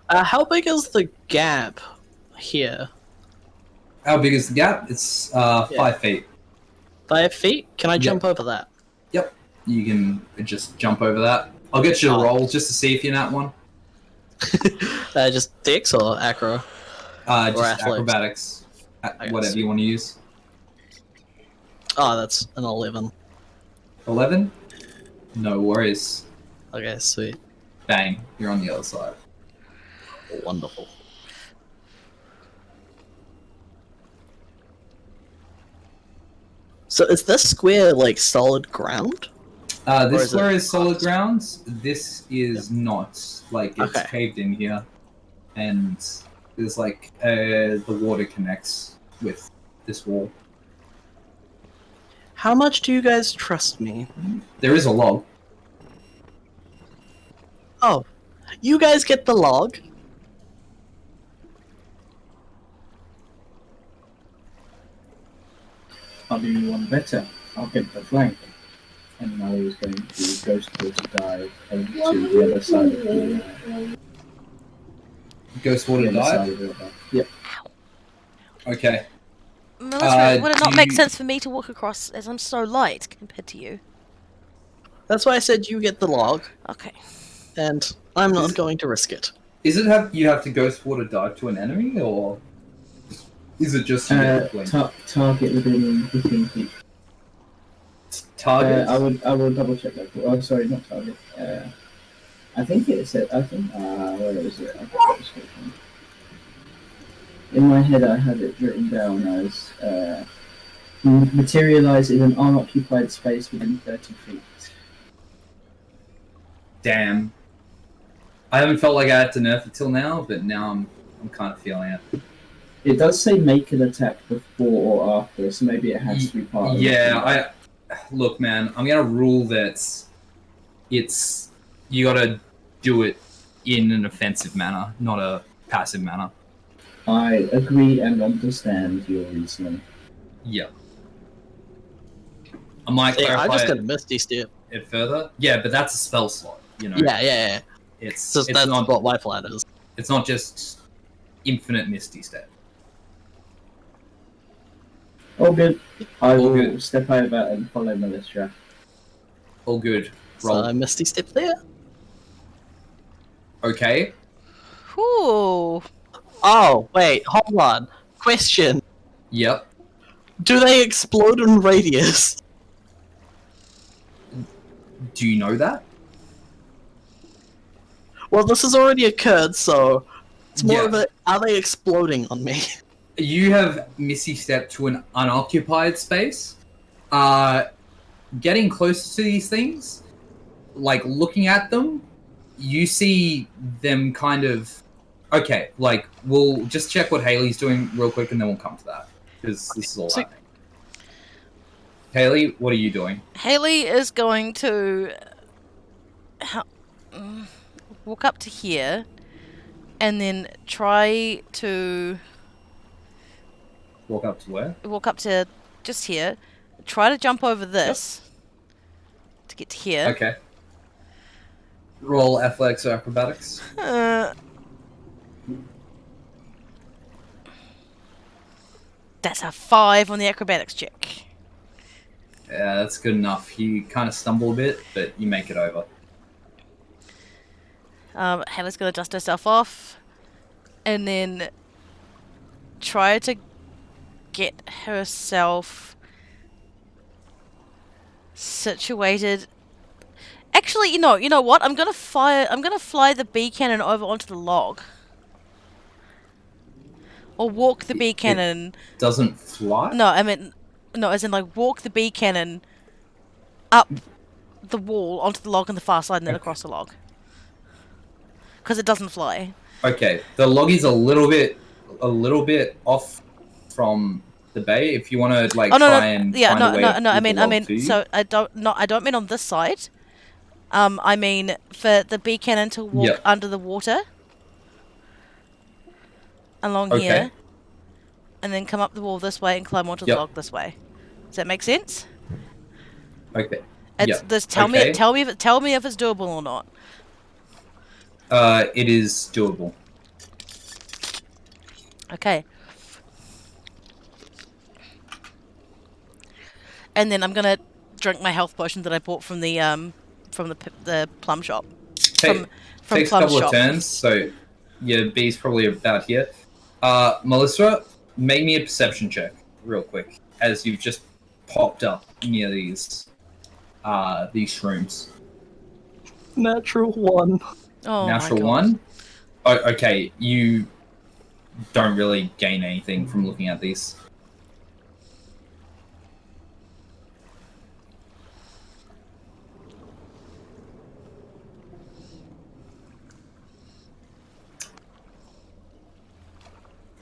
How big is the gap here? How big is the gap? It's 5 feet. 5 feet? Can I Yep. jump over that? Yep. You can just jump over that. I'll get you to roll just to see if you're not one. Just Dex or Acro? Just athletics? acrobatics. Whatever sweet. you want to use. Oh, that's an 11. 11? No worries. Okay, sweet. Bang. You're on the other side. Wonderful. So is this square like solid ground? Or This is square it is solid grounds. This is not. Like, it's Okay. caved in here. And there's like, the water connects with this wall. How much do you guys trust me? There is a log. Oh, you guys get the log? I'll do you one better. I'll get the flank. And now he's going to Ghost Water dive over to the other side of the Ghost water other side dive. of the river. Yep. Okay. Melissa, would it not do make you- sense for me to walk across as I'm so light compared to you? That's why I said you get the log, Okay. and I'm not going to risk it. Is it you have to ghost water dive to an enemy, or is it just Target within 15 feet. target? I will double check that. Oh, sorry, not target. I think it said. I think. Where is it? I got the description. In my head, I had it written down as materialize in an unoccupied space within 30 feet. Damn. I haven't felt like I had to nerf it till now, but now I'm kind of feeling it. It does say make an attack before or after, so maybe it has to be part of it. Yeah, look, man. I'm gonna rule that you gotta do it in an offensive manner, not a passive manner. I agree and understand your reasoning. Yeah. I might Yeah, I clarify just got a Misty Step. it further. Yeah, but that's a spell slot. You know. Yeah. It's Just it's that's not what my flat is. it's not just infinite Misty Step. All good. I All will good. step over and follow Militia. All good. Roll. So Misty Step there. Okay. Whew. Oh, wait, hold on. Question. Yep. Do they explode in radius? Do you know that? Well, this has already occurred, so it's more Yeah. of a, are they exploding on me? You have Misty Step to an unoccupied space. Getting closer to these things, like looking at them, you see them kind of. Okay, like we'll just check what Haley's doing real quick, and then we'll come to that because this is all So- happening. Haley, what are you doing? Haley is going to walk up to here and then try to Walk up to where? walk up to just here, try to jump over this to get to here. Okay. Roll athletics or acrobatics. That's a 5 on the acrobatics check. Yeah, that's good enough. You kind of stumble a bit, but you make it over. Haley's going to dust herself off and then try to get herself situated. Actually, you know what? I'm gonna fly the bee cannon over onto the log, or walk the bee cannon. Doesn't fly? No, I mean, no, as in like walk the bee cannon up the wall onto the log on the far side and then across the log. Because it doesn't fly. Okay, the log is a little bit off from the bay. If you want to like try and find a way to no. I keep mean, the log to you. so I don't mean on this side. I mean for the bee cannon to walk under the water along here, and then come up the wall this way and climb onto the log this way. Does that make sense? Okay. Tell me if it's doable or not. It is doable. Okay. And then I'm gonna drink my health potion that I bought from the plum shop. From Takes a plum couple shop. of turns, so your bee's probably about here. Melissa, make me a perception check real quick as you've just popped up near these shrooms. Natural 1. Oh, Natural my God. 1. Oh, okay, you don't really gain anything from looking at these.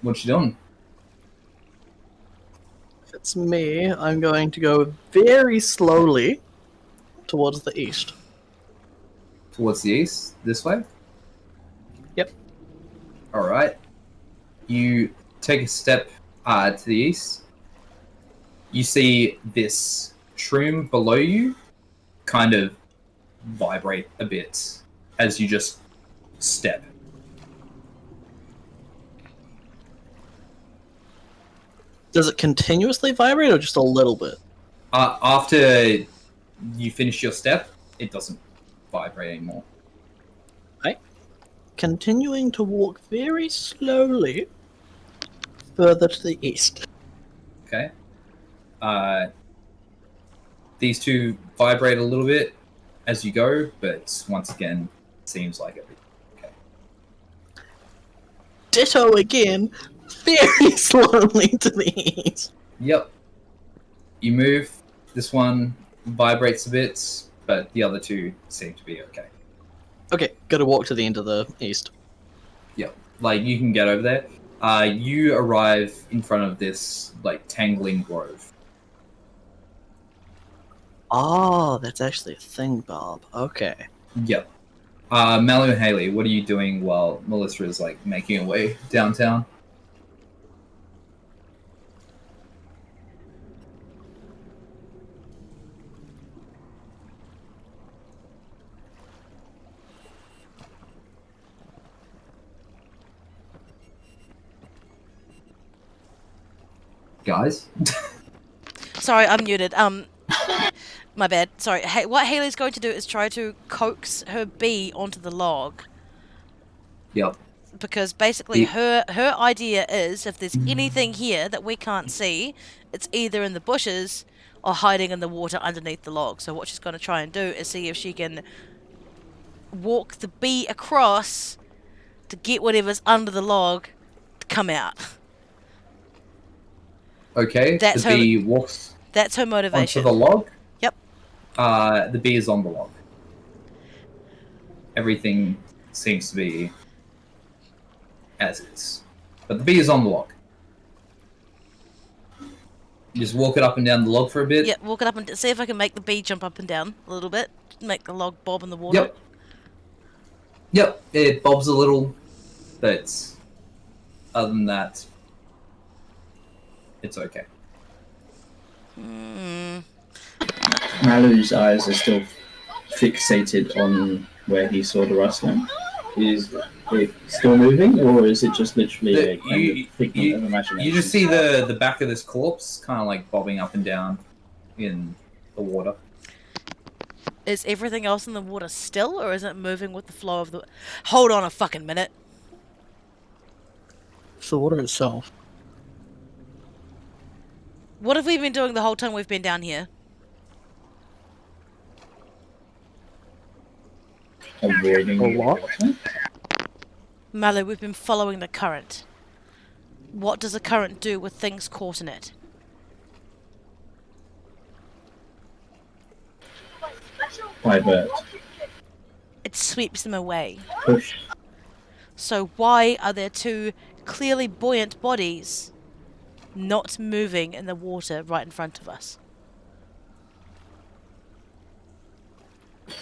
What you doing? If it's me, I'm going to go very slowly towards the east. Towards the east? This way? Yep. Alright. You take a step to the east. You see this shroom below you kind of vibrate a bit as you just step. Does it continuously vibrate or just a little bit? After you finish your step, it doesn't vibrate anymore. Right. Continuing to walk very slowly further to the east. Okay. These two vibrate a little bit as you go, but once again, seems like everything. Okay. Ditto again, very slowly to the east. Yep. You move. This one vibrates a bit, but the other two seem to be okay. Okay, gotta walk to the end of the east. Yep. Like, you can get over there. You arrive in front of this, like, tangling grove. Oh, that's actually a thing, Bob. Okay. Yep. Malu and Haley, what are you doing while Melissa is, like, making her way downtown? Guys? Sorry, I'm muted. My bad. Sorry. Hey, what Haley's going to do is try to coax her bee onto the log. Yep. Because basically her idea is if there's anything here that we can't see, it's either in the bushes or hiding in the water underneath the log. So what she's going to try and do is see if she can walk the bee across to get whatever's under the log to come out. Okay, That's the her- bee walks That's her motivation. onto the log. Yep. The bee is on the log. everything seems to be as is. But the bee is on the log. You just walk it up and down the log for a bit. Yeah, walk it up and see if I can make the bee jump up and down a little bit. Make the log bob in the water. Yep, it bobs a little, but other than that, it's okay. Malu's eyes are still fixated on where he saw the rustling. Is it still moving, or is it just literally a kind of figment of imagination? You just see the back of this corpse kind of like bobbing up and down in the water. Is everything else in the water still, or is it moving with the flow of the... Hold on a fucking minute. It's the water itself. What have we been doing the whole time we've been down here? Avoiding A what? Malu, we've been following the current. What does the current do with things caught in it? Divert. It sweeps them away. Push. So why are there two clearly buoyant bodies not moving in the water right in front of us?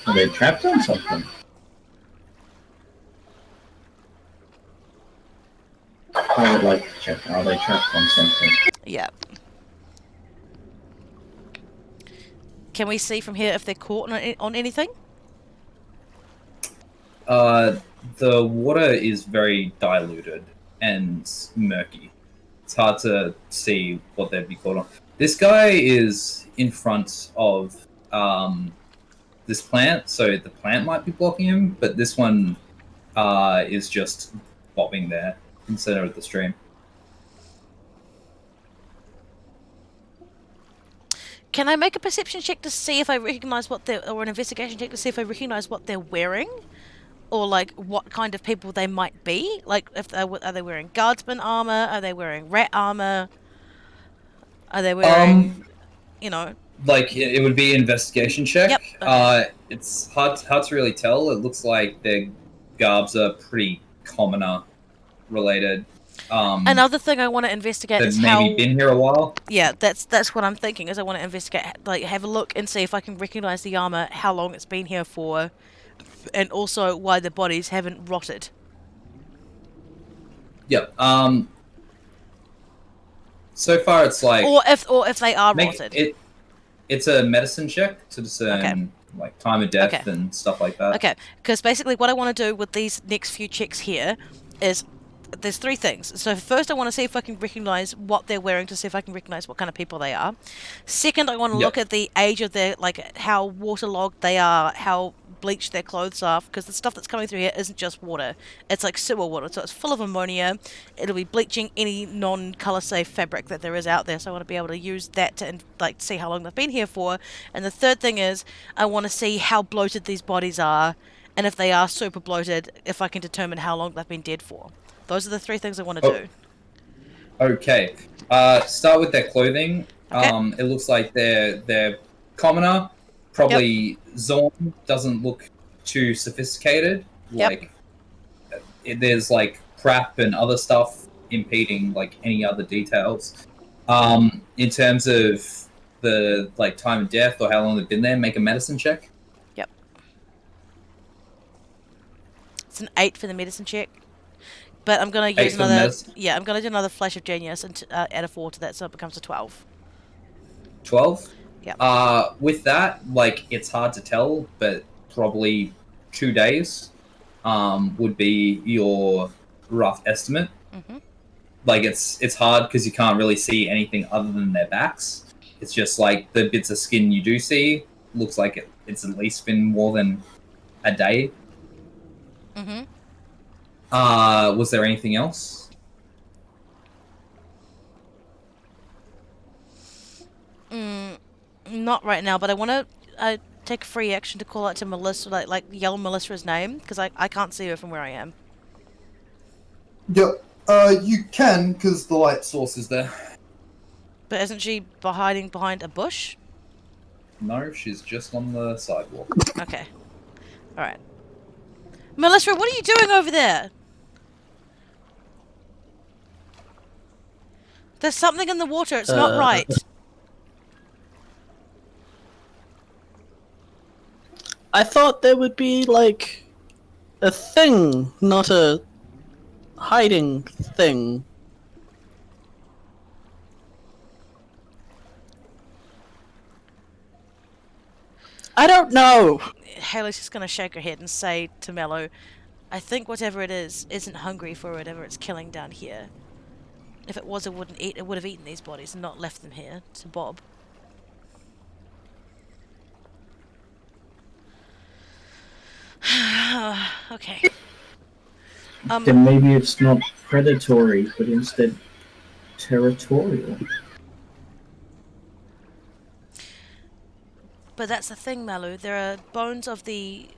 Are they trapped on something? I would like to check. Are they trapped on something? Yeah. Can we see from here if they're caught on anything? The water is very diluted and murky. It's hard to see what they'd be caught on. This guy is in front of this plant, so the plant might be blocking him, but this one is just bobbing there in the center of the stream. Can I make a perception check to see if I recognize what they're... or an investigation check to see if I recognize what they're wearing? Or, like, what kind of people they might be? Like, if are they wearing guardsman armor? Are they wearing rat armor? Are they wearing, you know... Like, it would be an investigation check. Yep. Okay. It's hard to really tell. It looks like their garbs are pretty commoner related. Another thing I want to investigate is maybe how... been here a while. Yeah, that's what I'm thinking, is I want to investigate, like, have a look and see if I can recognize the armor, how long it's been here for, and also why the bodies haven't rotted. Yep. So far it's like... Or if they are rotted. It's a medicine check to discern like time of death and stuff like that. Okay, because basically what I want to do with these next few checks here is... There's three things. So first I want to see if I can recognize what they're wearing to see if I can recognize what kind of people they are. Second, I want to look at the age of their, like, how waterlogged they are, how bleached their clothes are, because the stuff that's coming through here isn't just water. It's like sewer water, so it's full of ammonia. It'll be bleaching any non-color safe fabric that there is out there, so I want to be able to use that to, like, see how long they've been here for. And the third thing is I want to see how bloated these bodies are, and if they are super bloated, if I can determine how long they've been dead for. Those are the three things I want to do. Okay. Start with their clothing. Okay. It looks like they're commoner. Probably Zorn doesn't look too sophisticated. Like there's like crap and other stuff impeding like any other details. In terms of the like time of death or how long they've been there, make a medicine check. Yep. It's an 8 for the medicine check. But I'm going to use another... Yeah, I'm going to do another Flash of Genius and add a 4 to that, so it becomes a 12. 12? Yeah. With that, like, it's hard to tell, but probably 2 days would be your rough estimate. Mm-hmm. Like, it's hard because you can't really see anything other than their backs. It's just, like, the bits of skin you do see looks like it's at least been more than a day. Mm-hmm. Was there anything else? Not right now, but I want to take a free action to call out to Melissa, like yell Melissa's name, because I can't see her from where I am. Yep. You can, because the light source is there. But isn't she hiding behind a bush? No, she's just on the sidewalk. Okay. Alright. Melissa, what are you doing over there? There's something in the water. It's not right. I thought there would be, like, a thing, not a hiding thing. I don't know. Haley's just gonna shake her head and say to Mello, I think whatever it is isn't hungry for whatever it's killing down here. If it was, it wouldn't eat. It would have eaten these bodies and not left them here to Bob. Okay. Then maybe it's not predatory, but instead territorial. But that's the thing, Malu. There are bones of the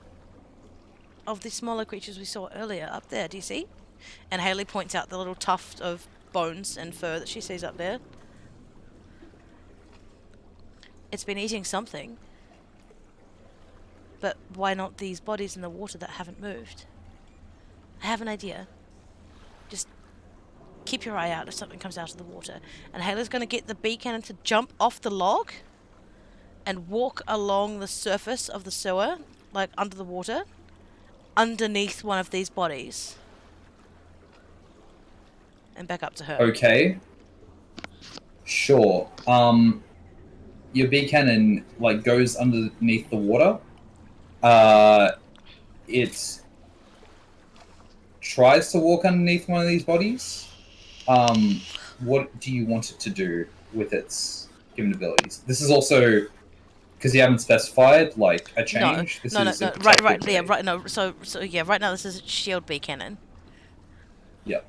smaller creatures we saw earlier up there. Do you see? And Haley points out the little tuft of bones and fur that she sees up there. It's been eating something. But why not these bodies in the water that haven't moved? I have an idea. Just keep your eye out if something comes out of the water. And Haley's going to get the bee cannon to jump off the log and walk along the surface of the sewer, like under the water, underneath one of these bodies. And back up to her. Okay. Sure. Your bee cannon, like, goes underneath the water. It tries to walk underneath one of these bodies. What do you want it to do with its given abilities? This is also because you haven't specified like a change. No. Right. Yeah, right. No. So yeah, right now this is a shield bee cannon. Yep.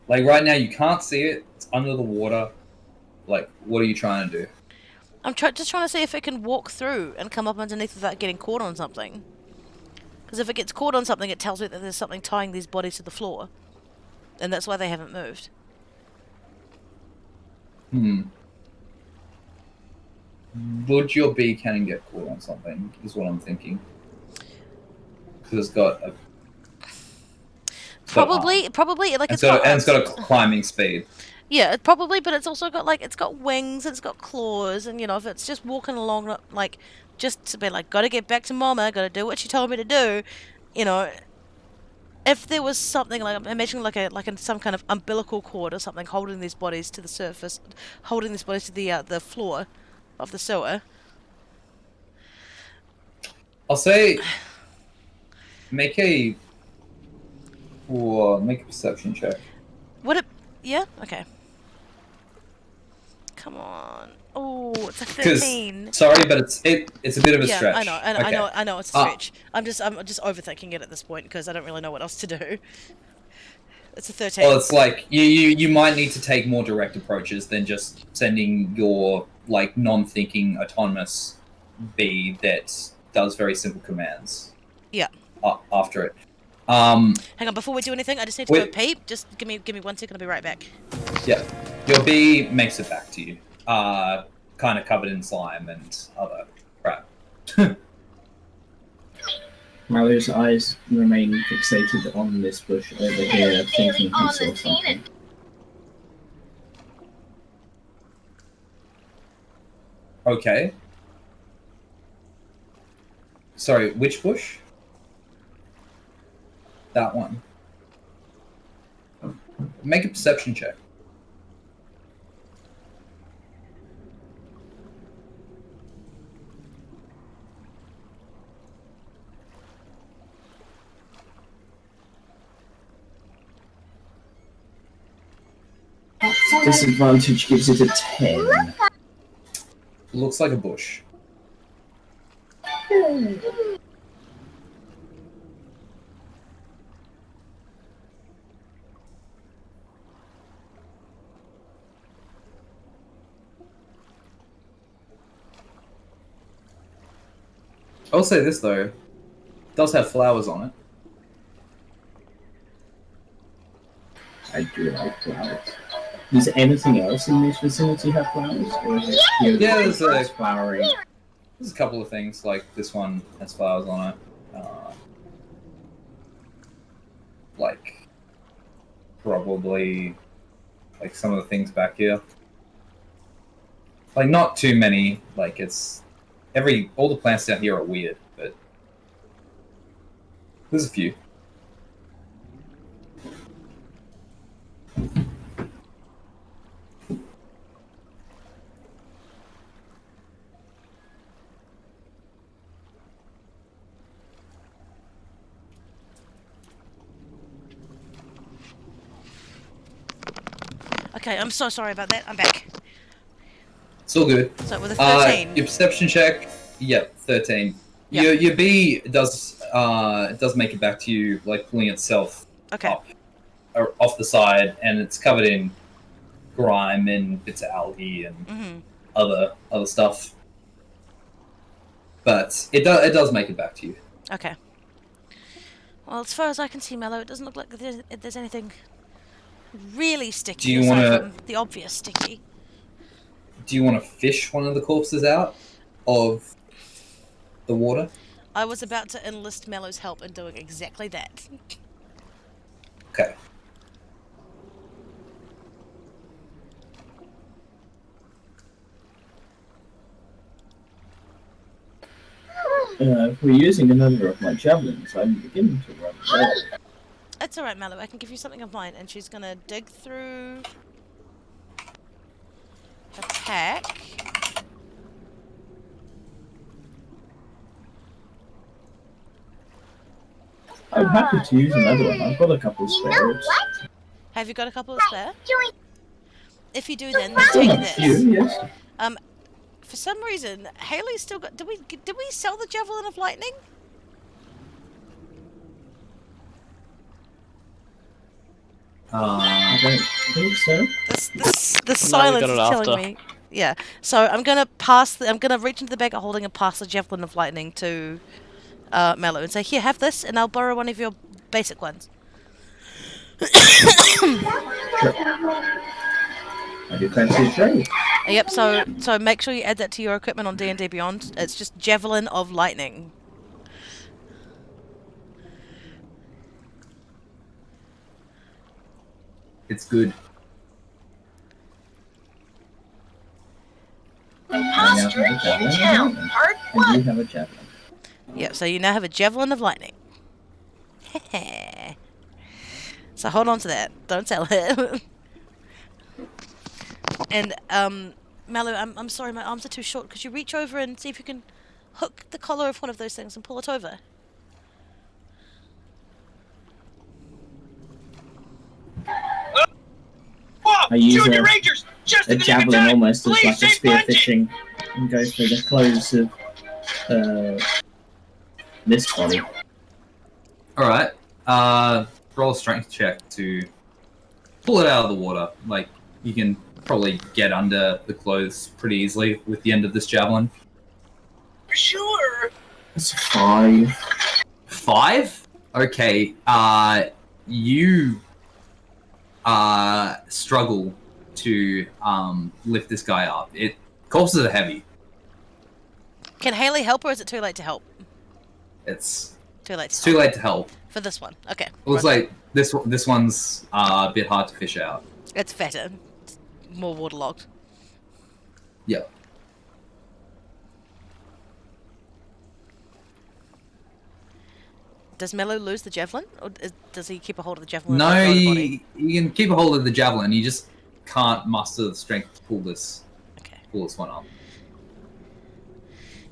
Like right now you can't see it. It's under the water. Like, what are you trying to do? I'm just trying to see if it can walk through and come up underneath without getting caught on something. Because if it gets caught on something, it tells me that there's something tying these bodies to the floor. And that's why they haven't moved. Would your bee cannon get caught on something, is what I'm thinking. Because it's got a... Probably, like it's got a climbing speed. Yeah, probably, but it's also got, like, it's got wings, and it's got claws, and, you know, if it's just walking along, like, just to be like, gotta get back to Mama, gotta do what she told me to do, you know, if there was something, like, I'm imagining some kind of umbilical cord or something holding these bodies to the surface, holding these bodies to the floor of the sewer. I'll say, make a perception check. Would it? Yeah. Okay. Come on. Oh, it's a 13. Sorry, but it's a bit of a stretch. I know, it's a stretch. I'm just overthinking it at this point because I don't really know what else to do. It's a 13. Well, it's like you might need to take more direct approaches than just sending your like non-thinking autonomous bee that does very simple commands. Yeah. After it. Hang on, before we do anything, I just need to go peep. Just give me 1 second. I'll be right back. Yeah, your bee makes it back to you, kind of covered in slime and other crap. Malu's eyes remain fixated on this bush over here, thinking he saw something. Okay. Sorry, which bush? That one. Make a perception check. Disadvantage gives it a 10. Looks like a bush. I'll say this though, it does have flowers on it. I do like flowers. Does anything else in this vicinity have flowers? Or is it there's flowering? There's a couple of things, like this one has flowers on it. like probably like some of the things back here. Like not too many. Like it's all the plants down here are weird, but there's a few. Okay, I'm so sorry about that. I'm back. It's all good. So with a 13. Your perception check, yep, 13. Yep. Your bee does make it back to you, like pulling itself Okay. up or off the side, and it's covered in grime and bits of algae and other stuff. But it does make it back to you. Okay. Well, as far as I can see, Mello, it doesn't look like there's anything really sticky Do you aside wanna- from the obvious sticky. Do you want to fish one of the corpses out of the water? I was about to enlist Mello's help in doing exactly that. Okay. If we're using another of my javelins, I'm beginning to run away. It's alright, Mello. I can give you something of mine. And she's gonna dig through a pack. I'm happy to use another one. I've got a couple of spares. Have you got a couple of spare? If you do, then I still take have a this. few, yes. For some reason, Haley's still got. Did we sell the Javelin of Lightning? I don't think so. The silence got it is telling after. me. Yeah. So I'm gonna I'm gonna reach into the bag of holding and pass the Javelin of Lightning to Mello and say, "Here, have this, and I'll borrow one of your basic ones." I do fancy a trade. Yep. So make sure you add that to your equipment on D&D Beyond. It's just Javelin of Lightning. It's good. I now have a javelin. I do have a javelin. Yep. So you now have a Javelin of Lightning. So hold on to that. Don't sell it. And Mallow, I'm sorry, my arms are too short. Could you reach over and see if you can hook the collar of one of those things and pull it over? I use a javelin almost as like a spear fishing and go through the clothes of this body. Alright. Roll a strength check to pull it out of the water. Like, you can probably get under the clothes pretty easily with the end of this javelin. Sure. That's a 5. 5? Okay. You struggle to lift this guy up. Corpses are heavy. Can Haley help, or is it too late to help? It's Too late. too late to help. For this one. Okay. Looks like this one's a bit hard to fish out. It's fatter. It's more waterlogged. Yep. Does Mello lose the javelin, or does he keep a hold of the javelin? No, with his own body? you can keep a hold of the javelin. You just can't muster the strength to pull this Okay. one up.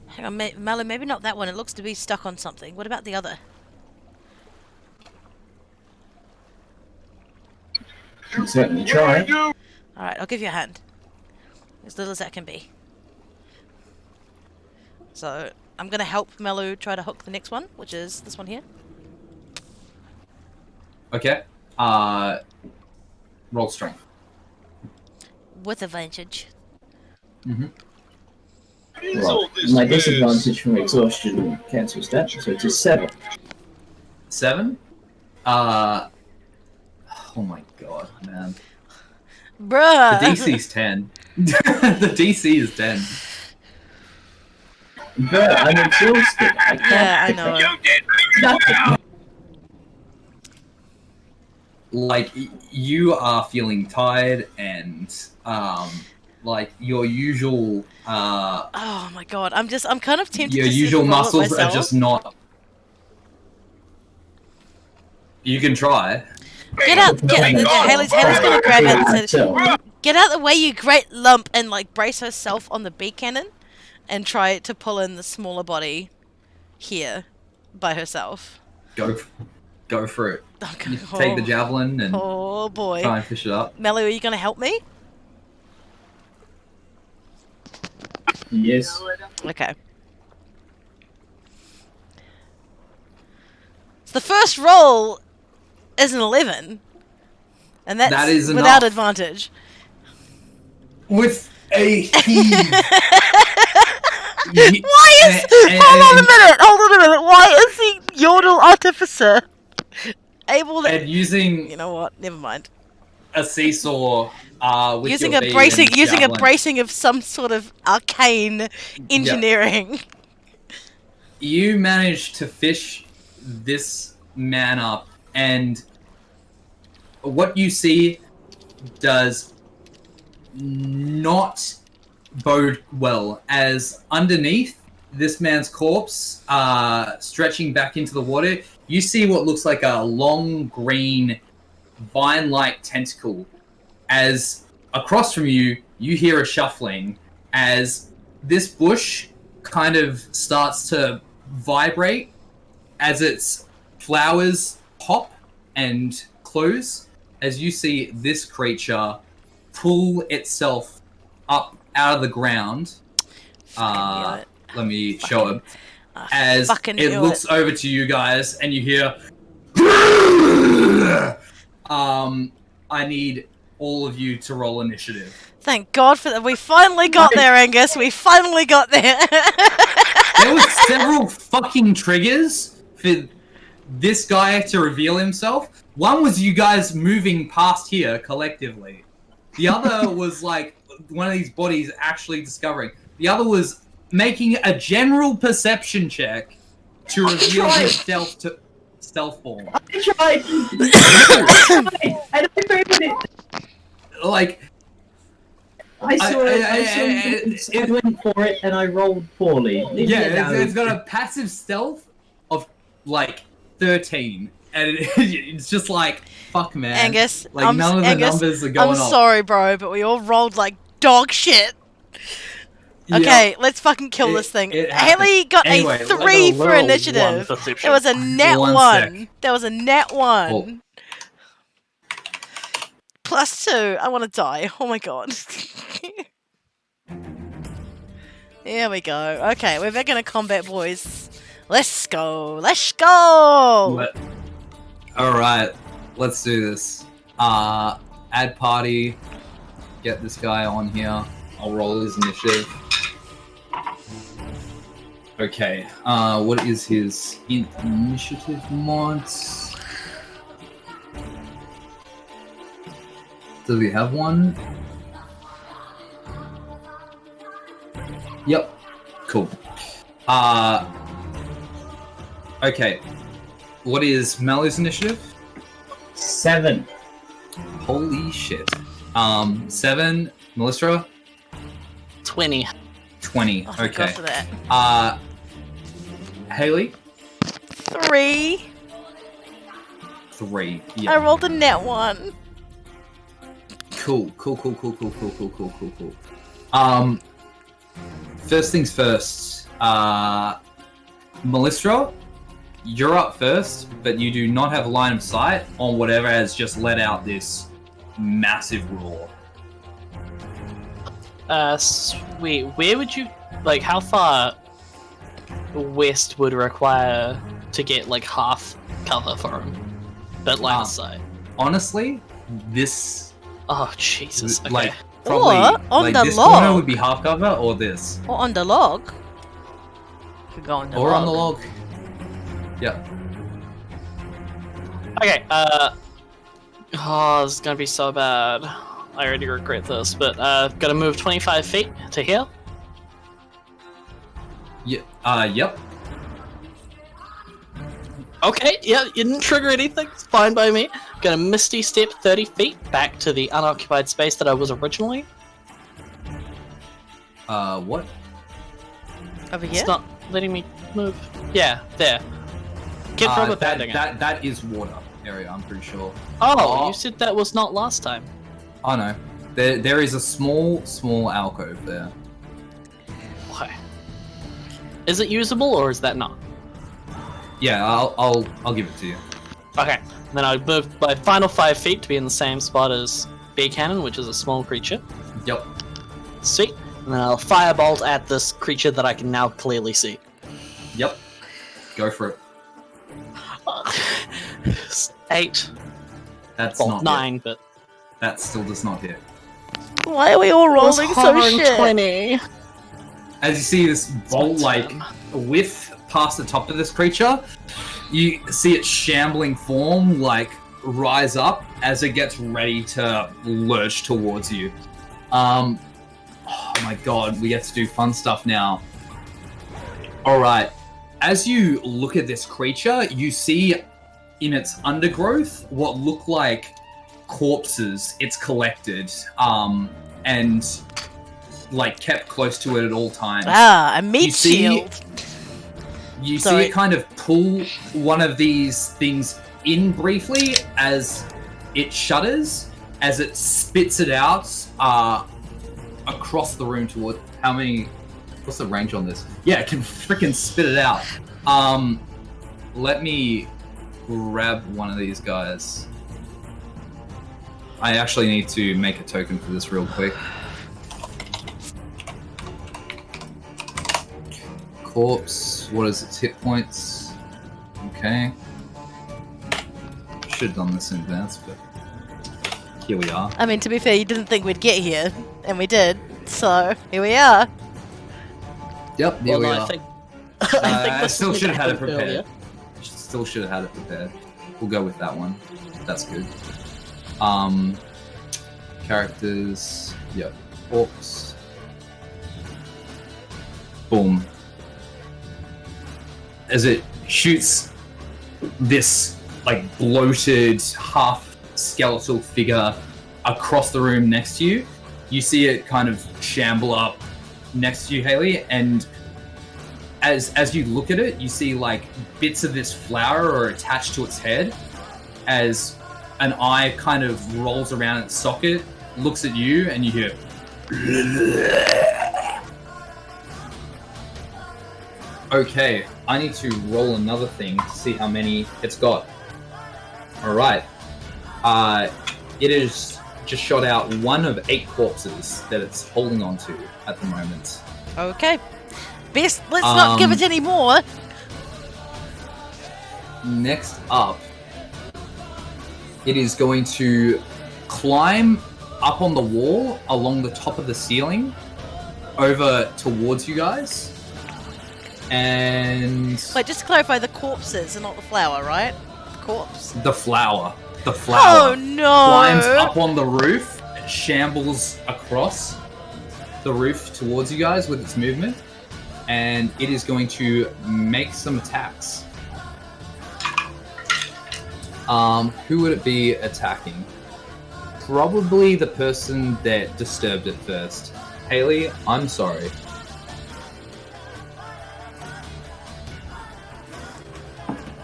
Hang on, Mello, maybe not that one. It looks to be stuck on something. What about the other? Can certainly try. Alright, I'll give you a hand. As little as that can be. So, I'm going to help Mello try to hook the next one, which is this one here. Okay. Roll strength. With advantage. Mm-hmm. Well, my disadvantage from exhaustion cancels that, so it's a 7. 7? Oh my god, man. Bruh! The DC's 10. The DC is 10. But I'm exhausted. I can't Yeah, I pick know. up nothing. like you are feeling tired and like your usual Oh my god, I'm kind of tempted your to usual roll it muscles are myself. just not. You can try. Get out! Haley's gonna grab it and say, "Get out the way, you great lump!" and like brace herself on the beak cannon, and try to pull in the smaller body here by herself. Go for it. Okay. You take the javelin and Oh boy. try and fish it up. Melly, are you gonna help me? Yes. Okay. So the first roll is an 11, and that's That is without enough. advantage. With a heave. Why is? Hold on a minute. Why is the Yordle artificer able to? And using You know what? Never mind. a seesaw, with Using your a beam bracing, and using a javelin. bracing of some sort of arcane engineering. You manage to fish this man up, and what you see does not bode well, as underneath this man's corpse, stretching back into the water, you see what looks like a long green vine-like tentacle. As across from you, you hear a shuffling as this bush kind of starts to vibrate as its flowers pop and close, as you see this creature pull itself up out of the ground. Let me show it. As it looks over to you guys and you hear I need all of you to roll initiative. Thank God for that. We finally got there, Angus. We finally got there. There were several fucking triggers for this guy to reveal himself. One was you guys moving past here collectively. The other was like one of these bodies actually discovering. The other was making a general perception check to reveal his stealth form. I tried. I failed it. Like, I saw it. I went for it and I rolled poorly. It's got a passive stealth of like 13, and it's just like, fuck, man. Angus, like none of the numbers are going off. I'm sorry, bro, but we all rolled like dog shit. Okay, let's fucking kill this thing. Haley got a 3 for initiative. There was a net 1. There was a net 1. Oh. +2. I want to die. Oh my god. Here we go. Okay, we're back into combat, boys. Let's go. Let's go. Alright, let's do this. Add party. Get this guy on here. I'll roll his initiative. Okay, what is his initiative mods? Does he have one? Yep. Cool. Okay. What is Malu's initiative? 7. Holy shit. 7. Melissa? 20. 20. Oh, thank God Okay. for that. Haley? 3. 3. I Yeah. rolled a net 1. Cool. First things first. Melissa, you're up first, but you do not have line of sight on whatever has just let out this massive roar. Wait, where would you, like, how far west would require to get, like, half cover for him? But line of sight. Honestly, this, Oh, Jesus. Okay. like, probably, Or on like, the this log. corner would be half cover, or this. Or on the log. Could go on the Or log. on the log. Yep. Okay, oh, this is gonna be so bad. I already regret this, but, gotta move 25 feet to here. Yep. Okay, yeah, you didn't trigger anything. It's fine by me. Gonna Misty Step 30 feet back to the unoccupied space that I was originally. What? Over here? It's not letting me move. Yeah, there. Keep rubber banding it. That is water area, I'm pretty sure. Oh, you said that was not last time. Oh no. There is a small alcove there. Okay. Is it usable or is that not? Yeah, I'll give it to you. Okay. Then I move my final 5 feet to be in the same spot as Bear Cannon, which is a small creature. Yep. Sweet. And then I'll firebolt at this creature that I can now clearly see. Yep. Go for it. 8. That's Well, not 9, hit. but... That still does not hit. Why are we all rolling so shit? 20. As you see this bolt like turn. whiff past the top of this creature, you see its shambling form like rise up as it gets ready to lurch towards you. Oh my god, we get to do fun stuff now. Alright, as you look at this creature, you see in its undergrowth what look like corpses it's collected, and like kept close to it at all times. Ah, a meat You see- shield. You Sorry. see it kind of pull one of these things in briefly as it shudders, as it spits it out across the room toward how many... What's the range on this? Yeah, it can freaking spit it out. Let me grab one of these guys. I actually need to make a token for this real quick. Corpse, what is its hit points? Okay. Should have done this in advance, but here we are. I mean, to be fair, you didn't think we'd get here, and we did. So here we are. Yep, here Well, we no, are. I think I this still was should have had it happened prepared. earlier. Still should have had it prepared. We'll go with that one. That's good. Characters. Yep. Orcs. Boom. As it shoots this like bloated, half skeletal figure across the room next to you, you see it kind of shamble up next to you, Haley, and as you look at it, you see like bits of this flower are attached to its head as an eye kind of rolls around its socket, looks at you, and you hear okay, I need to roll another thing to see how many it's got. Alright. It is just shot out one of 8 corpses that it's holding on to at the moment. Okay. Best, let's not give it any more. Next up, it is going to climb up on the wall along the top of the ceiling over towards you guys. And Wait, just to clarify, the corpses and not the flower, right? The corpse. the flower. The flower Oh no! climbs up on the roof, shambles across the roof towards you guys with its movement, and it is going to make some attacks. Who would it be attacking? Probably the person that disturbed it first. Haley, I'm sorry.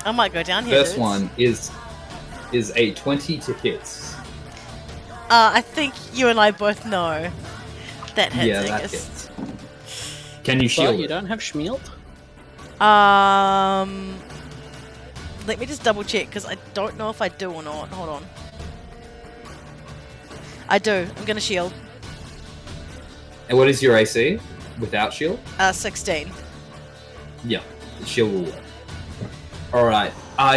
I might go down here. First dudes. one is a 20 to hit. I think you and I both know that hits. Yeah, I that guess. hits. Can you But shield you it? don't have Schmield? Let me just double check because I don't know if I do or not. Hold on. I do. I'm gonna shield. And what is your AC without shield? 16. Yeah, the shield will work. Alright,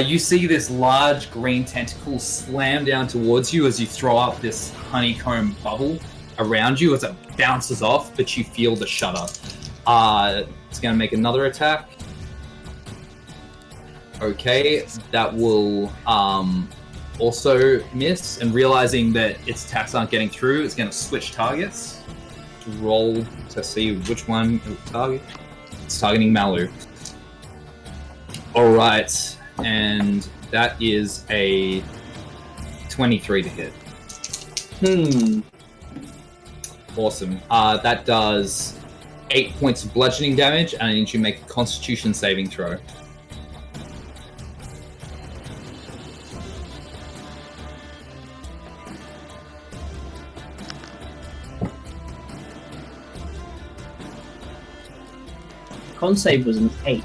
you see this large green tentacle slam down towards you as you throw up this honeycomb bubble around you as it bounces off, but you feel the shudder. It's going to make another attack. Okay, that will also miss, and realizing that its attacks aren't getting through, it's going to switch targets. Roll to see which one it will target. It's targeting Malu. Alright, and that is a 23 to hit. Awesome. That does 8 points of bludgeoning damage, and I need you to make a Constitution saving throw. Con save was an 8.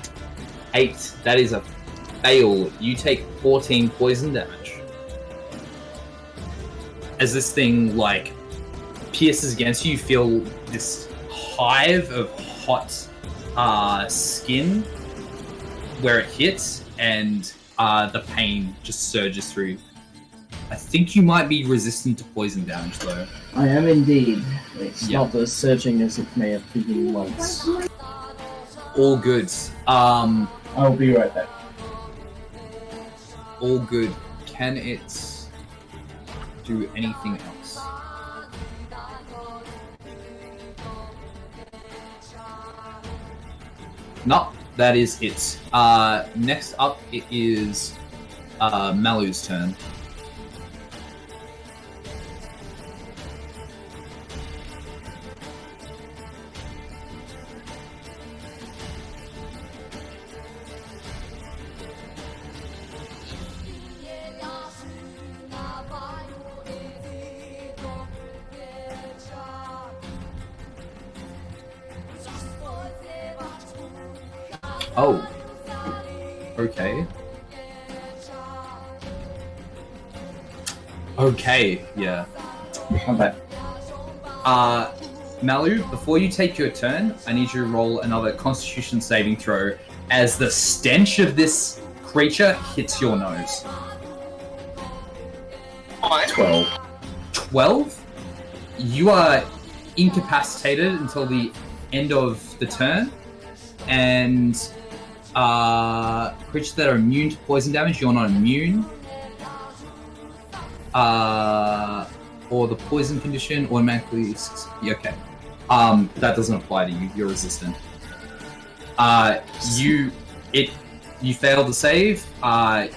8. That is a fail. You take 14 poison damage. As this thing, like, pierces against you, you feel this hive of hot skin where it hits, and the pain just surges through. I think you might be resistant to poison damage, though. I am indeed. It's Yeah. not as surging as it may have been once. All good. I'll be right back. All good. Can it do anything else? No, that is it. Next up, it is Malu's turn. Oh. Okay. Okay, yeah. I'm back. Malu, before you take your turn, I need you to roll another Constitution saving throw as the stench of this creature hits your nose. 12. 12? You are incapacitated until the end of the turn, and creatures that are immune to poison damage, you're not immune. Or the poison condition automatically. Okay. That doesn't apply to you. You're resistant. You failed the save.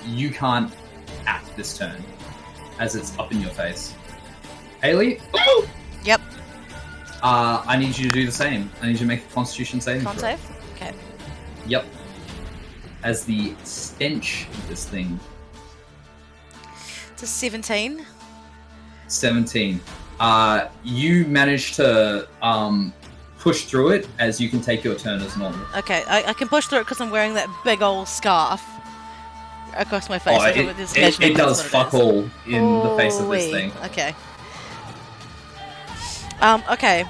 You can't act this turn, as it's up in your face. Haley? Yep. I need you to do the same. I need you to make a Constitution saving Con throw. save? Okay. Yep. As the stench of this thing. It's a 17. 17. You manage to push through it as you can take your turn as normal. Okay, I can push through it because I'm wearing that big old scarf across my face. Oh, I thought it was it imagining does that's what it fuck is. all in the face of this Ooh-wee. thing. Okay. Okay.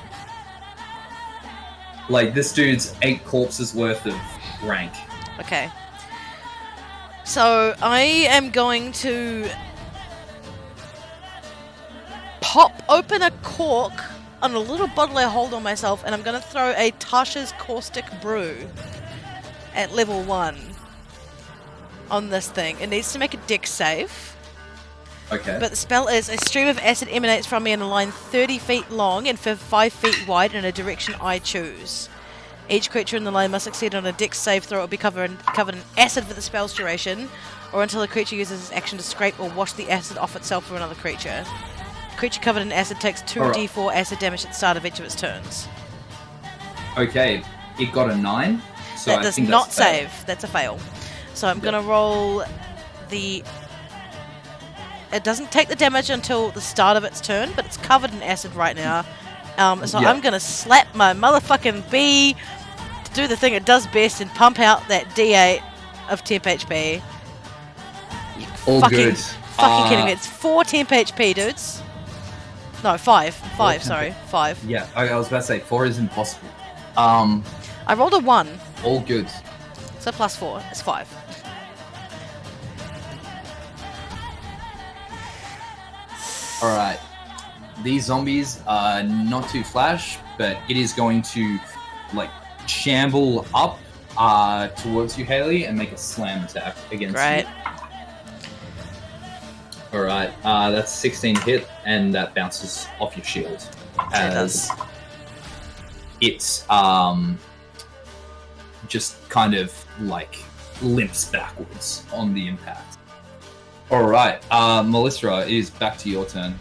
Like, this dude's 8 corpses worth of rank. Okay. So I am going to pop open a cork on a little bottle I hold on myself, and I'm going to throw a Tasha's Caustic Brew at level 1 on this thing. It needs to make a dex save. Okay. But the spell is, a stream of acid emanates from me in a line 30 feet long and 5 feet wide in a direction I choose. Each creature in the line must succeed on a dex save throw or be covered in acid for the spell's duration, or until the creature uses its action to scrape or wash the acid off itself or another creature. The creature covered in acid takes 2d4 acid damage at the start of each of its turns. Okay. It got a 9. So That I does think not that's fair. save. That's a fail. So I'm going to roll the... It doesn't take the damage until the start of its turn, but it's covered in acid right now. So Yeah. I'm going to slap my motherfucking bee to do the thing it does best and pump out that D8 of temp HP. You All fucking, good. Fucking kidding me. It's 4 temp HP, dudes. No, 5. 5, temp- sorry. 5. Yeah, I was about to say 4 is impossible. I rolled a 1, All good. so plus 4 is 5. Alright. These zombies are not too flash, but it is going to, like, shamble up towards you, Haley, and make a slam attack against Great. you. Alright, that's 16 hit, and that bounces off your shield. Yeah, it does. It's, just kind of, like, limps backwards on the impact. Alright, Melissa, it is back to your turn.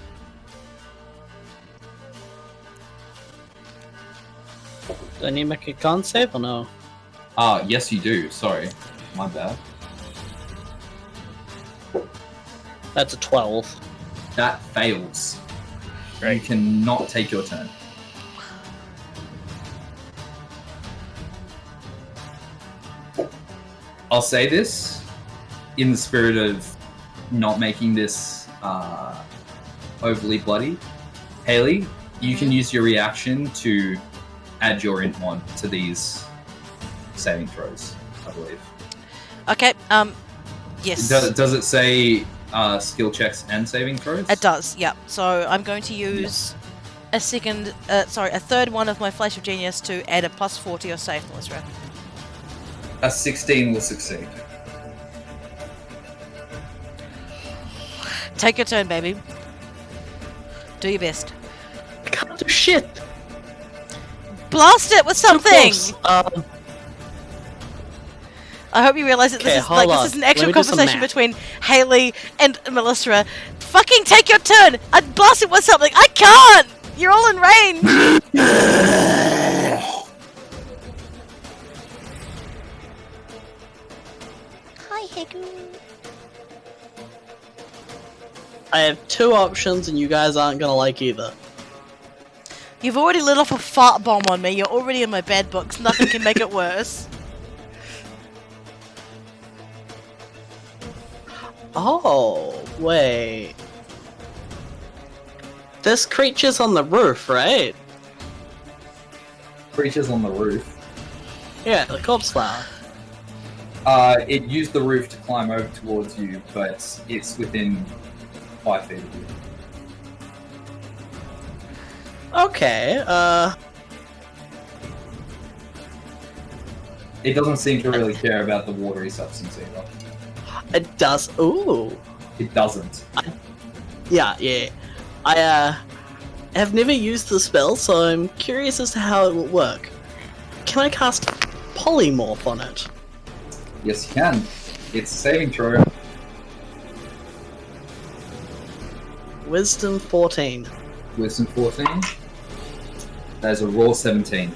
Do I need to make a con save or no? Yes you do, sorry. My bad. That's a 12. That fails. Great. You cannot take your turn. I'll say this in the spirit of not making this overly bloody. Haley, you can use your reaction to add your int mod to these saving throws, I believe. Okay. Yes. Does it say skill checks and saving throws? It does. Yep. So I'm going to use a third one of my Flash of Genius to add a +4 to your save, Melissa. A 16 will succeed. Take your turn, baby. Do your best. I can't do shit! Blast it with something! I hope you realise that Okay, this is an actual Let me do some conversation math. between Haley and Melissa. Fucking take your turn! I'd blast it with something! I can't! You're all in range! Hi, Higu. I have 2 options and you guys aren't gonna like either. You've already lit off a fart bomb on me. You're already in my bad books. Nothing can make it worse. Oh, wait. This creature's on the roof, right? Creatures on the roof. Yeah, the corpse flower. It used the roof to climb over towards you, but it's within 5 feet of you. Okay, It doesn't seem to really care about the watery substance either. it does. Ooh. It doesn't. Yeah. I have never used the spell, so I'm curious as to how it will work. Can I cast Polymorph on it? Yes, you can. It's a saving throw. Wisdom 14. Wisdom 14. That is a raw 17.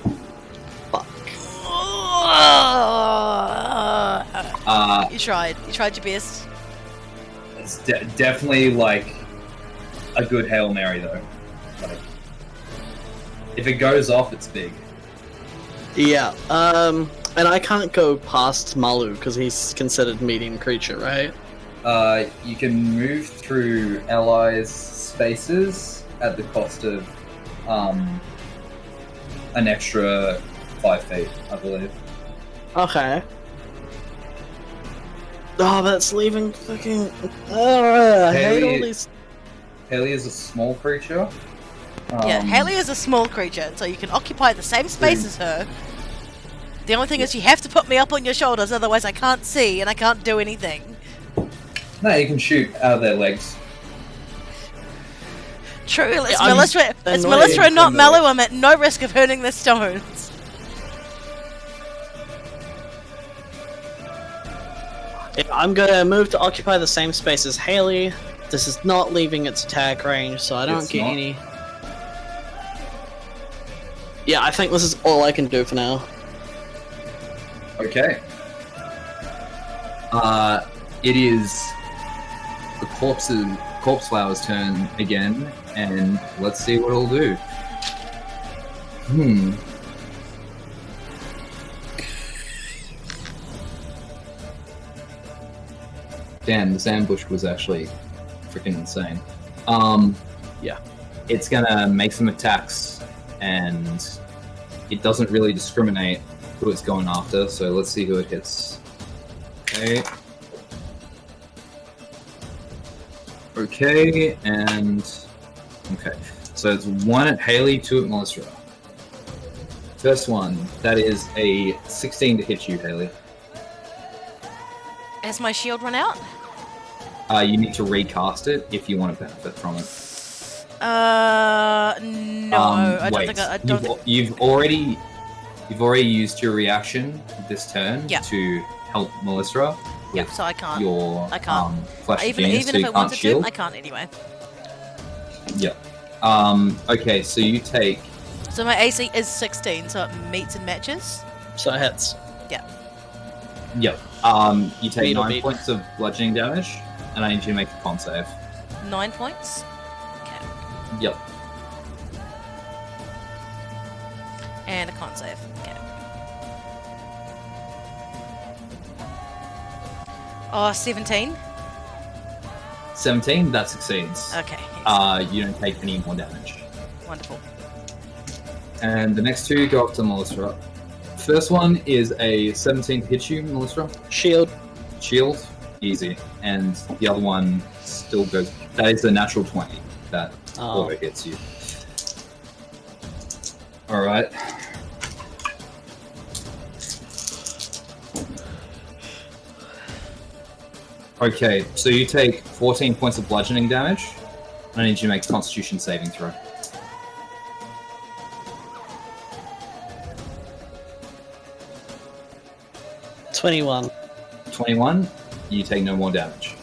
Fuck. You tried. You tried your best. It's definitely like a good Hail Mary though. Like, if it goes off, it's big. Yeah, and I can't go past Malu because he's considered medium creature, right? You can move through allies' spaces at the cost of an extra 5 feet, I believe. Okay. Oh, that's leaving fucking. I hate all these. Haley is a small creature. Yeah, Haley is a small creature, so you can occupy the same space as her. The only thing is you have to put me up on your shoulders, otherwise I can't see and I can't do anything. No, you can shoot out of their legs. True, it's I'm Melissa, it's annoyed Melissa and not from the- Malu. I'm at no risk of hurting the stones. I'm gonna move to occupy the same space as Haley. This is not leaving its attack range, so I don't It's get not? any. Yeah, I think this is all I can do for now. Okay. It is the corpse flower's turn again, and let's see what it'll do. Damn, this ambush was actually freaking insane. Yeah. It's gonna make some attacks, and it doesn't really discriminate who it's going after, so let's see who it hits. Okay. Okay, and... Okay. So it's 1 at Haley, 2 at Melissa. First one, that is a 16 to hit you, Haley. Has my shield run out? You need to recast it if you want to benefit from it. No, I don't wait, think I don't think. You've already used your reaction this turn Yeah. to help Melissa Yep, with so I can't. your I can't. flash of Even genius, so if you I can't wanted shield. to, I can't anyway. Yep. Okay, so you take. So my AC is 16, so it meets and matches. So it hits. Yep. You take Beat or 9 beat. points of bludgeoning damage, and I need you to make a con save. 9 points. Okay. Yep. And a con save. Okay. Oh, 17. 17, that succeeds. Okay. You don't take any more damage. Wonderful. And the next two go up to Melissa. First one is a 17 to hit you, Melissa. Shield. Shield, easy. And the other one still goes. That is a natural 20 that auto hits you. Alright. Okay, so you take 14 points of bludgeoning damage. I need you to make a Constitution saving throw. $21. 21, you take no more damage.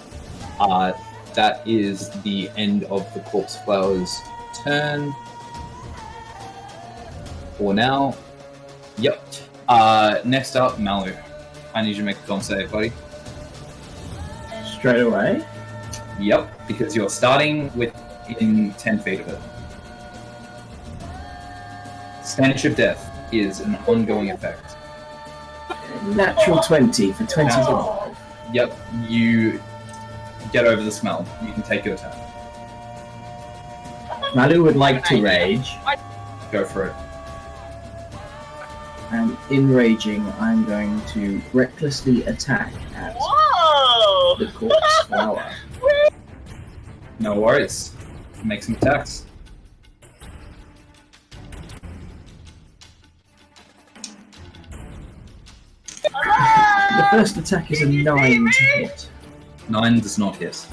That is the end of the Corpse Flower's turn. For now. Yep. Next up, Malu. I need you to make a con save, buddy. Straight away. Yep, because you're starting within 10 feet of it. Stench of Death is an ongoing effect. Natural 20 for 25. Yep, you get over the smell. You can take your turn. Malu would like to rage, Go for it. and in raging, I'm going to recklessly attack at Whoa! the corpse flower. No worries. Make some attacks. The first attack is a 9 to hit. 9 does not hit.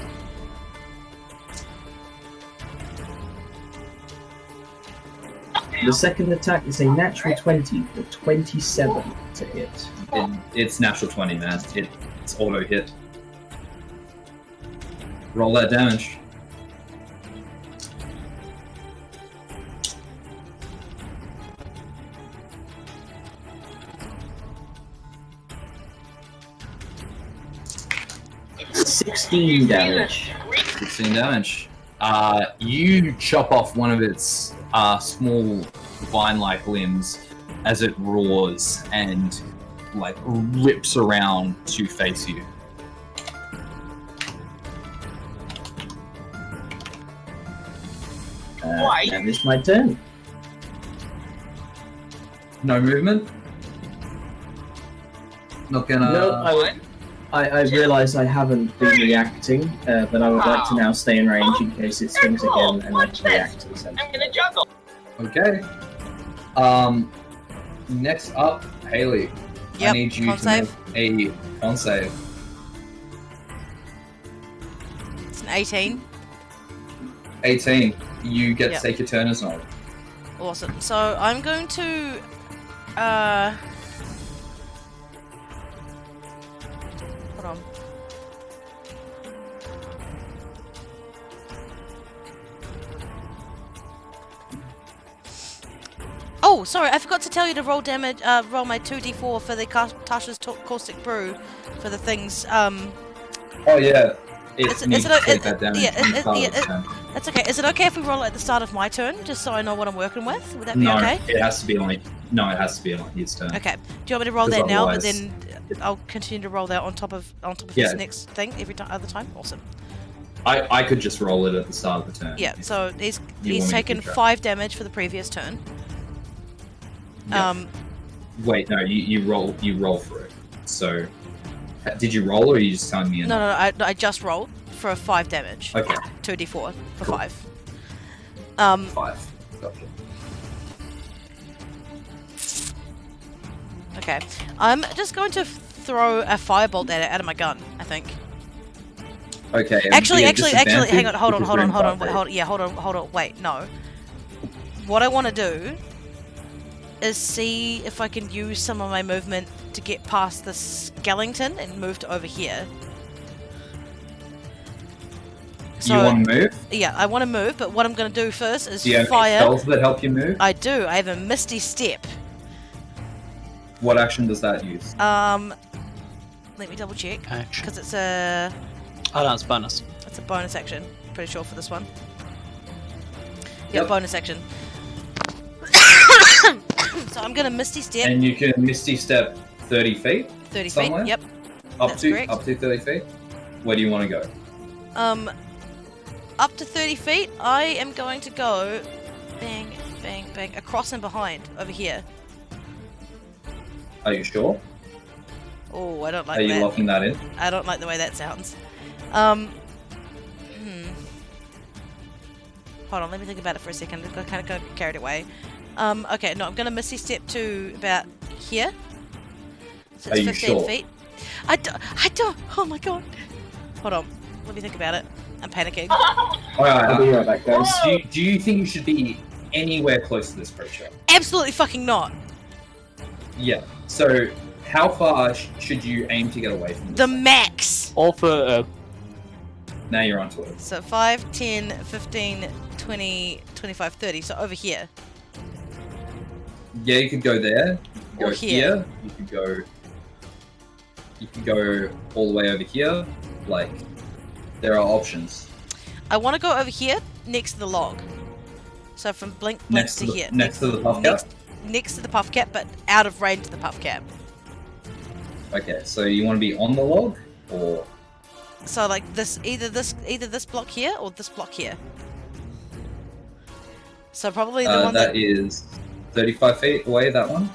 The second attack is a natural 20 for 27 to hit. It's natural 20, man. It's auto hit. Roll that damage. $16 damage. 16 damage. You chop off one of its small vine-like limbs as it roars and like rips around to face you. That is my turn. No movement. Not gonna. No, I realised I haven't been reacting, but I would like to now stay in range in case it swings again and I can react essentially. Okay. Next up, Haley. I Yep, need you con to save. make a con save. It's an 18. 18. You get Yep. to take your turn as well. Awesome. So I'm going to hold on. Oh, sorry, I forgot to tell you to roll damage. Roll my 2d4 for the Tasha's Caustic Brew for the things. Oh yeah. Is It needs it to o- take it- that damage yeah, from the it- start yeah, of the turn. That's okay. Is it okay if we roll it at the start of my turn, just so I know what I'm working with? Would that be No, okay? it has to be on. It has to be on his turn. Okay. Do you want me to roll Because that now, but otherwise- then I'll continue to roll that on top of Yeah. his next thing every other time? Awesome. I could just roll it at the start of the turn. Yeah. So he's You want me to taken keep track? 5 damage for the previous turn. Yeah. Wait, no, you roll for it. So, did you roll, or are you just telling me? No, I just rolled for a 5 damage. Okay, 2d4 for Cool. 5. 5. Gotcha. Okay. I'm just going to throw a firebolt at it out of my gun, I think. Okay. and Actually, be a hang on, disadvantage hold on, because hold you're on, in hold on, fight hold on, yeah, hold on, wait, no. What I want to do is see if I can use some of my movement to get past the skeleton and move to over here. So, you want to move? Yeah, I want to move, but what I'm going to do first is Do you have any fire. spells that help you move? I do. I have a Misty Step. What action does that use? Let me double check Action. because it's a Oh, no, it's bonus. bonus action. Pretty sure for this one. Yeah, Yep. bonus action. So I'm going to Misty Step. And you can Misty Step 30 feet? 30 somewhere? feet. Yep. Up That's to correct. 30 feet? Where do you want to go? Up to 30 feet, I am going to go bang, bang, bang, across and behind, over here. Are you sure? Oh, I don't like Are you that. locking that in? I don't like the way that sounds. Hold on, let me think about it for a second. I kind of got carried away. Okay, no, I'm going to Misty Step to about here. So Are it's you 15 sure? feet. I don't, oh my god. Hold on, let me think about it. I'm panicking. I'll be right back, guys. Do you think you should be anywhere close to this creature? Absolutely fucking not. Yeah. So, how far should you aim to get away from this The thing? max. All for Now you're onto it. So 5, 10, 15, 20, 25, 30. So over here. Yeah, you could go there. You could Or go here. here. You could go all the way over here. Like, there are options. I want to go over here next to the log. So from blink Next to to the- here. next to the puff cap? Next to the puff cap, but out of range of the puff cap. Okay, so you want to be on the log, or So like this, either this block here or this block here. So probably the one that is 35 feet away. That one.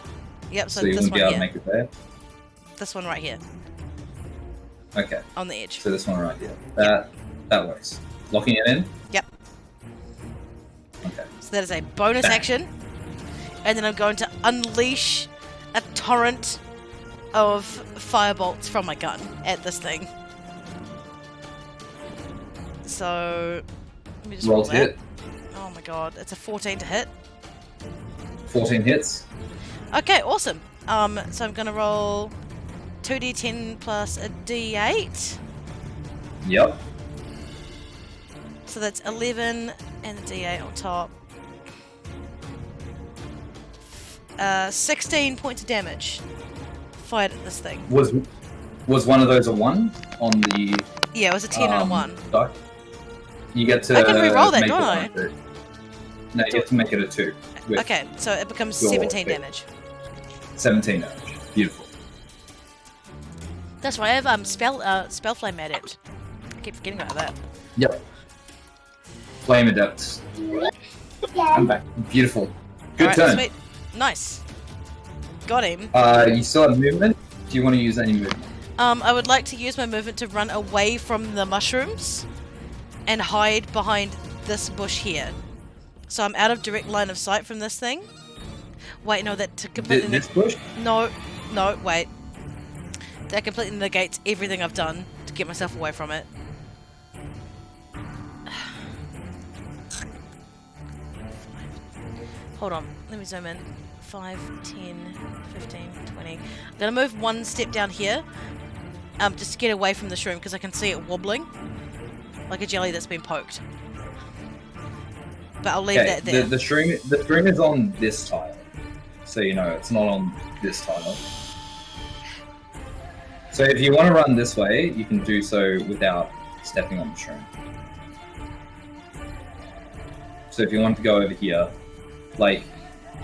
Yep. So So you this wouldn't be one able to here. make it there. This one right here Okay, on the edge. so this one right here. That works. Locking it in. Yep. Okay. So that is a bonus action, and then I'm going to unleash a torrent of firebolts from my gun at this thing. So let me just Roll roll to that. hit. Oh my god, it's a 14 to hit. 14 hits. Okay, awesome. So I'm gonna roll 2d10 plus a d8. Yep. So that's 11 and a d8 on top. 16 points of damage fired at this thing. Was one of those a 1 on the Yeah, it was a 10 and a 1. die? You get to I can re-roll that, make don't it I? a 2. No, you get to make it a 2 with Okay, so it becomes your 17 hit. damage. 17 damage. Beautiful. That's right, I have spell flame adept. I keep forgetting about that. Yep. Flame adept. I'm back. Beautiful. Good Alright, turn. sweet. Nice. Got him. You still have movement? Do you want to use any movement? I would like to use my movement to run away from the mushrooms and hide behind this bush here. So I'm out of direct line of sight from this thing. Wait, no, that completely... This bush? No, wait. That completely negates everything I've done to get myself away from it. Hold on, let me zoom in. 5, 10, 15, 20. I'm gonna move one step down here, just to get away from the shroom because I can see it wobbling, like a jelly that's been poked. But I'll leave that there. The string is on this tile, so you know it's not on this tile. So if you want to run this way, you can do so without stepping on the string. So if you want to go over here, like,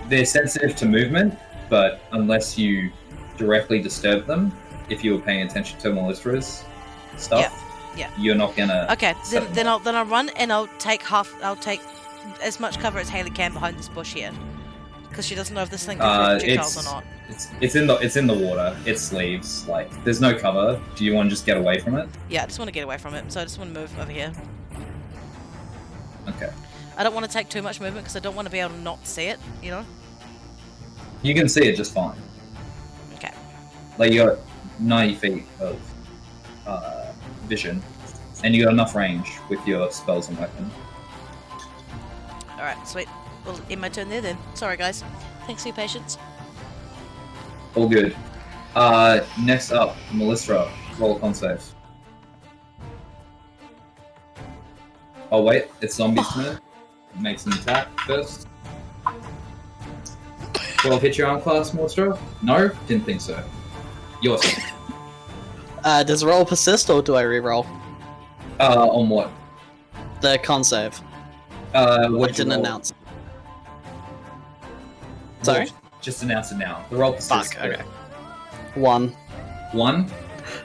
they're sensitive to movement, but unless you directly disturb them, if you were paying attention to Melisra's stuff, Yeah. you're not gonna. Okay, set then them I'll run and I'll take as much cover as Haley can behind this bush here, because she doesn't know if this thing can throw projectiles or not. It's in the water. It's leaves. Like, there's no cover. Do you want to just get away from it? Yeah, I just want to get away from it, so I just want to move over here. Okay. I don't want to take too much movement because I don't want to be able to not see it, you know? You can see it just fine. Okay. Like, you got 90 feet of vision, and you got enough range with your spells and weapon. Alright, sweet. we'll end my turn there then. Sorry, guys. Thanks for your patience. All good. Next up, Melissa. Roll a con save. Oh wait, it's Zombie's turn. Makes an attack first. 12 hit your arm class, Melissa? No? Didn't think so. Yours. Does roll persist or do I re-roll? On what? The con save. What I didn't announce. Sorry? Just announce it now. The roll persists. Fuck, okay. 1. 1?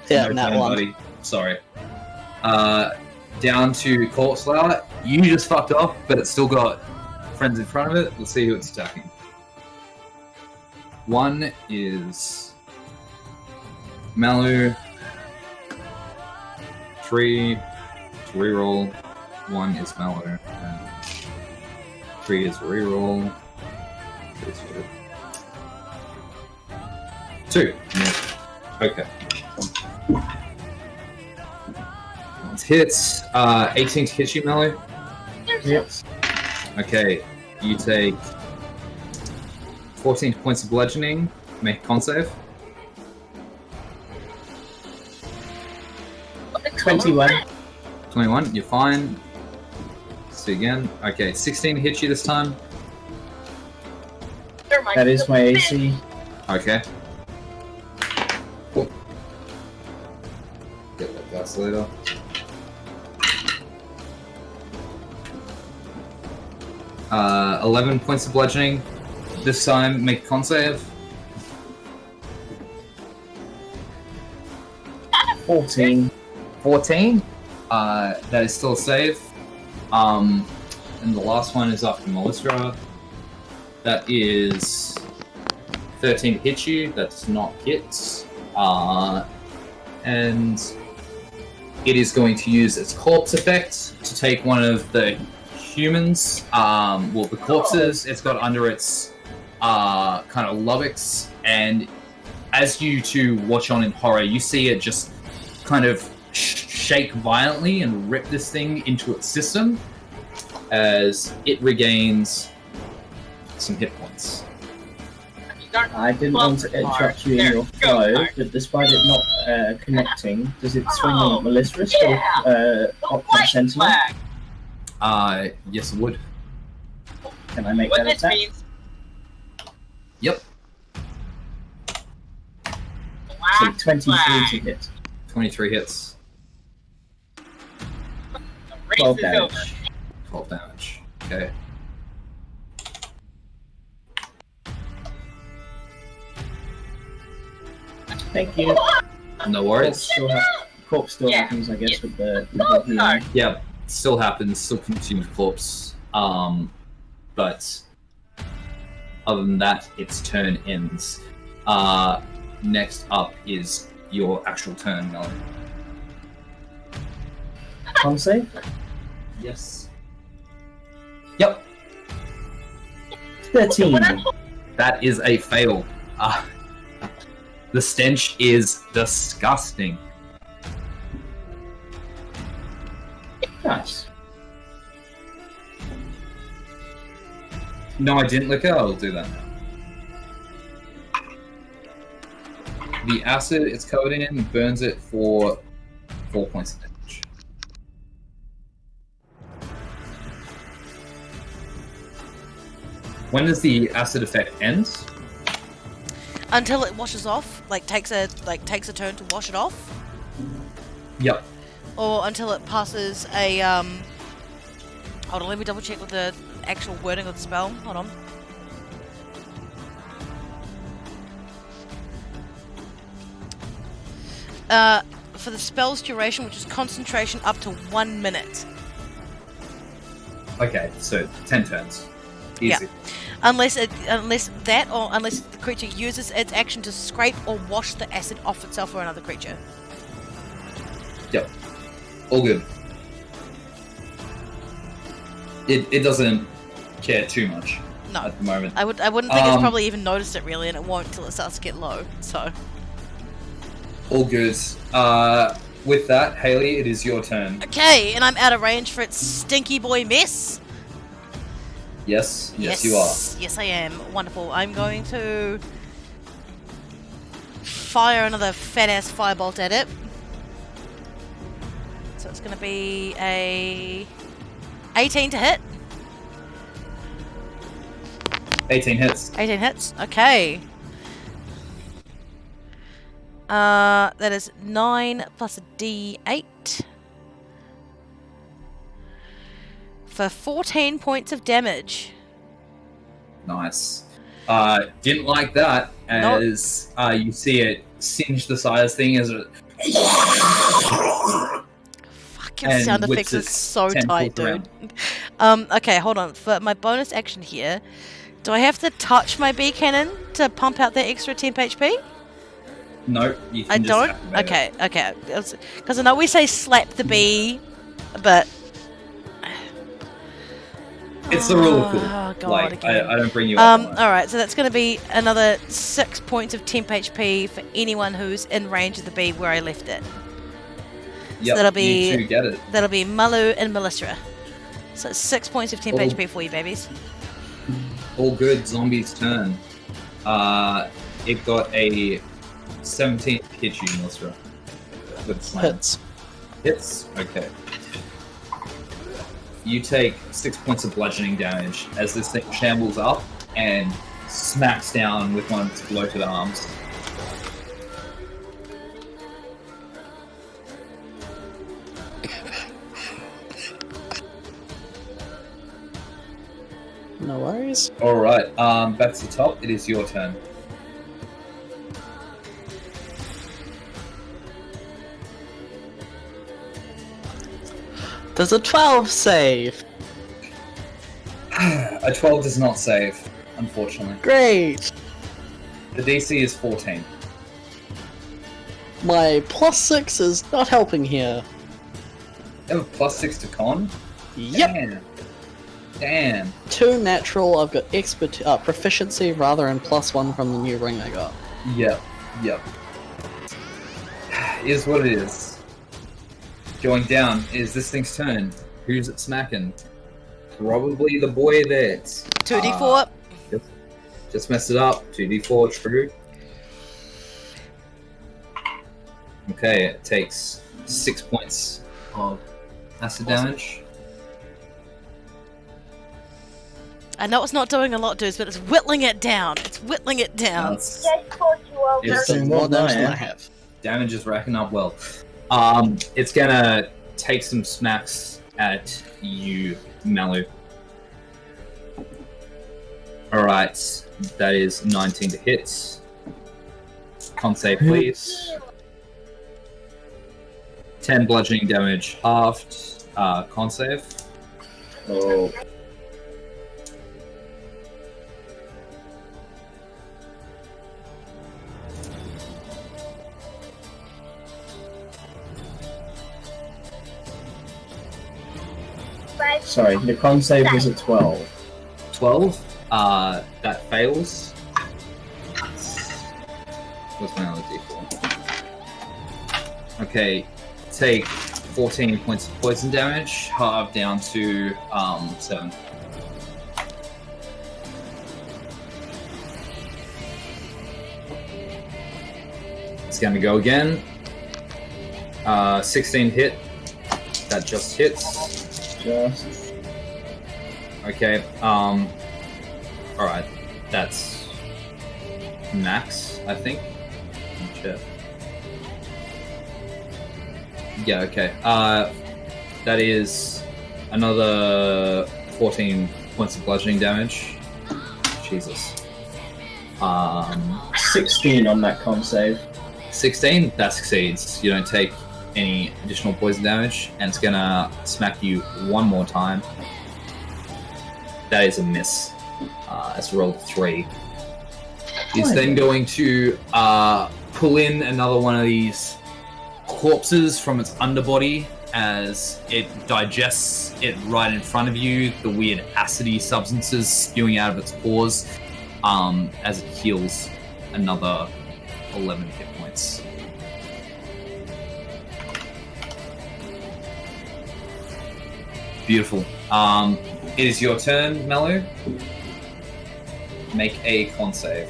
Yeah, No nat turn, 1. buddy. Sorry. Down to Corpse Flower. You just fucked off, but it's still got friends in front of it. Let's see who it's attacking. 1 is Malu. 3 to reroll. 1 is Malu. And 3 is reroll. 2. Okay. It hits. 18 to hit you, Malu. Yep. Okay. You take 14 points of bludgeoning. Make a con save. 21. 21, you're fine. Let's see again. Okay, 16 hits you this time. That is my AC. Okay. Cool. Get that dice later. Uh, 11 points of bludgeoning. This time, make a con save. 14. 14. That is still a save. And the last one is after Melissa. That is 13 to hit you. That's not hit. And it is going to use its corpse effect to take one of the humans, well, the corpses it's got under its kind of lubbocks, and as you two watch on in horror, you see it just kind of shake violently and rip this thing into its system as it regains some hit points. I didn't want to interrupt you in your flow, but despite it not connecting, does it swing on Melissa or Optic Sentinel? Yes, it would. Can I make that attack? Yep. So 23 to hit. 23 hits. 12 damage. 12 damage. Okay. Thank you. No worries. Corpse still happens, I guess, with the whole healing. Yeah, still happens, still consumes corpse. But other than that, its turn ends. Next up is your actual turn, Melanie. Con save? Yes. Yep. 13. That is a fail. The stench is disgusting. Nice. No, I didn't lick it. I'll do that. The acid it's covered in burns it for 4 points of damage. When does the acid effect end? Until it washes off, takes a turn to wash it off, Yep. or until it passes a Hold on, let me double check with the actual wording of the spell. Hold on. For the spell's duration, which is concentration, up to 1 minute. Okay, so 10 turns. Easy. Yeah. Unless the creature uses its action to scrape or wash the acid off itself or another creature. Yep. All good. It doesn't care too much No. at the moment. I wouldn't think it's probably even noticed it really, and it won't until it starts to get low. So. All good. With that, Haley, it is your turn. Okay, and I'm out of range for its stinky boy mess. Yes, yes, you are. Yes, I am. Wonderful. I'm going to fire another fat ass firebolt at it. So it's going to be a 18 to hit. 18 hits. 18 hits. Okay. That is 9 plus a D8 for 14 points of damage. Nice. Didn't like that as you see it singe the side of this thing as it Fucking sound effects is so tight, dude. Okay, hold on. For my bonus action here, do I have to touch my bee cannon to pump out that extra temp HP? No, you can I just don't? activate it. Okay. Because I know we say slap the bee, but... It's the rule of cool. Oh, God, Like, again. I don't bring you up on it. Alright, so that's going to be another 6 points of temp HP for anyone who's in range of the bee where I left it. Yep, that'll be- you two get it. That'll be Malu and Melissa. So 6 points of temp HP for you, babies. All good. Zombie's turn. It got a 17 to hit you, Melissa. With slam. Hits. Hits? Okay. You take 6 points of bludgeoning damage as this thing shambles up and smacks down with one of its bloated arms. No worries. Alright, back to the top. It is your turn. Does a 12 save? A 12 does not save, unfortunately. Great. The DC is 14. My +6 is not helping here. You have a +6 to con? Yep. Damn. 2 natural. I've got proficiency rather and +1 from the new ring I got. Yep. Is what it is. Going down is this thing's turn. Who's it smacking? Probably the boy that 2d4. Just messed it up. 2d4, true. Okay, it takes 6 points of acid damage. I know it's not doing a lot, dudes, but it's whittling it down. It's whittling it down. It's doing more well damage now, than I yeah. have. damage is racking up well. It's gonna take some smacks at you, Malu. Alright, that is 19 to hit. Con save, please. 10 bludgeoning damage, halved. Con save. Oh. Sorry, the con save was a 12. 12. That fails. What's my other d4? Okay, take 14 points of poison damage, halved down to 7. It's gonna go again. 16 hit. That just hits. Just. Okay, alright. That's max, I think. Shit. Yeah, okay. That is another 14 points of bludgeoning damage. Jesus. 16 on that con save. 16, that succeeds. You don't take any additional poison damage, and it's gonna smack you one more time. That is a miss. It's rolled 3. It's then going to pull in another one of these corpses from its underbody as it digests it right in front of you, the weird acidy substances spewing out of its pores, as it heals another 11 hit points. Beautiful. It is your turn, Malu. Make a con save.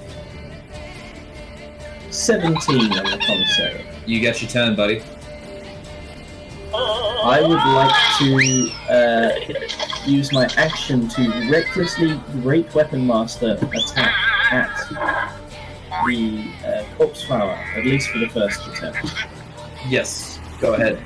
17 on the con save. You get your turn, buddy. I would like to use my action to recklessly Great Weapon Master attack at the corpse flower, at least for the first attempt. Yes, go ahead.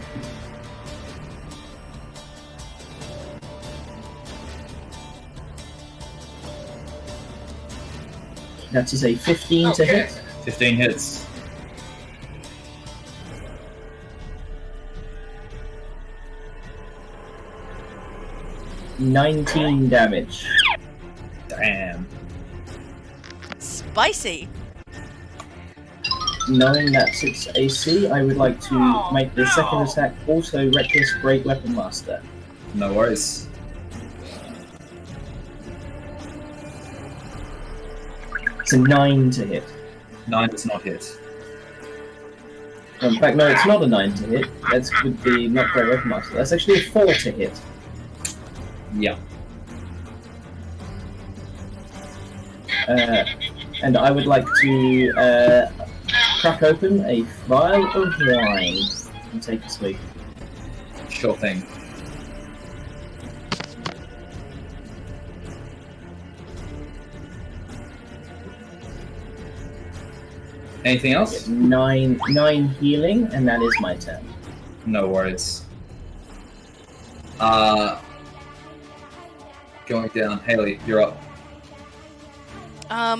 That is a 15 to hit. 15 hits. $19 damage. Damn. Spicy. Knowing that's its AC, I would like to make the second attack also Reckless Great Weapon Master. No worries. It's a 9 to hit. 9 does not hit. In fact, no, it's not a 9 to hit. That's with the not Great Weapon Master. That's actually a 4 to hit. Yeah. And I would like to crack open a vial of wine and take a swig. Sure thing. Anything else? 9 healing, and that is my turn. No worries. Going down. Haley, you're up. Oh,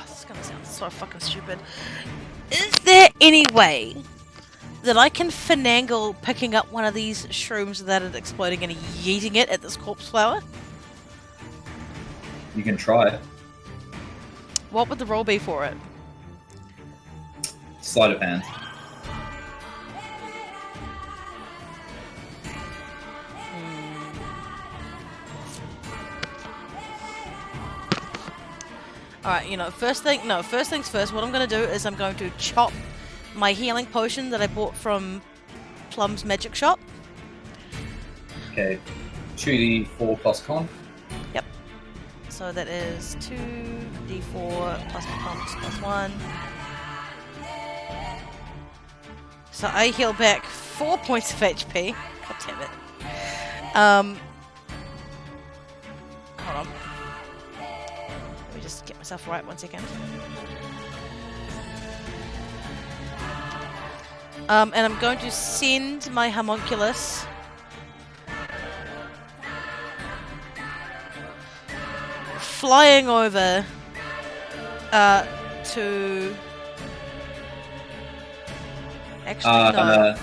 this is gonna sound so fucking stupid. Is there any way that I can finagle picking up one of these shrooms without it exploding and yeeting it at this corpse flower? You can try. What would the roll be for it? Sleight of hand. Alright, first things first, what I'm going to do is I'm going to chop my healing potion that I bought from Plum's magic shop. Okay. 2d4 plus con. Yep. So that is 2d4 plus my con plus 1. So I heal back 4 points of HP. God damn it. Hold on. Let me just get myself right 1 second. And I'm going to send my homunculus flying over to... Actually, no.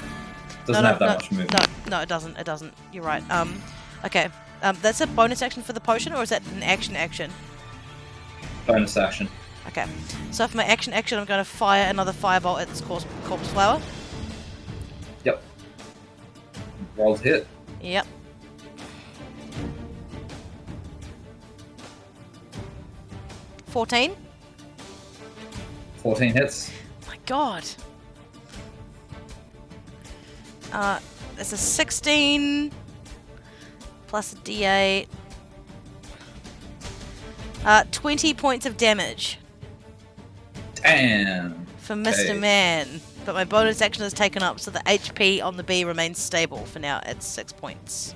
Doesn't have that much movement. No, it doesn't. It doesn't. You're right. Okay. That's a bonus action for the potion, or is that an action? Bonus action. Okay. So for my action, I'm going to fire another firebolt at this corpse flower. Yep. Roll to hit. Yep. $14. 14 hits. My God. It's a 16 plus a D8. 20 points of damage. Damn. For Mr. Okay. Man. But my bonus action is taken up, so the HP on the bee remains stable for now at 6 points.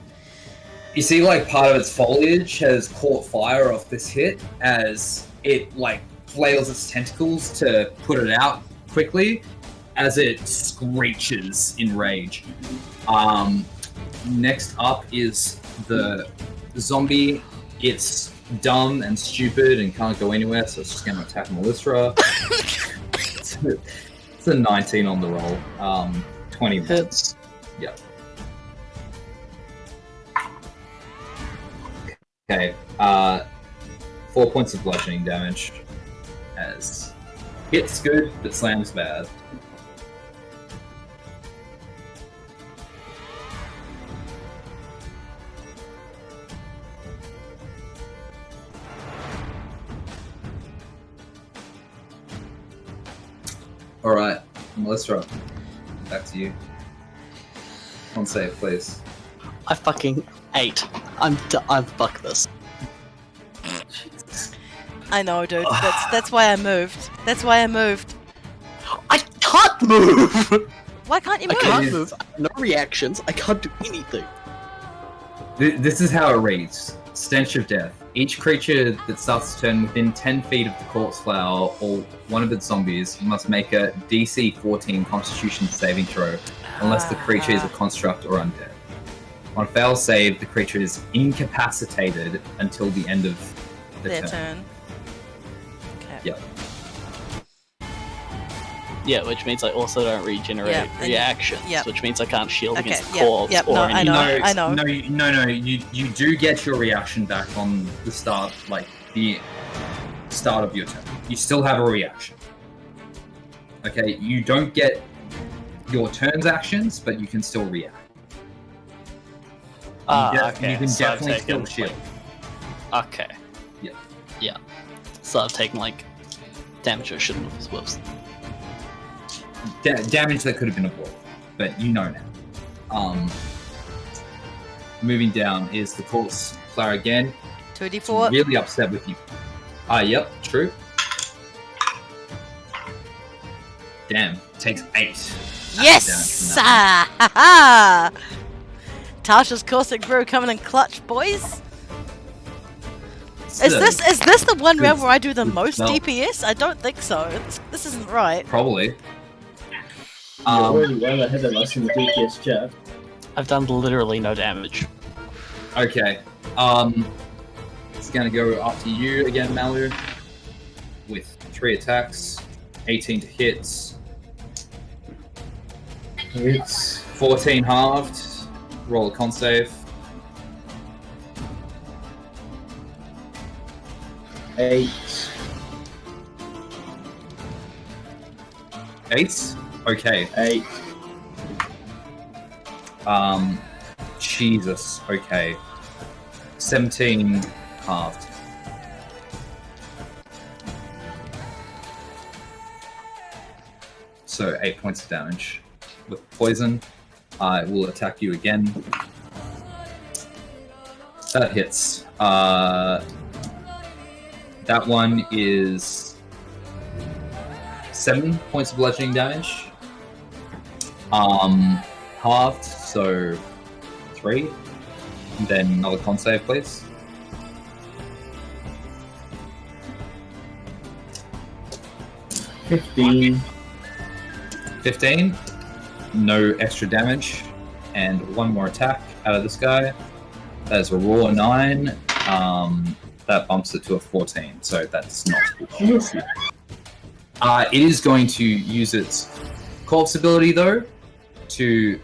You see, like, part of its foliage has caught fire off this hit as it, like, flails its tentacles to put it out quickly as it screeches in rage. Next up is the zombie. It's dumb and stupid and can't go anywhere, so it's just going to attack Melissa. It's a 19 on the roll. 20 Hits. Yep. Okay. 4 points of bludgeoning damage. As hits good, but slams bad. Alright, Melissa, back to to you. On save, please. I fucking 8. I'm fuck this. I know, dude. That's why I moved. That's why I moved. I can't move! Why can't you I move? can't move. No reactions. I can't do anything. This is how it reads. Stench of death. Each creature that starts to turn within 10 feet of the corpse flower or one of its zombies must make a DC 14 Constitution saving throw, unless the creature is a construct or undead. On a fail save, the creature is incapacitated until the end of Their turn. turn. Okay. Yep. Yeah, which means I also don't regenerate Yeah, and- reactions, yep. which means I can't shield Okay, against yep, corpse yep, or no, I anything. know. No. You do get your reaction back on the start, like the start of your turn. You still have a reaction. Okay, you don't get your turn's actions, but you can still react. Okay. You can so I've definitely taken, still shield. Okay. Yeah. Yeah. So I've taken, like, damage I shouldn't have, whoops. Damage that could have been avoided, but you know now. Moving down is the corpse flower again. 2d4. Really upset with you. Yep, true. Damn, takes 8. Yes! Damage Ah, ha, ha. Tasha's Caustic Brew coming in clutch, boys. Is this the one round where I do the most spell. DPS? I don't think so. This isn't right. Probably. You're already well ahead of us in the DPS chat. I've done literally no damage. Okay. It's gonna go after you again, Malu. With 3 attacks, 18 to hits, It's 14 halved. Roll a con save. 8. 8. Okay. 8. Jesus. Okay. 17 halved. So 8 points of damage. With poison, I will attack you again. That hits. That one is 7 points of bludgeoning damage. Halved, so 3. And then another con save, please. $15. 15. No extra damage. And one more attack out of this guy. That is a raw 9. That bumps it to a 14, so that's not good. It is going to use its corpse ability, though, to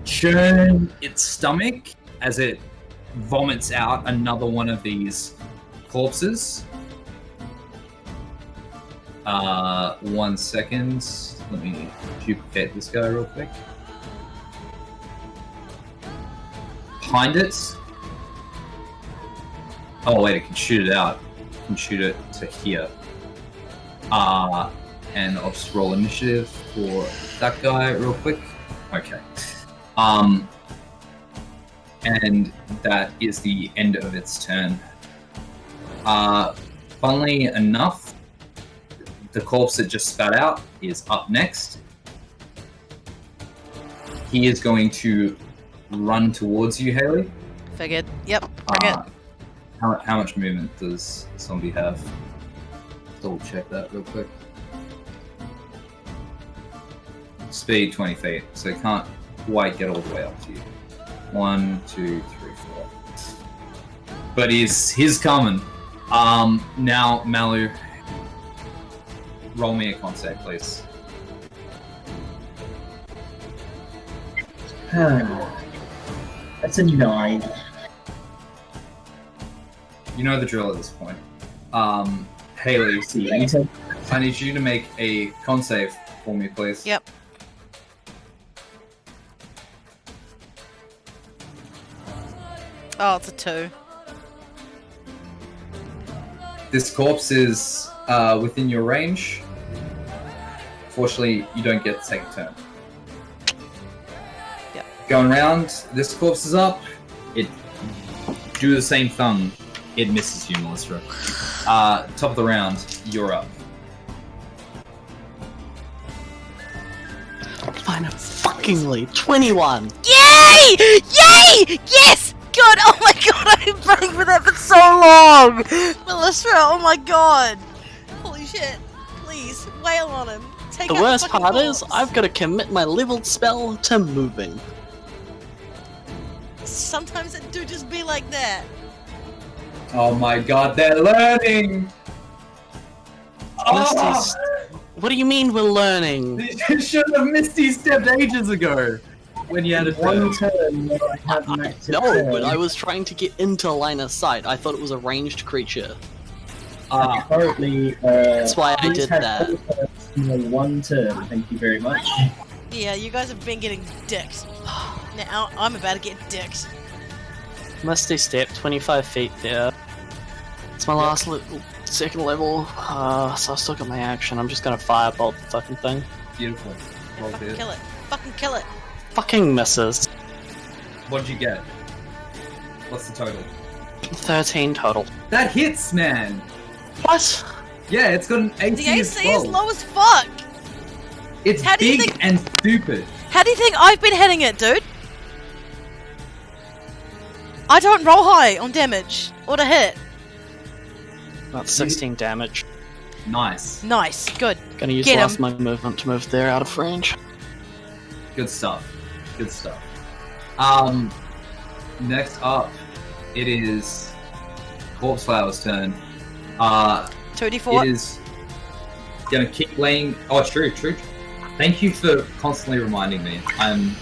churn its stomach as it vomits out another one of these corpses. 1 second. Let me duplicate this guy real quick. Behind it. Oh wait, it can shoot it out. It can shoot it to here. And I'll just roll initiative for that guy real quick. Okay. And that is the end of its turn. Funnily enough, the corpse that just spat out is up next. He is going to run towards you, Haley. Figured. Yep. Bring it. How much movement does the zombie have? Double check that real quick. Speed 20 feet, so it can't quite get all the way up to you. 1, 2, 3, 4. But he's coming. Now Malu, roll me a con save, please. That's a 9. You know the drill at this point. Haley, See, anytime. I need you to make a con save for me, please. Yep. Oh, it's a 2. This corpse is within your range. Fortunately, you don't get to take a turn. Going round, this corpse is up. It do the same thing. It misses you, Melissa. Top of the round, you're up. Fuckingly 21. Yay! Yay! Yes! Good! Oh my god, I've been praying for that for so long! Melissa, oh my god! Holy shit. Please, wail on him. Take The out worst fucking part is, corpse. I've got to commit my leveled spell to moving. Sometimes it do just be like that. Oh my god, they're learning! Misty's... What do you mean we're learning? You should have Misty stepped ages ago when you had a One turn. turn where I have an active No, turn. but I was trying to get into line of sight. I thought it was a ranged creature. Currently, That's why I please did have that. all turns in your one turn. Thank you very much. Yeah, you guys have been getting dicked. Now I'm about to get dicked. Misty Step, 25 feet there. It's my last second level, so I've still got my action. I'm just gonna firebolt the fucking thing. Beautiful. Well Fucking did. kill it. Fucking kill it. Fucking misses. What did you get? What's the total? 13 total. That hits, man! What? Yeah, it's got an AC The AC as is well. low as fuck! It's How do you big think- and stupid. How do you think I've been hitting it, dude? I don't roll high on damage or to hit. That's 16 damage. Nice. Nice, good. Gonna use Get last him. of my movement to move there out of range. Good stuff. Good stuff. Next up, it is Corpse Flower's turn. 2d4. It is gonna keep laying. Oh, true. Thank you for constantly reminding me. I'm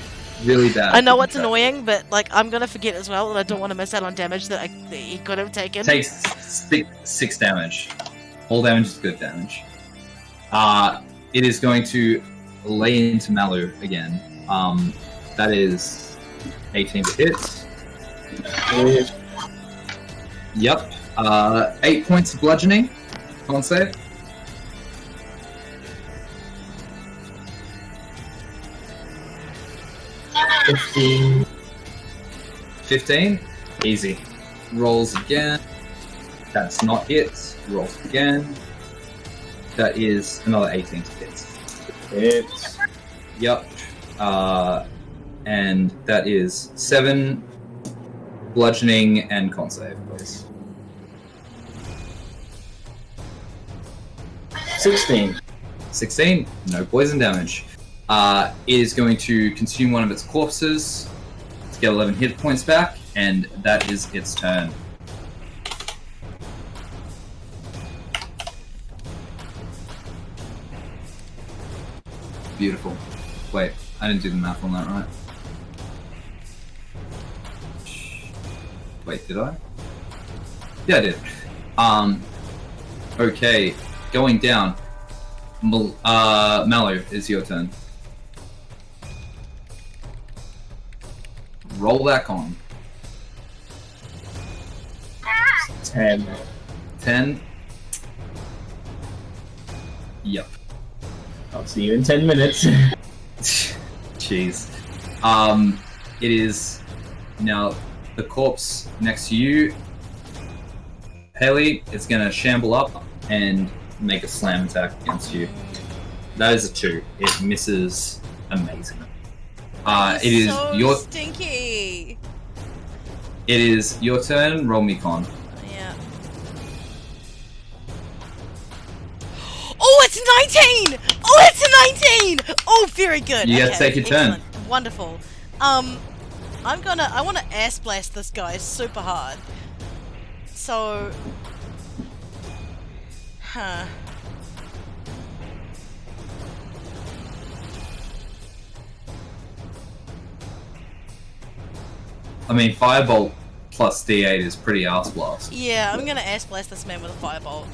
really bad. I know at it's keeping track. annoying, but like I'm gonna forget as well, and I don't want to miss out on damage that he could have taken. Takes six damage. All damage is good damage. It is going to lay into Malu again. That is 18 to hit. Yep. 8 points of bludgeoning. Con save. 15. 15. Easy. Rolls again. That's not it. Rolls again. That is another 18 to hit. It's Yep. And that is 7 bludgeoning and con save, please. 16. 16. No poison damage. It is going to consume one of its corpses to get 11 hit points back, and that is its turn. Beautiful. Wait, I didn't do the math on that right. Wait, did I? Yeah, I did. Okay, going down. Mallow, is your turn. Roll that con. 10. 10. Yep. I'll see you in 10 minutes. Jeez. It is now the corpse next to you. Haley is gonna shamble up and make a slam attack against you. That is a 2. It misses amazingly. It is so your stinky. It is your turn. Roll me con. Yeah. Oh, it's 19! Oh, it's a 19! Oh, very good. You okay, gotta take your turn. excellent. Wonderful. I want to ass blast this guy super hard. So, I mean, Firebolt plus D8 is pretty ass blast. Yeah, I'm gonna ass blast this man with a firebolt.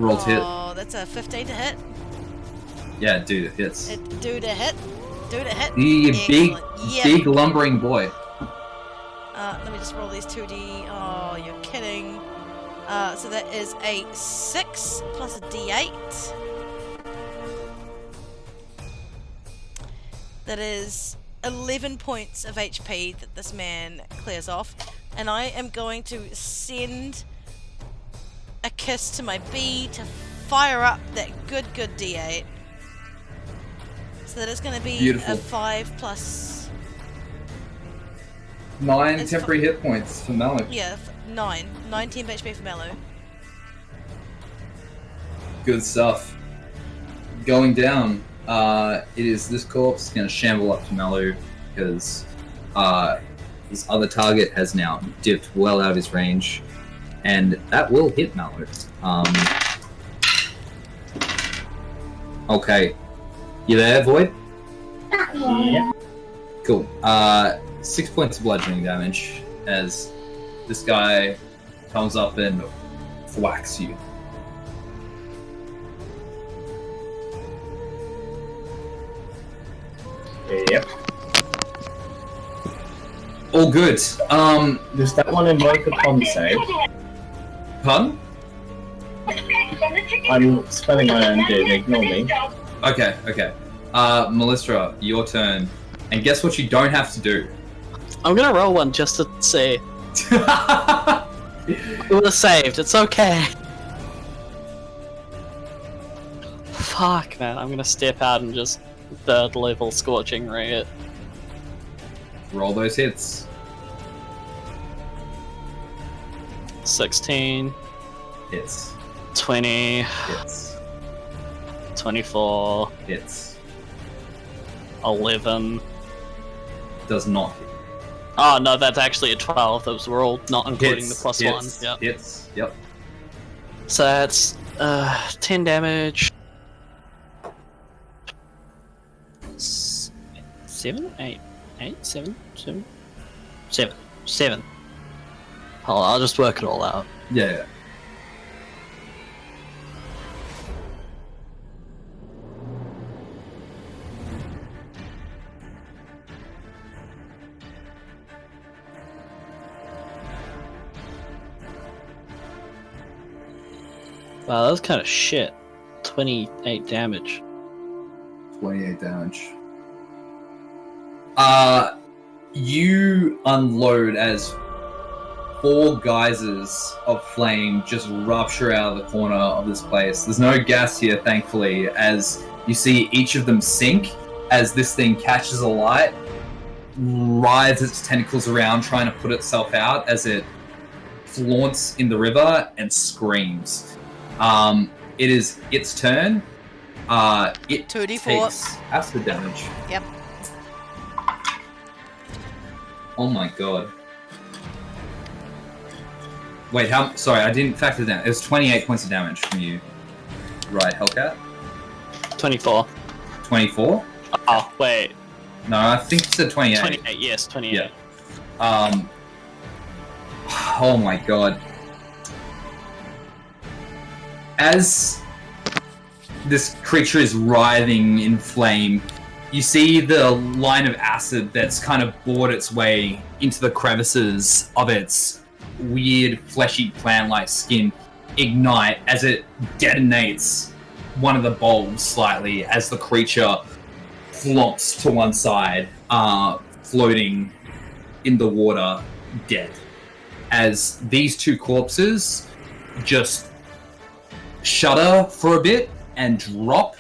Roll to hit. Oh, that's a 15 to hit. Yeah, dude, it hits. Do to hit. Do to hit. The big, Excellent. Yep. big lumbering boy. Let me just roll these 2d. Oh, you're kidding. So that is a 6 plus a d8. That is 11 points of HP that this man clears off. And I am going to send a kiss to my bee to fire up that good D8. So that it's going to be Beautiful. a 5 plus... 9 It's temporary hit points for Mallow. Yeah, 9. 19 HP for Mallow. Good stuff. Going down, it is this corpse going to shamble up to Mallow because his other target has now dipped well out of his range, and that will hit Mallow. Okay. You there, Void? Yeah. Cool. 6 points of bludgeoning damage as this guy comes up and whacks you. Yep. All good. Does that one invoke a con save? Pardon? I'm spelling my own dude, ignore me. Okay. Melissa, your turn. And guess what you don't have to do? I'm gonna roll one just to see. It would have saved, it's okay. Fuck, man, I'm gonna step out and just third level Scorching Ray it. Roll those hits. 16, Hits. 20, Hits. 24, Hits. 11. Does not hit. Oh no, that's actually a 12. Those were all not including the plus one. Yep. Hits. Yep. So that's 10 damage. 7, 8, 7. Hold on, I'll just work it all out. Yeah. Wow, that was kind of shit. 28 damage. 28 damage. You unload as 4 geysers of flame just rupture out of the corner of this place. There's no gas here, thankfully, as you see each of them sink as this thing catches alight, writhes its tentacles around trying to put itself out as it flaunts in the river and screams. It is its turn. It 2d4. takes acid damage. Yep. Oh my god. Wait, how? Sorry, I didn't factor that. It was 28 points of damage from you. Right, Hellcat? 24. 24? Oh, wait. No, I think you said 28. 28, yes, 28. Yeah. Oh my god. As this creature is writhing in flame, you see the line of acid that's kind of bored its way into the crevices of its weird, fleshy, plant-like skin ignite as it detonates one of the bulbs slightly as the creature flops to one side, floating in the water, dead. As these 2 corpses just shudder for a bit and drop.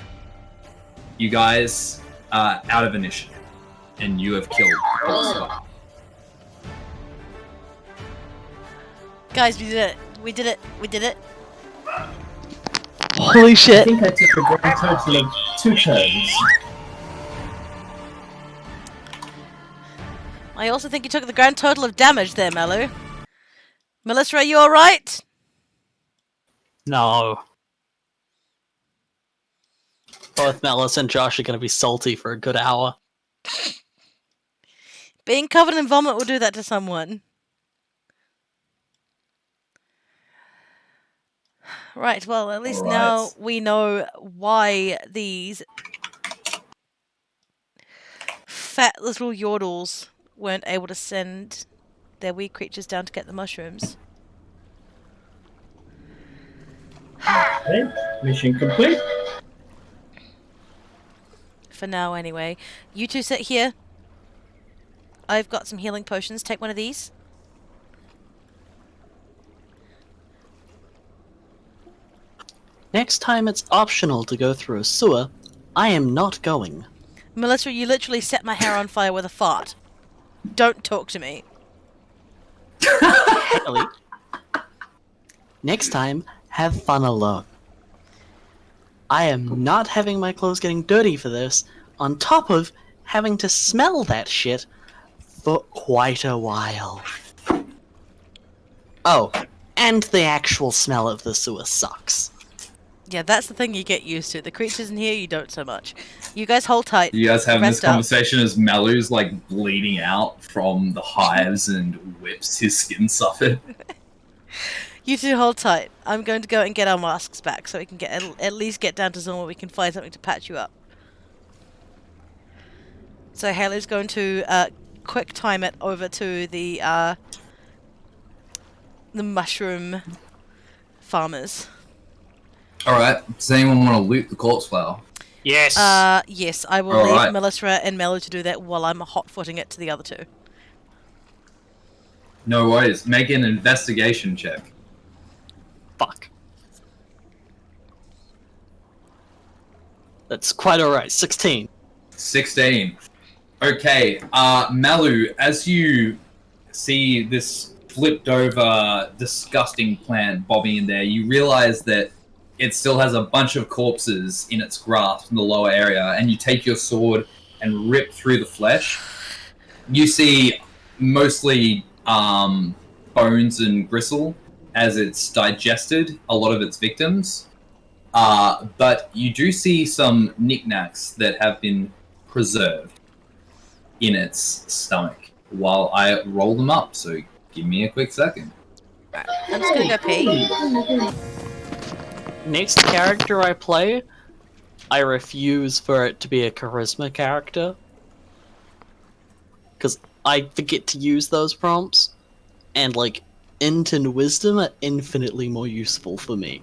You guys are out of initiative, and you have killed the corpse. Guys, we did it. We did it. We did it. Holy I shit. think I took a grand total of 2 turns. I also think you took the grand total of damage there, Malu. Melissa, are you alright? No. Both Melis and Josh are going to be salty for a good hour. Being covered in vomit will do that to someone. Right, well, at least now we know why these fat little yordles weren't able to send their wee creatures down to get the mushrooms. Okay, mission complete. For now, anyway. You two sit here. I've got some healing potions. Take one of these. Next time it's optional to go through a sewer, I am not going. Melissa, you literally set my hair on fire with a fart. Don't talk to me. Haley. Next time, have fun alone. I am not having my clothes getting dirty for this, on top of having to smell that shit for quite a while. Oh, and the actual smell of the sewer sucks. Yeah, that's the thing you get used to. The creatures in here, you don't so much. You guys hold tight. You guys having this Rest up. conversation as Malu's like bleeding out from the hives and whips his skin suffered. You two hold tight. I'm going to go and get our masks back so we can get at least get down to zone where we can find something to patch you up. So Haley's going to quick time it over to the mushroom farmers. Alright, does anyone want to loot the corpse flower? Yes. Yes, I will All leave right. Melissa and Melu to do that while I'm hot-footing it to the other two. No worries, make an investigation check. Fuck. That's quite alright. 16. 16. Okay, Malu, as you see this flipped over, disgusting plant bobbing in there, you realize that it still has a bunch of corpses in its grasp in the lower area, and you take your sword and rip through the flesh. You see mostly bones and gristle as it's digested a lot of its victims. But you do see some knickknacks that have been preserved in its stomach while I roll them up, so give me a quick second. I'm just gonna go pee. Next character I play, I refuse for it to be a charisma character. Because I forget to use those prompts, and like, int and wisdom are infinitely more useful for me.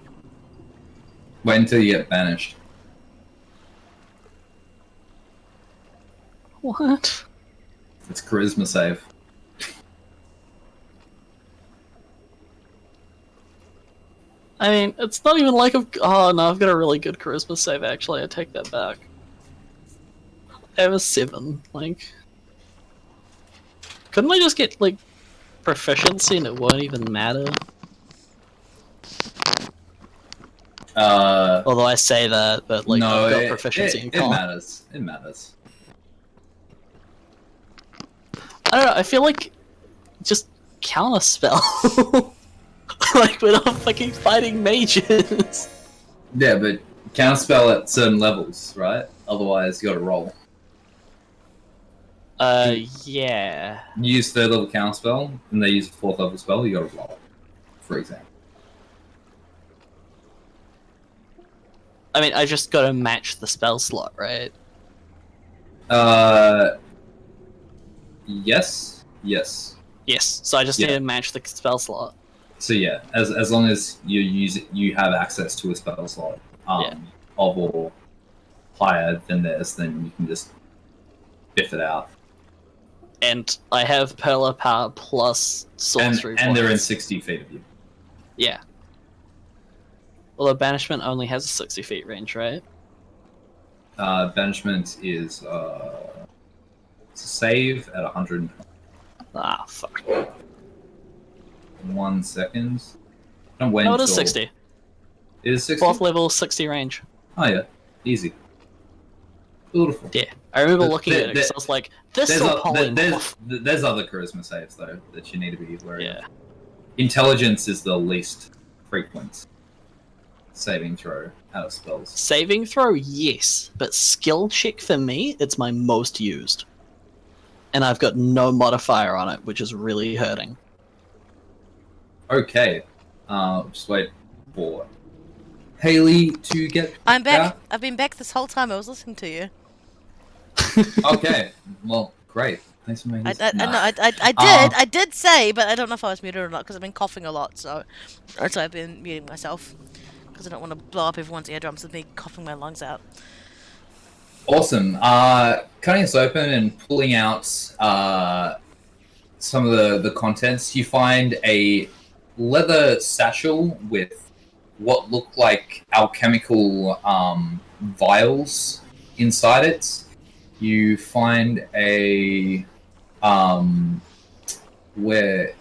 Wait until you get banished. What? It's charisma save. I mean, it's not even like oh no, I've got a really good charisma save actually, I take that back. I have a 7, like... Couldn't I just get, like, proficiency and it won't even matter? Although I say that, but like, no, I've got proficiency in it con. matters. It matters. I don't know, I feel like just counterspell. Like, we're not fucking fighting mages. Yeah, but counterspell at certain levels, right? Otherwise, you gotta roll. Yeah. You use 3rd level counterspell, and they use a 4th level spell, you gotta roll. For example. I mean, I just gotta match the spell slot, right? Yes. Yes. Yes, so I just Yeah. need to match the spell slot. So yeah, as long as you have access to a spell slot Yeah. of or higher than theirs, then you can just biff it out. And I have Perla Power plus sorcery And they're in points. 60 feet of you. Yeah. Although Banishment only has a 60 feet range, right? Banishment is it's a save at 100. Ah, fuck. 1 second. Don't wait Oh, it is until- 60. It is 60? 4th level, 60 range. Oh yeah, easy. Beautiful. Yeah, I remember Th- looking th- at it because I was like, this There's, is a, polymorph. there's other charisma saves though that you need to be wary of. Yeah. Intelligence is the least frequent saving throw out of spells. Saving throw, yes, but skill check for me, it's my most used. And I've got no modifier on it, which is really hurting. Okay, just wait for Haley to get. I'm back. I've been back this whole time. I was listening to you. Okay, well, great. Thanks for making this. I did say, but I don't know if I was muted or not because I've been coughing a lot. So I've been muting myself because I don't want to blow up everyone's eardrums with me coughing my lungs out. Awesome. Cutting this open and pulling out some of the contents, you find a leather satchel with what look like alchemical vials inside it. You find a where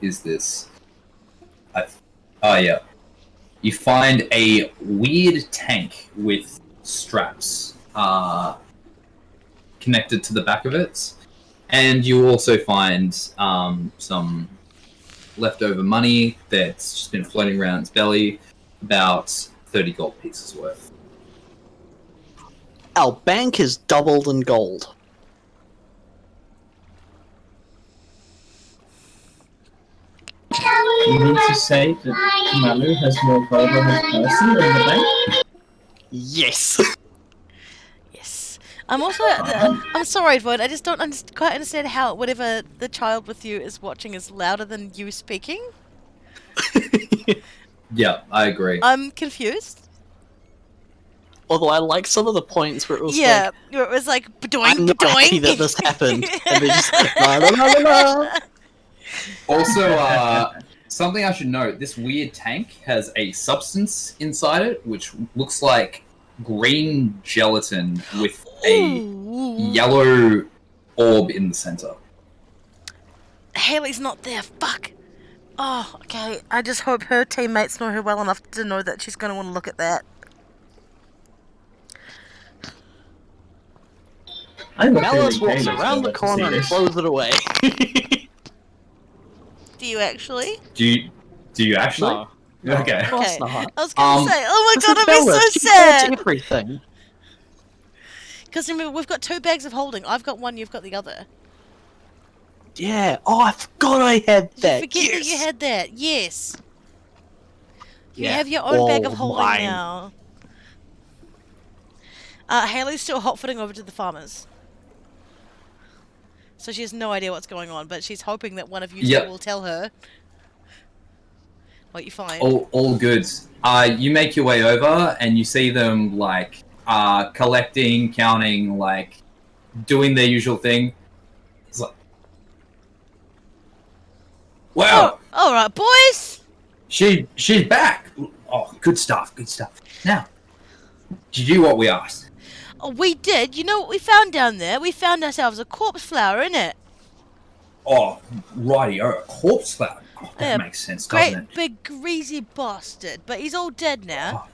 is this? Yeah. You find a weird tank with straps connected to the back of it, and you also find some leftover money that's just been floating around its belly, about 30 gold pieces worth. Our bank is doubled in gold. You mean to say that Kamalu has more gold on his person than the bank? Yes. Yes. I'm also. I'm sorry, Void. I just don't quite understand how whatever the child with you is watching is louder than you speaking. Yeah, I agree. I'm confused. Although I like some of the points where it was Yeah, like, where it was like I'm not happy that this happened, and they just la la la la la. Also, something I should note, this weird tank has a substance inside it, which looks like green gelatin with a yellow orb in the center. Haley's not there. Fuck. Oh, okay. I just hope her teammates know her well enough to know that she's going to want to look at that. Malice walks around the corner and throws it away. Do you actually? Do you actually? No. Okay. Of course not. I was going to say, oh my god, I'd Bella, be so she sad. gets everything. Because remember, we've got 2 bags of holding. I've got one, you've got the other. Yeah. Oh, I forgot I had that. Did you forget that you had that? Yes. You have your own bag of holding mine. now. Haley's still hot-footing over to the farmers. So she has no idea what's going on, but she's hoping that one of you two will tell her what you find. All good. You make your way over and you see them like collecting, counting, like doing their usual thing. It's like, wow. Oh, all right, boys. She's back. Oh, good stuff. Good stuff. Now, did you do what we asked? Oh, we did. You know what we found down there? We found ourselves a corpse flower, innit? Oh, righty. A corpse flower. Oh, that Yeah, makes sense, doesn't it? Great big greasy bastard, but he's all dead now.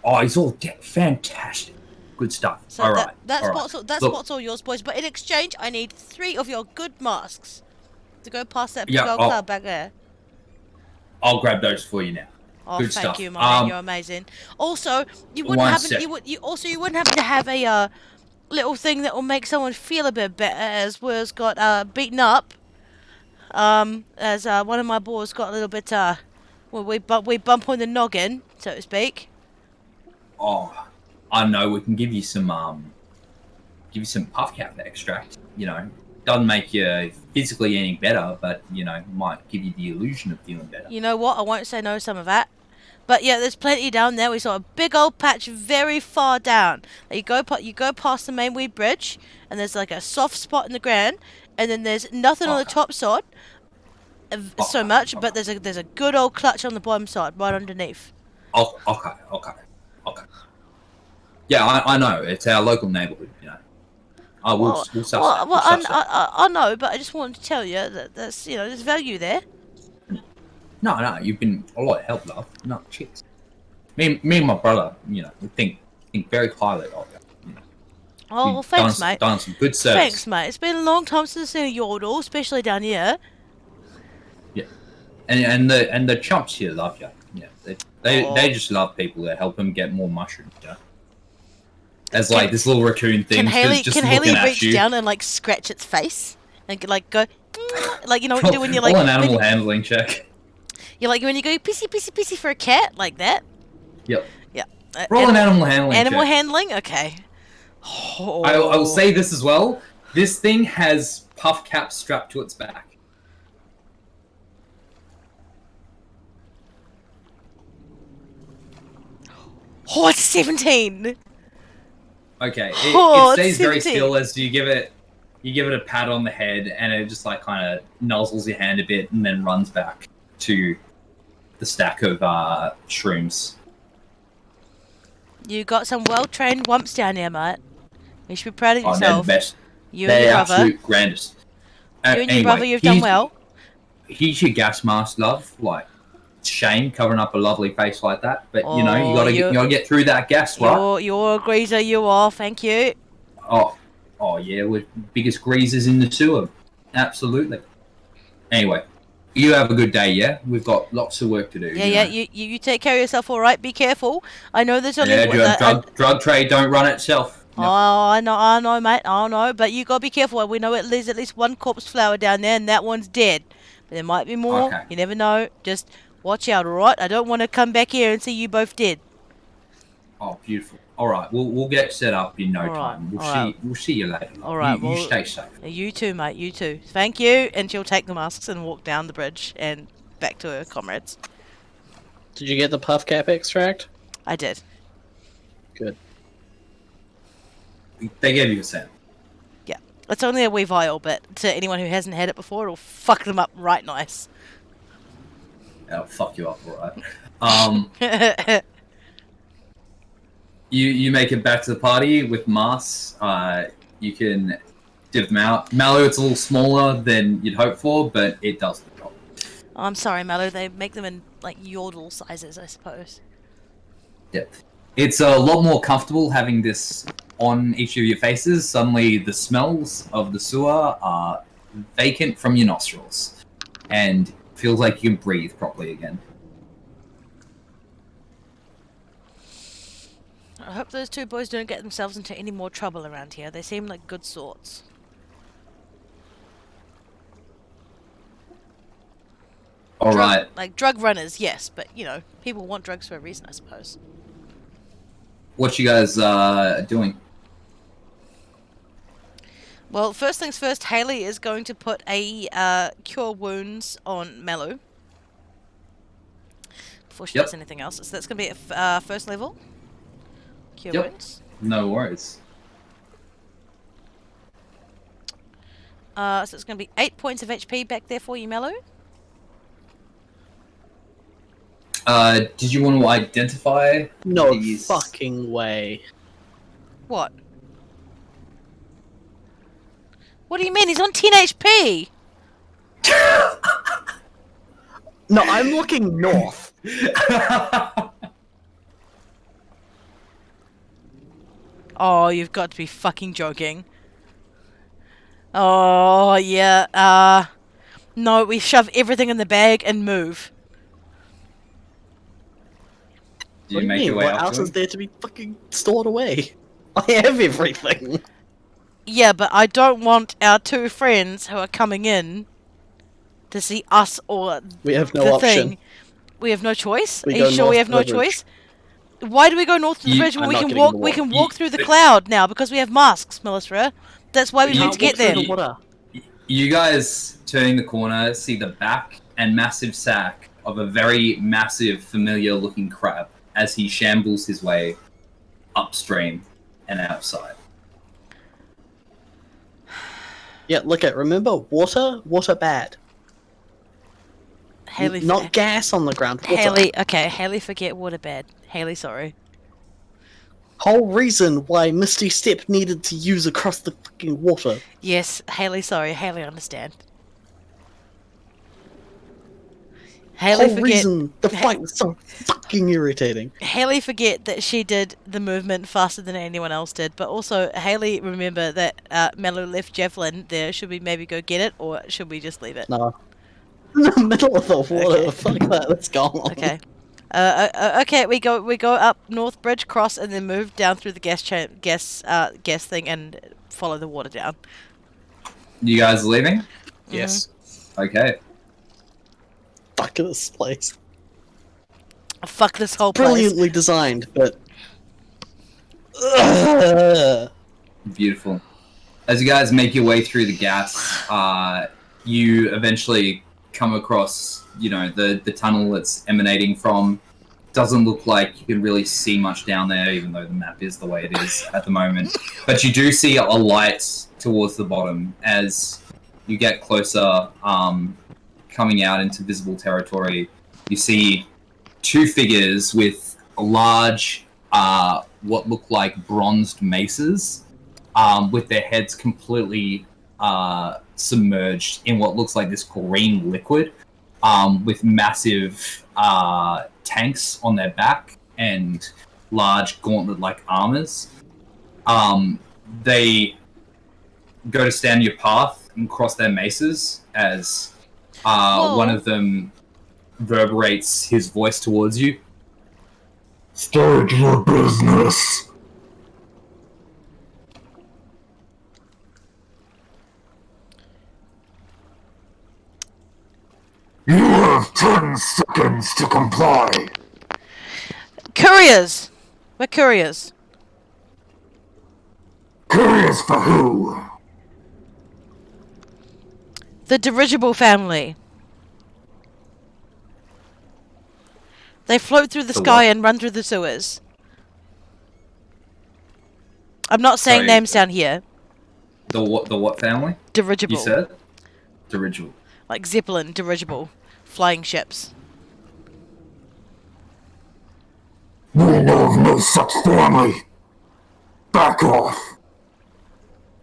Oh, he's all dead. Fantastic. Good stuff. So all right. That's all right. what's all yours, boys. But in exchange, I need 3 of your good masks to go past that big Yeah, old cloud back there. I'll grab those for you now. Oh, Good thank stuff. you, my man. You're amazing. Also, you wouldn't happen to have a little thing that will make someone feel a bit better, as Wurz got beaten up. As one of my boys got a little bit well, we bump on the noggin, so to speak. Oh, I know. We can give you some puff cap extract. You know, doesn't make you physically any better, but you know, might give you the illusion of feeling better. You know what? I won't say no to some of that. But yeah, there's plenty down there. We saw a big old patch very far down. You go past the main weed bridge, and there's like a soft spot in the ground, and then there's nothing on the top side, so much. But there's a good old clutch on the bottom side, right underneath. Oh, okay. Yeah, I know. It's our local neighborhood. You know. We'll suss that. I know, but I just wanted to tell you that there's value there. No, you've been a lot of help, love. No, cheers. Me and my brother, you know, we think very highly of you. You know. Oh, well, thanks, mate. Done some good service. Thanks, mate. It's been a long time since I've seen a yodel, especially down here. Yeah, and the chumps here love you. Yeah, they just love people that help them get more mushrooms. Yeah. As like this little raccoon thing. Can Haley reach down and like scratch its face and like go, like you know what you do when you're like an animal handling check. You're like when you go pissy for a cat like that. Yep. Yeah. Roll an animal handling. Animal check. handling. Okay. Oh. I will say this as well. This thing has puff caps strapped to its back. Oh, it's 17. Okay, Oh, it stays it's very 17. still as you give it a pat on the head, and it just like kind of nuzzles your hand a bit, and then runs back to the stack of shrooms. You got some well-trained wumps down there, mate. You should be proud of Oh, they're the yourself. best. You and They're your the brother. absolute grandest. You and your Anyway, brother, you've done well. Here's your gas mask, love. Like, shame covering up a lovely face like that, but you know Oh, you gotta get through that gas, right? You're a greaser, you are. Thank you. Oh yeah, we're biggest greasers in the sewer. Absolutely. Anyway, you have a good day, yeah? We've got lots of work to do. Yeah. know? You take care of yourself, all right? Be careful. I know there's only Drug trade don't run itself. No. Oh, I know, mate. I know, but you gotta be careful. We know there's at least one corpse flower down there, and that one's dead. But there might be more. Okay. You never know. Just watch out, all right? I don't want to come back here and see you both dead. Oh, beautiful. All right, we'll get set up in no All right, time. all right. We'll see you later. All right, You stay safe. You too, mate. You too. Thank you. And she'll take the masks and walk down the bridge and back to her comrades. Did you get the puff cap extract? I did. Good. They gave you a cent. Yeah. It's only a wee vial, but to anyone who hasn't had it before, it'll fuck them up right nice. That'll fuck you up, all right. You make it back to the party with masks. You can div them out. Mallow, it's a little smaller than you'd hope for, but it does the job. I'm sorry, Mallow. They make them in, like, yodel sizes, I suppose. Yeah. It's a lot more comfortable having this on each of your faces. Suddenly the smells of the sewer are vacant from your nostrils. And feels like you can breathe properly again. I hope those two boys don't get themselves into any more trouble around here. They seem like good sorts. Alright. Like drug runners, yes, but you know, people want drugs for a reason, I suppose. What you guys doing? Well, first things first, Haley is going to put a cure wounds on Mallow before she does anything else. So that's going to be at first level. Cure wounds. No worries. So it's going to be 8 points of HP back there for you, Mallow. Did you want to identify No these? fucking way. What? What do you mean? He's on 10 HP! No, I'm looking north. Oh, you've got to be fucking joking. Oh, yeah, no, we shove everything in the bag and move. Do What do you make mean? your way What up else to is him? there to be fucking stored away? I have everything. Yeah, but I don't want our two friends who are coming in to see us or We have no the option. thing. We have no choice? We Are go you sure we north have to no the bridge. choice? Why do we go north to the You- bridge when I'm we not can getting walk? the We water. can walk through the cloud now because we have masks, Melisra. That's why we You need Can't to get walk through there. the water. You guys turning the corner, see the back and massive sack of a very massive, familiar-looking crab as he shambles his way upstream and outside. Yeah, look at. Remember, water bad. Haley, Not gas on the ground. Water. Haley, okay, Haley, forget waterbed. Haley, sorry. Whole reason why Misty Step needed to use across the fucking water. Yes, Haley, sorry. Haley, understand. Haley, Whole forget. reason the fight was so fucking irritating. Haley, forget that she did the movement faster than anyone else did. But also, Haley, remember that Mallow left Javelin there. Should we maybe go get it, or should we just leave it? No. In the middle of the water. Okay. Fuck that. Let's go on. Okay. Okay, we go up North Bridge, cross, and then move down through the gas thing, and follow the water down. You guys leaving? Yes. Okay. Fuck this place. Fuck this whole place. Brilliantly designed, but. Ugh. Beautiful. As you guys make your way through the gas, you eventually come across, the tunnel that's emanating from doesn't look like you can really see much down there, even though the map is the way it is at the moment. But you do see a light towards the bottom as you get closer, coming out into visible territory. You see two figures with large, what look like bronzed maces, with their heads completely submerged in what looks like this green liquid, with massive tanks on their back and large gauntlet-like armors. They go to stand your path and cross their maces as one of them reverberates his voice towards you. Start your business. You have 10 seconds to comply. Couriers! We're couriers. Curious for who? The dirigible family. They float through the sky and run through the sewers. I'm not saying Sorry, names down here. The what family? Dirigible. You said? Dirigible. Like Zeppelin, dirigible. Flying ships. We know of no such family. Back off.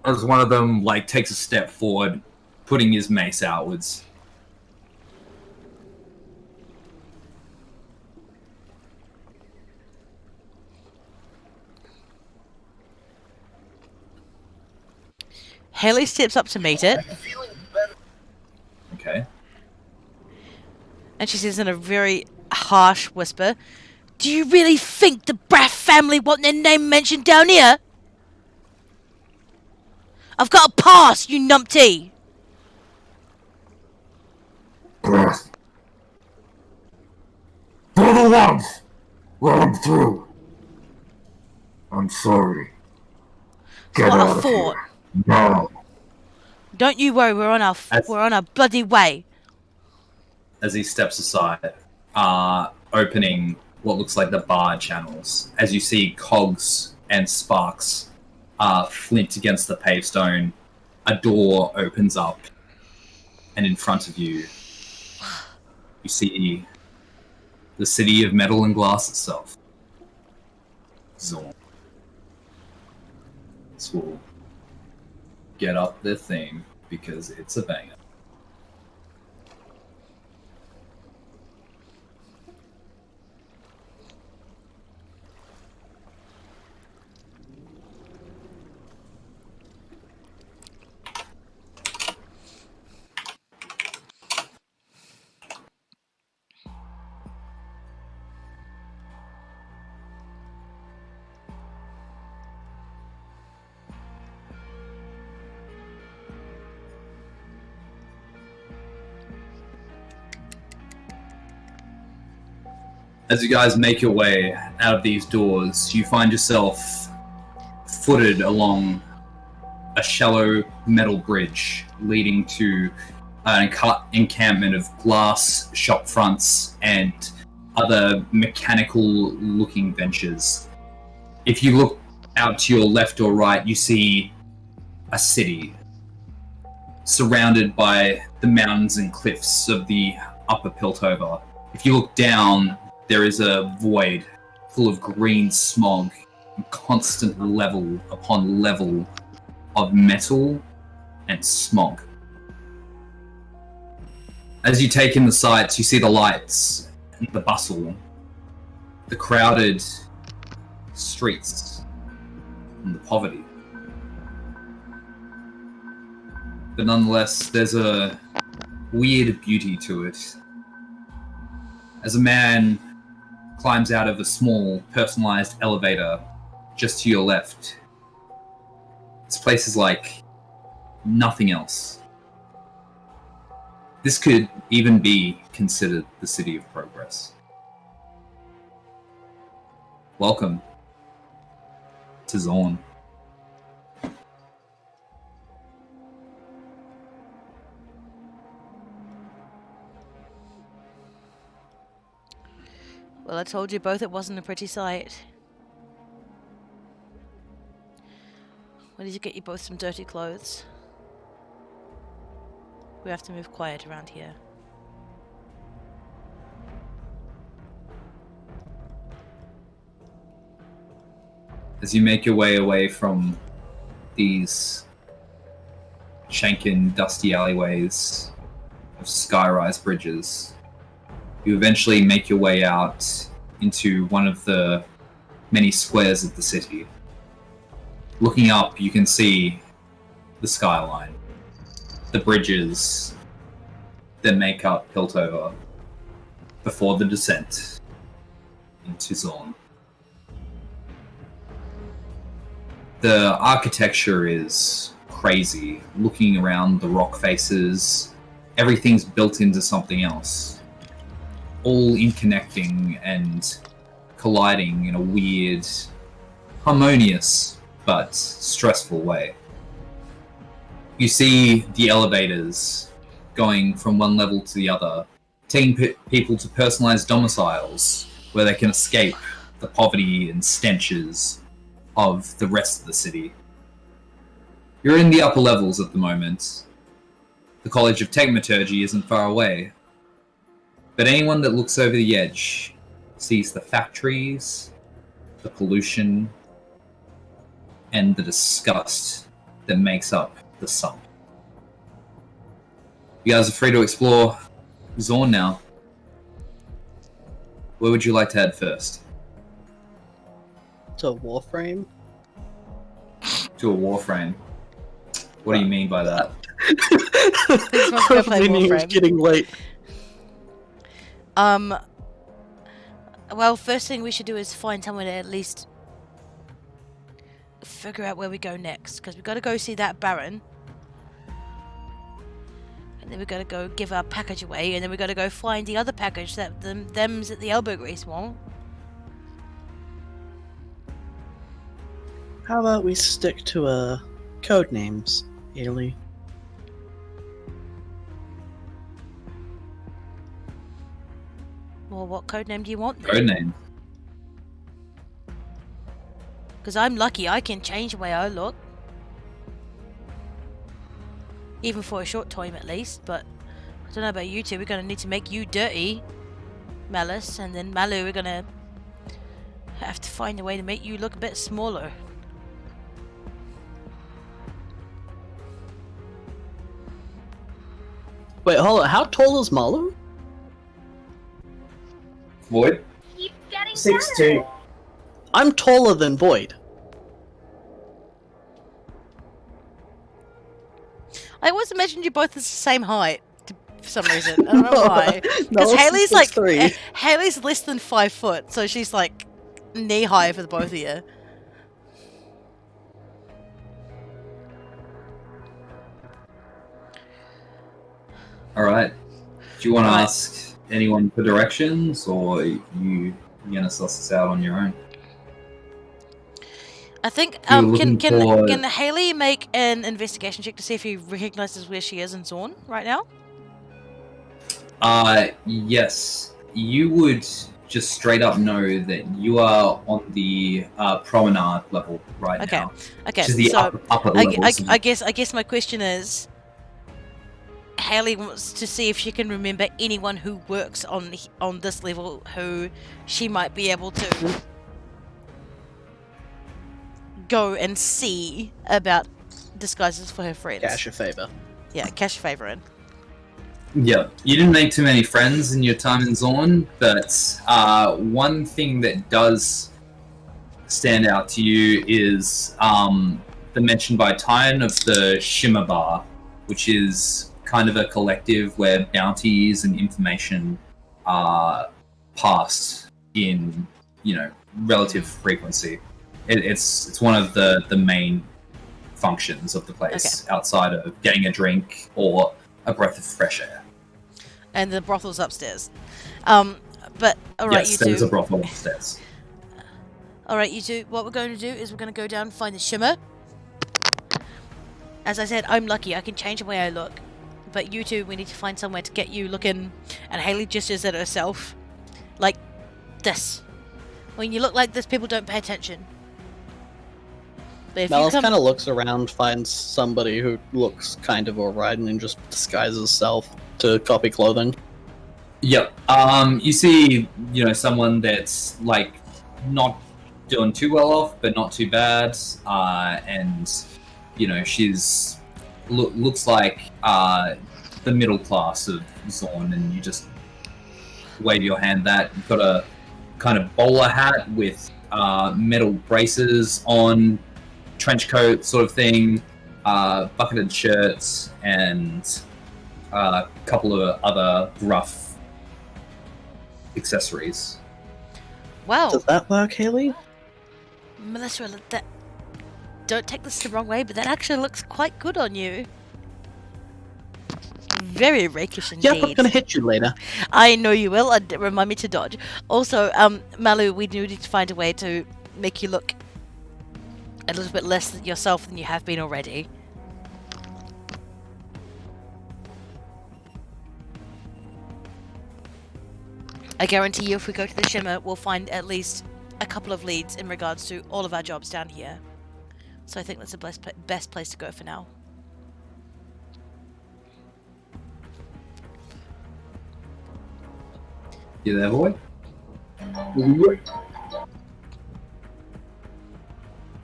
As one of them takes a step forward, putting his mace outwards. Haley steps up to meet it. Okay. And she says in a very harsh whisper, "Do you really think the Braff family want their name mentioned down here? I've got a pass, you numpty!" Breath. They're the ones. Let them through. I'm sorry. Get What out I of thought. here. Now. Don't you worry, we're on our bloody way. As he steps aside, opening what looks like the bar channels, as you see cogs and sparks flint against the pavestone, a door opens up, and in front of you, you see the city of metal and glass itself. Zorn. This will get up the theme because it's a banger. As you guys make your way out of these doors, you find yourself footed along a shallow metal bridge leading to an encampment of glass shop fronts and other mechanical-looking ventures. If you look out to your left or right, you see a city surrounded by the mountains and cliffs of the upper Piltover. If you look down, there is a void full of green smog and constant level upon level of metal and smog. As you take in the sights, you see the lights and the bustle, the crowded streets, and the poverty. But nonetheless, there's a weird beauty to it. As a man climbs out of a small, personalized elevator just to your left, this place is like nothing else. This could even be considered the city of progress. Welcome to Zorn. Well, I told you both it wasn't a pretty sight. We need to get you both some dirty clothes. We have to move quiet around here. As you make your way away from these shanken, dusty alleyways of skyrise bridges, you eventually make your way out into one of the many squares of the city. Looking up, you can see the skyline, the bridges that make up Piltover before the descent into Zorn. The architecture is crazy. Looking around the rock faces, everything's built into something else. All interconnecting and colliding in a weird, harmonious, but stressful way. You see the elevators going from one level to the other, taking people to personalized domiciles where they can escape the poverty and stenches of the rest of the city. You're in the upper levels at the moment. The College of Technometallurgy isn't far away. But anyone that looks over the edge sees the factories, the pollution, and the disgust that makes up the sump. You guys are free to explore Zorn now. Where would you like to head first? To a Warframe? To a Warframe. What do you mean by that? Please must go play Meaning it's Warframe. getting late. Well, first thing we should do is find someone to at least figure out where we go next, because we've got to go see that Baron. And then we've got to go give our package away, and then we've got to go find the other package that them's at the elbow grease want. How about we stick to code names, Ailey? Well, what code name do you want? Code name. Because I'm lucky I can change the way I look. Even for a short time at least, but I don't know about you two. We're going to need to make you dirty, Malice, and then Malu, we're going to have to find a way to make you look a bit smaller. Wait, hold on. How tall is Malu? Void? 6'2". I'm taller than Void. I always imagined you both as the same height for some reason. I don't know why. No, Because Haley's like 6'3". Haley's less than 5 foot, so she's like knee high for the both of you. Alright. Do you want to Right. ask anyone for directions, or you gonna suss this out on your own? I think You're looking for- can Haley make an investigation check to see if he recognizes where she is in Zorn right now? Yes. You would just straight up know that you are on the promenade level right Okay. now. Okay, Which is the so upper I levels. guess my question is, Haley wants to see if she can remember anyone who works on this level who she might be able to go and see about disguises for her friends. Cash a favor. Yeah, cash a favor in. Yeah, you didn't make too many friends in your time in Zorn, but one thing that does stand out to you is the mention by Tyne of the Shimmer Bar, which is kind of a collective where bounties and information are passed in, relative frequency. It's one of the main functions of the place, outside of getting a drink or a breath of fresh air. And the brothel's upstairs. But alright, Yes, you there's two. a brothel upstairs. Alright, you two, what we're going to do is we're going to go down and find the Shimmer. As I said, I'm lucky, I can change the way I look. But you two, we need to find somewhere to get you looking. And Haley gestures at herself. Like, this. When you look like this, people don't pay attention. But if Malice you come... kind of looks around, finds somebody who looks kind of alright, and then just disguises herself to copy clothing. Yep. You see, someone that's like not doing too well off, but not too bad. And she's looks like the middle class of Zorn, and you just wave your hand. That you've got a kind of bowler hat with metal braces on, trench coat sort of thing, bucketed shirts, and a couple of other rough accessories. Wow. Does that work, Haley? Melissa, don't take this the wrong way, but that actually looks quite good on you. Very rakish indeed. Yep, I'm gonna hit you later. I know you will. Remind me to dodge. Also, Malu, we do need to find a way to make you look a little bit less yourself than you have been already. I guarantee you if we go to the Shimmer, we'll find at least a couple of leads in regards to all of our jobs down here. So I think that's the best place to go for now. You there, boy?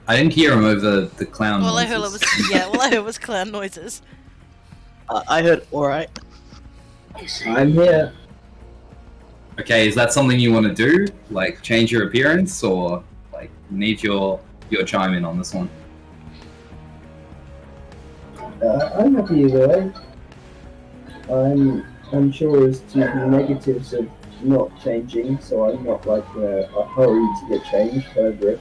I didn't hear him over the clown All noises. I heard all I heard was clown noises. I heard alright. I'm here. Okay, is that something you want to do? Like, change your appearance, or like need your chime in on this one? I'm happy either way. I'm unsure as to the negatives of not changing, so I'm not like a hurry to get changed. However, if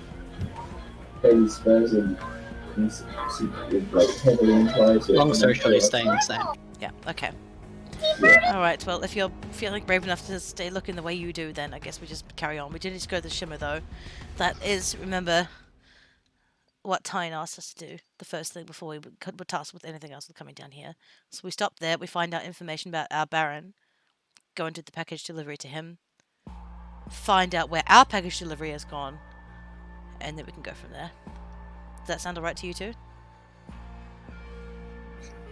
Bailey Spurs and like heavily implies it. Long story short, he's staying the same. Yeah, okay. Yeah. Alright, well, if you're feeling brave enough to stay looking the way you do, then I guess we just carry on. We do need to go to the Shimmer, though. That is, remember, what Tyne asked us to do, the first thing before we were tasked with anything else coming down here. So we stop there, we find out information about our Baron, go and do the package delivery to him, find out where our package delivery has gone, and then we can go from there. Does that sound alright to you two?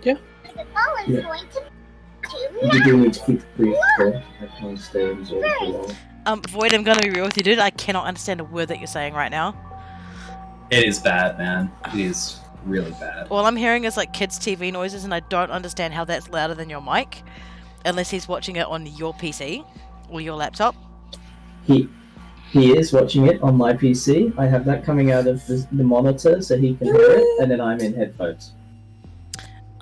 Yeah. You do need to keep it brief, though. I can't stay absorbed for long. Void, I'm gonna be real with you, dude. I cannot understand a word that you're saying right now. It is bad, man. It is really bad. All I'm hearing is like kids' TV noises, and I don't understand how that's louder than your mic, unless he's watching it on your PC or your laptop. He is watching it on my PC. I have that coming out of the monitor so he can hear it, and then I'm in headphones.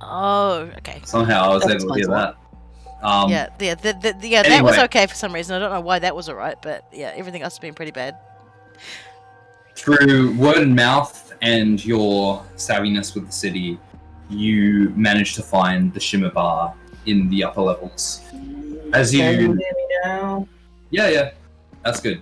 Oh, okay. Somehow I was able to hear that. That Anyway. was okay for some reason. I don't know why that was alright, but yeah, everything else has been pretty bad. Through word and mouth and your savviness with the city, you managed to find the Shimmer Bar in the upper levels. As Can you hear you... me now? Yeah, that's good.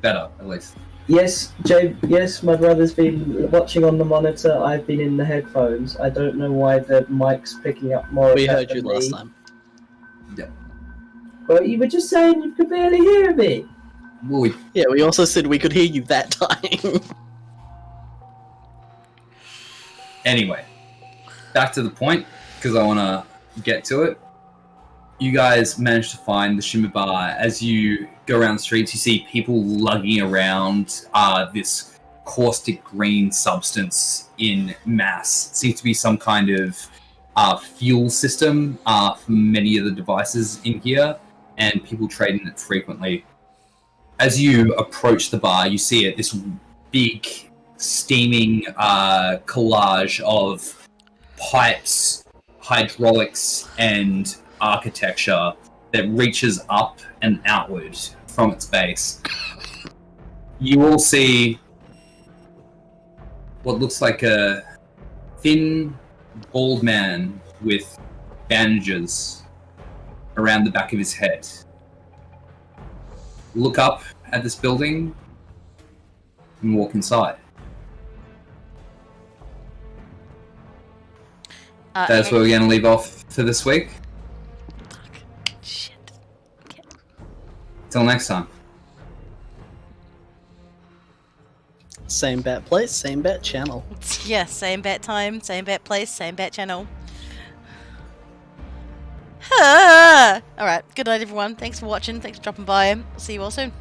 Better, at least. Yes, Jay. Yes, my brother's been watching on the monitor. I've been in the headphones. I don't know why the mic's picking up more. We of that heard you than last me. time. Well, you were just saying you could barely hear me. Well, Yeah, we also said we could hear you that time. anyway, back to the point, because I want to get to it. You guys managed to find the Shimmer Bar. As you go around the streets, you see people lugging around this caustic green substance in mass. It seems to be some kind of fuel system for many of the devices in here, and people trade in it frequently. As you approach the bar, you see it, this big, steaming collage of pipes, hydraulics, and architecture that reaches up and outward from its base. You all see what looks like a thin, bald man with bandages around the back of his head. Look up at this building and walk inside. That's where we're going to leave off for this week. Shit. Okay. Till next time. Same bet place, same bet channel. Yeah, same bet time, same bet place, same bet channel. Alright, good night everyone. Thanks for watching, thanks for dropping by. See you all soon.